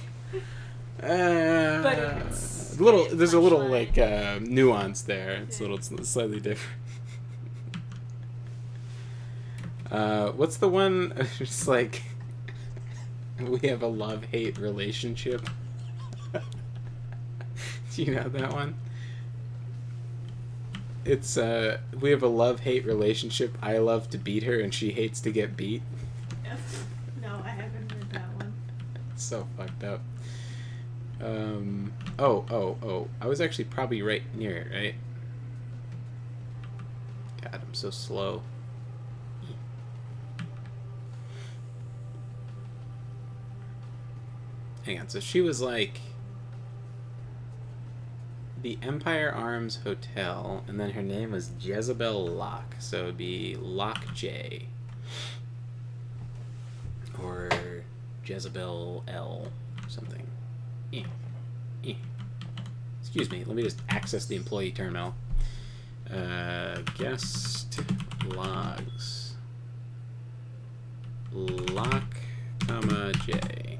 But it's there's a little punchline. like nuance there. It's it's slightly different. What's the one? It's like we have a love-hate relationship. Do you know that one? It's we have a love-hate relationship. I love to beat her, and she hates to get beat. No, I haven't heard that one. It's so fucked up. Oh. I was actually probably right near it, right? God, I'm so slow. Hang on, so she was like the Empire Arms Hotel, and then her name was Jezebel Locke, so it'd be Locke J. Or Jezebel L, or something. Excuse me, let me just access the employee terminal. Guest logs. Locke, comma, J.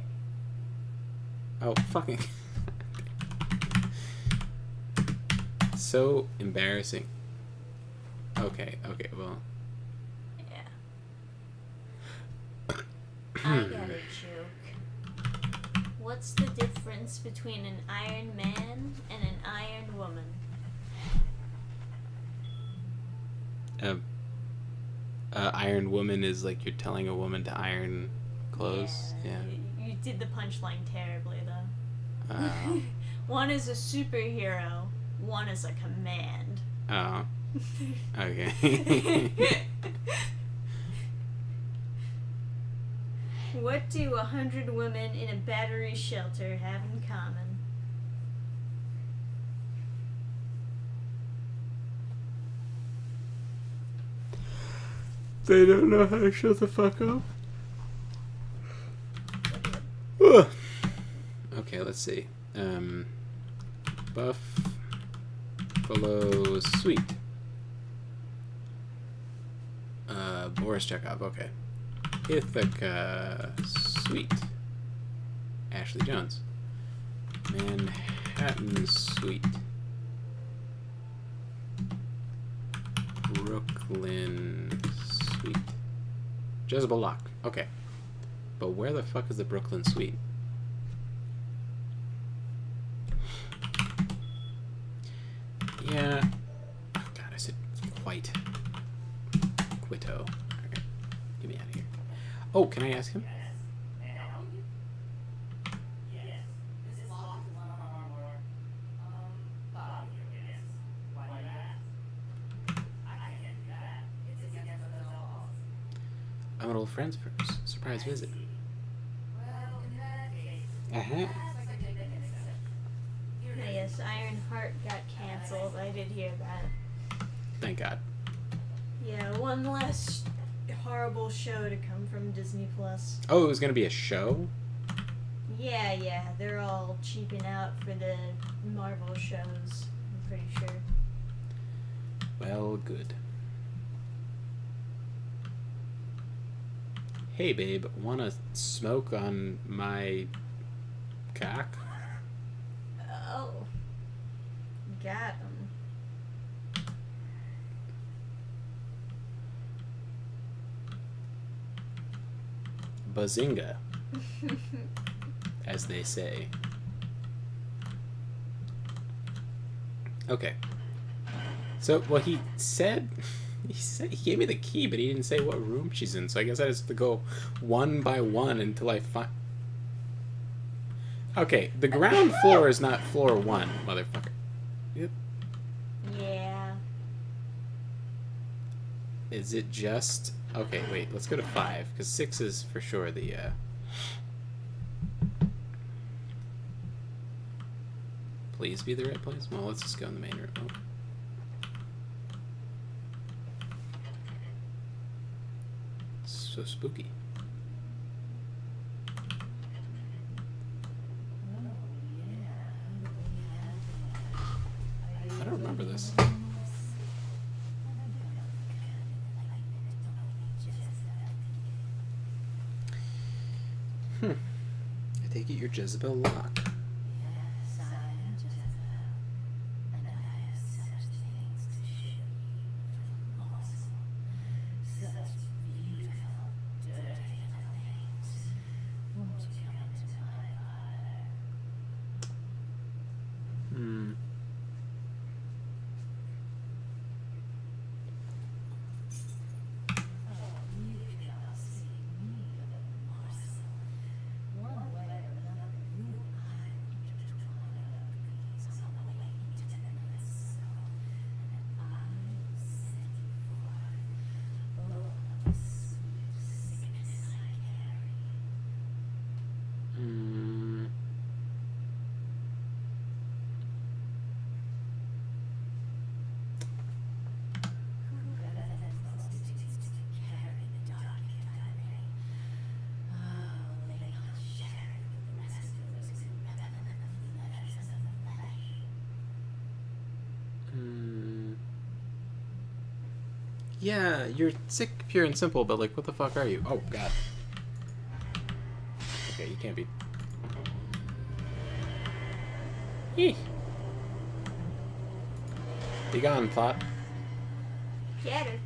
Oh, fucking. So embarrassing. Okay, well. Yeah. I got a joke. What's the difference between an Iron Man and an Iron Woman? Iron Woman is like you're telling a woman to iron clothes. Yeah. You did the punchline terribly, though. Oh. One is a superhero, one is a command. Oh. Okay. What do 100 women in a battery shelter have in common? They don't know how to shut the fuck up. Ugh. Okay, let's see. Buffalo Sweet. Boris Chekhov, okay. Ithaca Sweet. Ashley Jones. Manhattan Sweet. Brooklyn Sweet. Jezebel Locke. Okay. But where the fuck is the Brooklyn Suite? Yeah. Oh god, I said white. Quito. Okay. Get me out of here. Oh, can I ask him? I'm an old friend's first. Surprise visit. Uh-huh. Yes, Ironheart got canceled. I did hear that. Thank God. Yeah, one less horrible show to come from Disney Plus. Oh, it was gonna be a show? Yeah, they're all cheaping out for the Marvel shows, I'm pretty sure. Well, good. Hey, babe, wanna smoke on my cock? Oh. Got him. Bazinga, as they say. Okay. So, well, he said he gave me the key, but he didn't say what room she's in. So I guess I just have to go one by one until I find. Okay, the ground floor is not floor 1, motherfucker. Yep. Yeah. Is it just... Okay, wait, let's go to 5, because 6 is for sure the, Please be the right place? Well, let's just go in the main room. Oh. So spooky. I don't remember this. I take it you're Jezebel Locke. Yeah, you're sick, pure, and simple, but, like, what the fuck are you? Oh, God. Okay, you can't be... Eeh. Be gone, thought. Get her.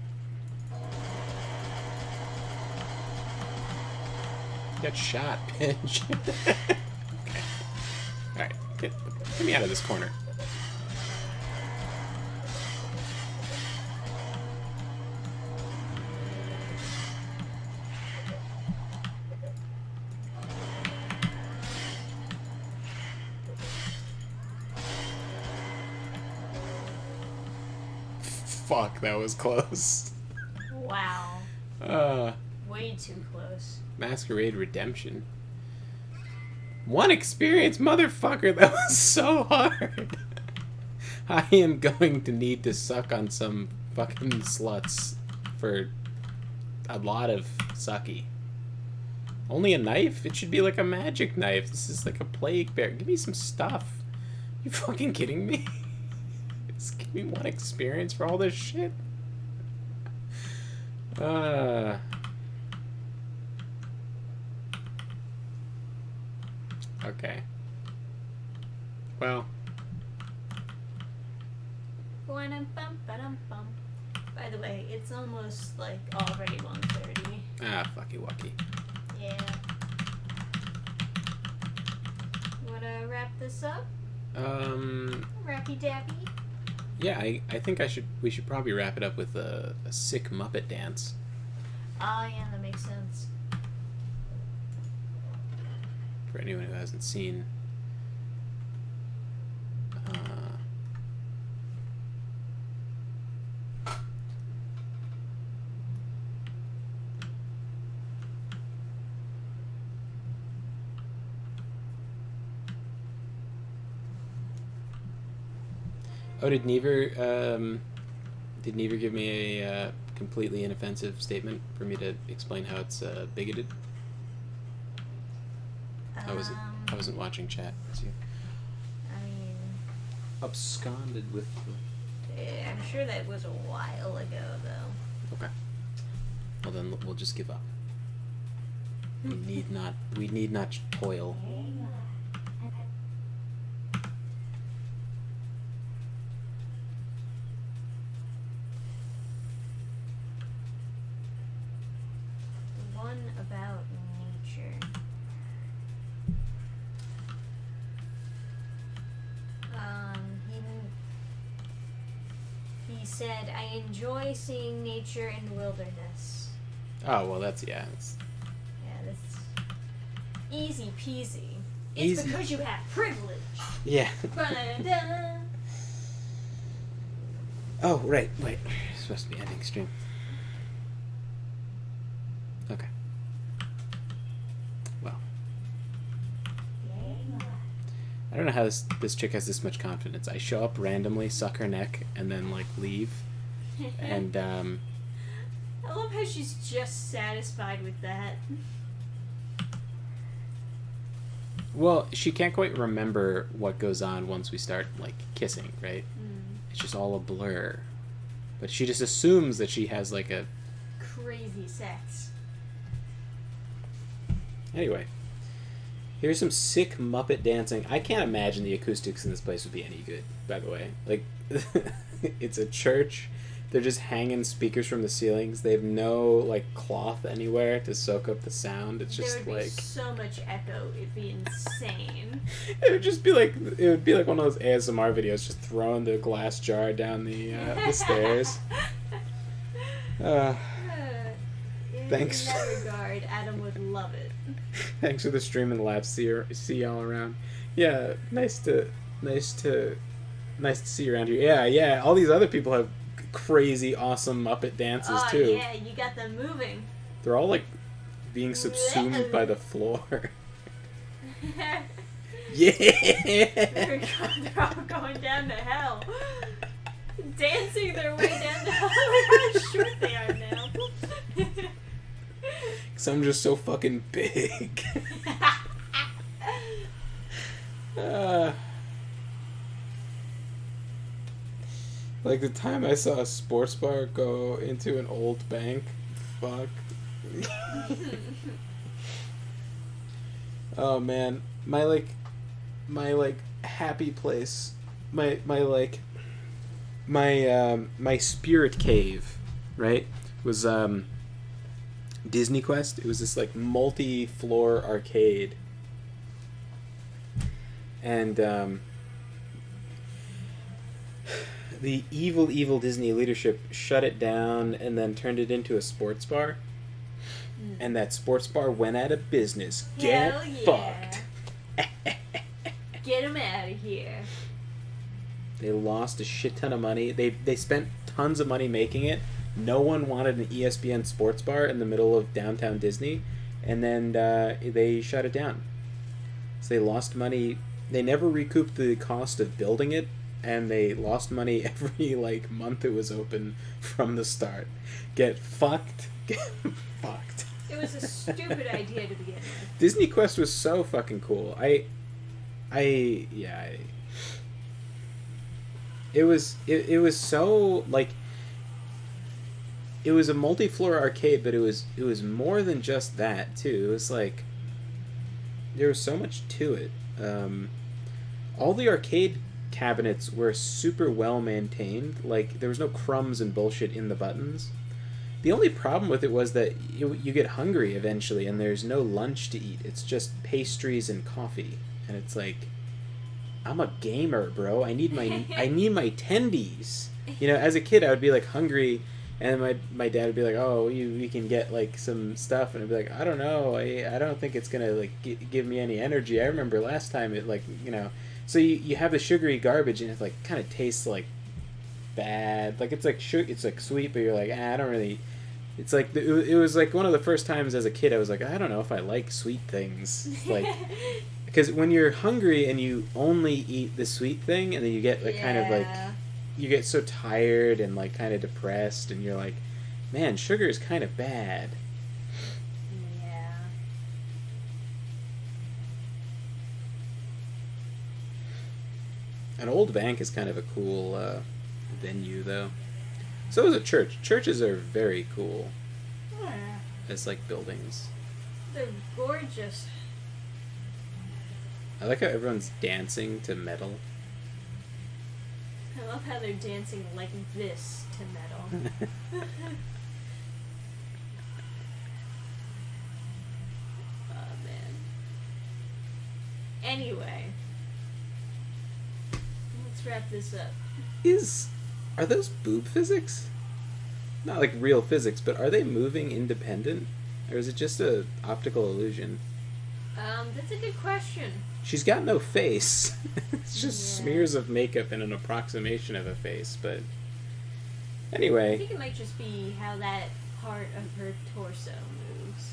Get shot, bitch. Okay. Alright, get me out of this corner. Fuck, that was close. Wow. Way too close. Masquerade Redemption. One experience, motherfucker, that was so hard. I am going to need to suck on some fucking sluts for a lot of sucky. Only a knife? It should be like a magic knife. This is like a plague bear. Give me some stuff. You fucking kidding me? Just give me one experience for all this shit. Okay. Well. By the way, it's almost like already 1:30. Ah, fucky wucky. Yeah. Wanna wrap this up? Rappy dappy? Yeah, I think we should probably wrap it up with a sick Muppet dance. Ah, yeah, that makes sense. For anyone who hasn't seen. Oh, did Never give me a completely inoffensive statement for me to explain how it's bigoted? I wasn't watching chat. So I mean, absconded with. I'm sure that was a while ago, though. Okay. Well, then we'll just give up. We need not. We need not toil. One about nature. He said, "I enjoy seeing nature in the wilderness." Oh well, that's yeah. It's, Yeah, that's easy peasy. It's Easy. because you have privilege. yeah. Ba-da-da. Oh right, wait. It's supposed to be ending stream. Okay. Well, I don't know how this chick has this much confidence. I show up randomly, suck her neck, and then like leave. And I love how she's just satisfied with that. well, she can't quite remember what goes on once we start like kissing, right? It's just all a blur. But she just assumes that she has like a Crazy sex. Anyway, here's some sick Muppet dancing. I can't imagine the acoustics in this place would be any good, by the way. Like, it's a church. They're just hanging speakers from the ceilings. They have no, like, cloth anywhere to soak up the sound. It's just, there would like... be so much echo. It'd be insane. It would just be like... It would be like one of those ASMR videos, just throwing the glass jar down the stairs. Thanks. In that regard, Adam would love it. Thanks for the stream and laughs. See y'all around. Yeah, nice to see you around here. Yeah. All these other people have crazy, awesome Muppet dances too. Yeah, you got them moving. They're all like being subsumed by the floor. Yeah. They're all going down to hell. Dancing their way down to hell. Look how short they are now. Cause I'm just so fucking big. Like the time I saw a sports bar go into an old bank. Fuck. Oh man, my happy place, my spirit cave, right? Was Disney Quest. It was this like multi-floor arcade, and the evil Disney leadership shut it down and then turned it into a sports bar. And that sports bar went out of business. Get Hell yeah. fucked. Get them out of here. They lost a shit ton of money. They spent tons of money making it. No one wanted an ESPN sports bar in the middle of downtown Disney. And then they shut it down. So they lost money. They never recouped the cost of building it. And they lost money every like month it was open from the start. Get fucked. Get fucked. It was a stupid idea to begin with. Disney Quest was so fucking cool. It was so like it was a multi-floor arcade, but it was more than just that too. It was like there was so much to it. All the arcade cabinets were super well maintained. Like there was no crumbs and bullshit in the buttons. The only problem with it was that you get hungry eventually, and there's no lunch to eat. It's just pastries and coffee, and it's like, I'm a gamer, bro. I need my tendies. You know, as a kid, I would be like hungry, and my dad would be like, "Oh, you can get like some stuff," and I'd be like, "I don't know. I don't think it's gonna like give me any energy. I remember last time it like So you have the sugary garbage, and it like kind of tastes like bad. Like it's like sweet, but you're like, I don't really. It's like it was like one of the first times as a kid I was like, I don't know if I like sweet things, like because when you're hungry and you only eat the sweet thing, and then you get like kind of like you get so tired and like kind of depressed, and you're like, man, sugar is kind of bad. Yeah. An old bank is kind of a cool venue, though. So is a church. Churches are very cool Yeah. as like buildings. They're gorgeous. I like how everyone's dancing to metal. I love how they're dancing like this to metal. Oh man. Anyway, let's wrap this up. Are those boob physics? Not like real physics, but are they moving independent? Or is it just a optical illusion? That's a good question. She's got no face. It's just Yeah. smears of makeup and an approximation of a face, but I anyway. think it might just be how that part of her torso moves.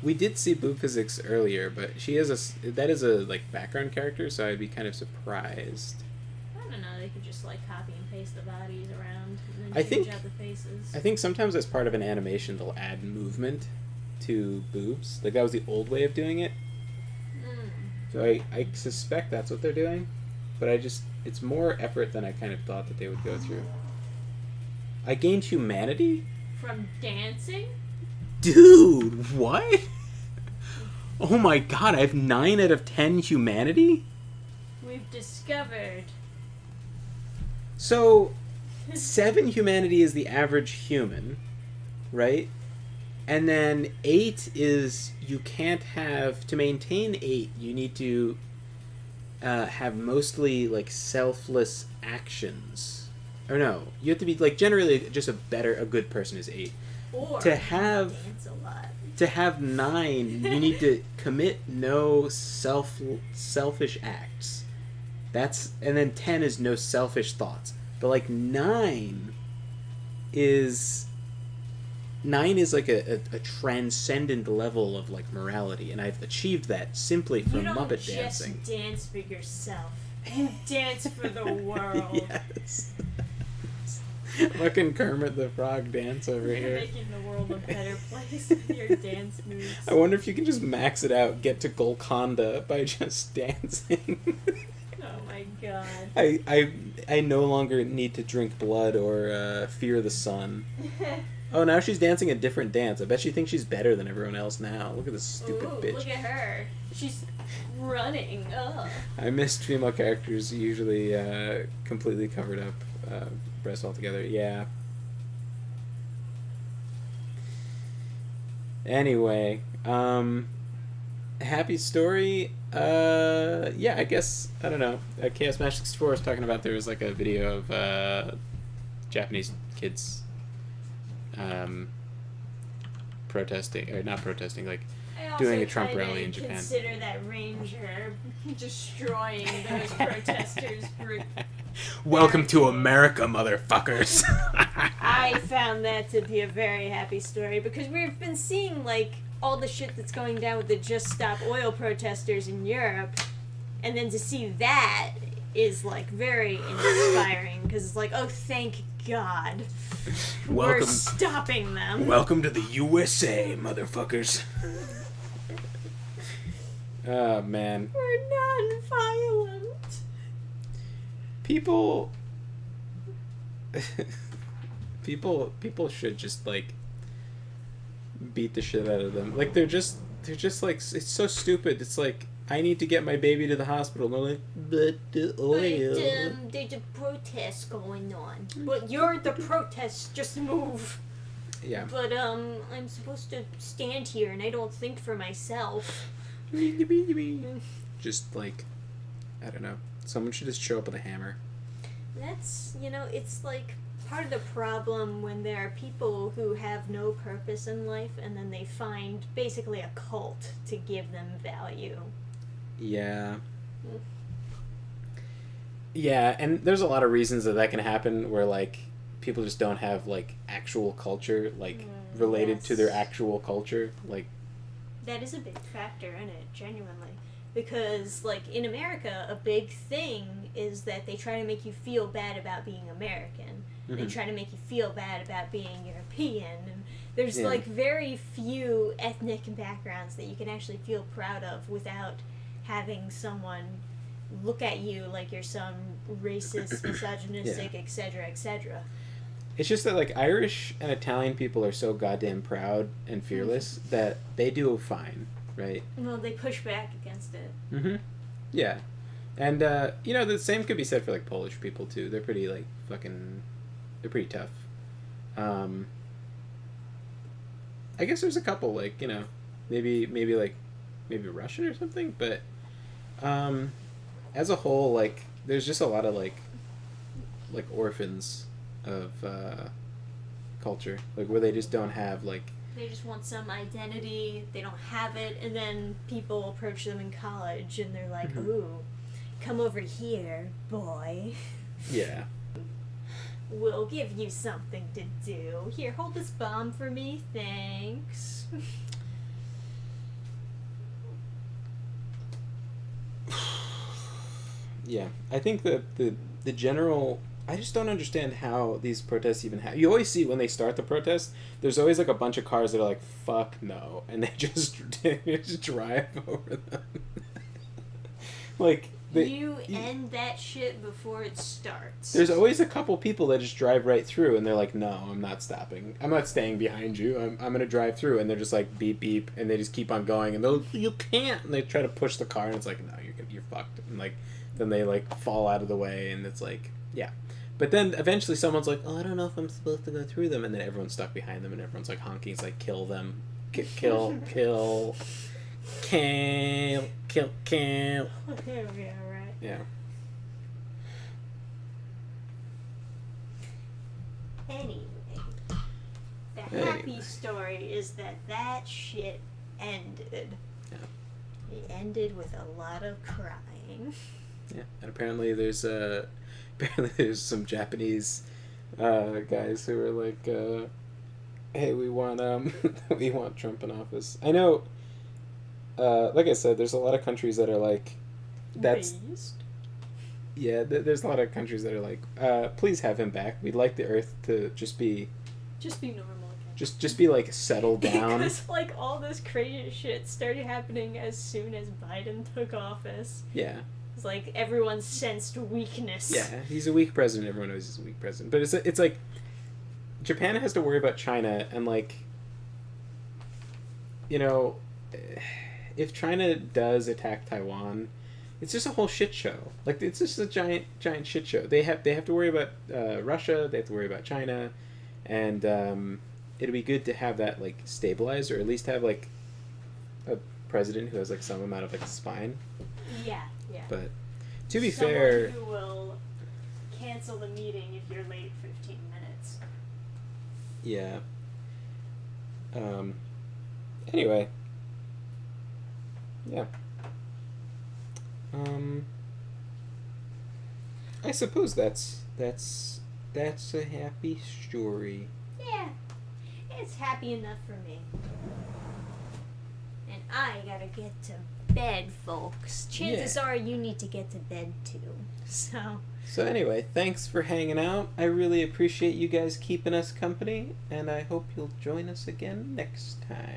We did see boob physics earlier, but that is a like background character, so I'd be kind of surprised. I don't know, they could just like copy and paste the bodies around and I then change think- out the faces. I think sometimes as part of an animation they'll add movement to boobs. Like that was the old way of doing it. Mm. So I suspect that's what they're doing. But it's more effort than I kind of thought that they would go through. I gained humanity? From dancing? Dude, what? Oh my god, I have 9 out of 10 humanity? We've discovered. So, 7 humanity is the average human, right? And then 8 is, you can't have, to maintain 8, you need to have mostly, like, selfless actions. Or no, you have to be, like, generally just a good person is 8. Or To have- dance a lot. To have 9, you need to commit no selfish acts. And then 10 is no selfish thoughts. But like 9 is like a transcendent level of like morality, and I've achieved that simply from You don't Muppet just dancing. dance for yourself. You dance for the world. Yes. Fucking Kermit the Frog dance over You're here. making the world a better place with your dance moves. I wonder if you can just max it out, get to Golconda by just dancing. Oh my god. I no longer need to drink blood or fear the sun. Oh, now she's dancing a different dance. I bet she thinks she's better than everyone else now. Look at this stupid Ooh, bitch. look at her. She's running. Ugh. I missed female characters usually completely covered up breasts altogether. Yeah. Anyway, happy story. Yeah, I guess, I don't know. Chaos Match 64 was talking about there was like a video of Japanese kids protesting, or not protesting, like I also doing a Trump try rally to in Japan. Consider that ranger destroying those protesters' group. Welcome to America, motherfuckers. I found that to be a very happy story because we've been seeing like all the shit that's going down with the Just Stop Oil protesters in Europe, and then to see that is like very inspiring because it's like, oh, thank God, we're Welcome. stopping them. Welcome to the USA, motherfuckers. Oh, man. We're non-violent. People should just like beat the shit out of them. Like they're just like, it's so stupid. It's like, I need to get my baby to the hospital. And they're like, but the oil. But there's a protest going on. But you're the protest. Just move. Yeah. But I'm supposed to stand here, and I don't think for myself. Just like, I don't know. Someone should just show up with a hammer. That's, it's like part of the problem when there are people who have no purpose in life, and then they find basically a cult to give them value. Yeah. Yeah, and there's a lot of reasons that can happen where, like, people just don't have, like, actual culture, like, related to their yes. actual culture. Like, That is a big factor in it, genuinely. Because, like, in America, a big thing is that they try to make you feel bad about being American. They Mhm. try to make you feel bad about being European. And there's, Yeah. like, very few ethnic backgrounds that you can actually feel proud of without having someone look at you like you're some racist, misogynistic, etc., etc. It's just that like Irish and Italian people are so goddamn proud and fearless that they do fine, right? Well, they push back against it. Mm-hmm. Yeah, and you know the same could be said for like Polish people too. They're pretty like fucking, they're pretty tough. I guess there's a couple like you know, maybe Russian or something, but as a whole like there's just a lot of like orphans of culture, like where they just don't have like They just want some identity, they don't have it, and then people approach them in college and they're like, Mhm. ooh, come over here, boy. yeah. We'll give you something to do. Here, hold this bomb for me, thanks. Yeah, I think that the general. I just don't understand how these protests even happen. You always see when they start the protest, there's always like a bunch of cars that are like "fuck no," and they just drive over them. Like you end that shit before it starts. there's always a couple people that just drive right through, and they're like, "No, I'm not stopping. I'm not staying behind you. I'm gonna drive through," and they're just like beep beep, and they just keep on going, and they'll you can't, and they try to push the car, and it's like, "No, you're fucked," and like then they like fall out of the way, and it's like yeah. But then eventually someone's like, "Oh, I don't know if I'm supposed to go through them," and then everyone's stuck behind them, and everyone's like honking. It's like, "Kill them, kill, kill, kill, kill, kill." Yeah, right. Yeah. Anyway, the happy story is that shit ended. Yeah. It ended with a lot of crying. Yeah, and apparently there's some Japanese guys who are like, "Hey, we want we want Trump in office." I know, like I said, there's a lot of countries that are like, that's Based. yeah. There's a lot of countries that are like, "Please have him back. We'd like the Earth to just be normal. just be like settled down." Because like all this crazy shit started happening as soon as Biden took office. Yeah. It's like everyone sensed weakness. Yeah, he's a weak president. Everyone knows he's a weak president. But it's like Japan has to worry about China, and like, you know, if China does attack Taiwan, it's just a whole shit show. Like it's just a giant shit show. They have to worry about Russia. They have to worry about China, and it'd be good to have that like stabilized, or at least have like a president who has like some amount of like spine. Yeah. But to be Someone fair, who will cancel the meeting if you're late 15 minutes. yeah. Anyway. Yeah. I suppose that's a happy story. Yeah, it's happy enough for me. And I gotta get to bed, folks. Chances are you need to get to bed too. So anyway, thanks for hanging out. I really appreciate you guys keeping us company, and I hope you'll join us again next time.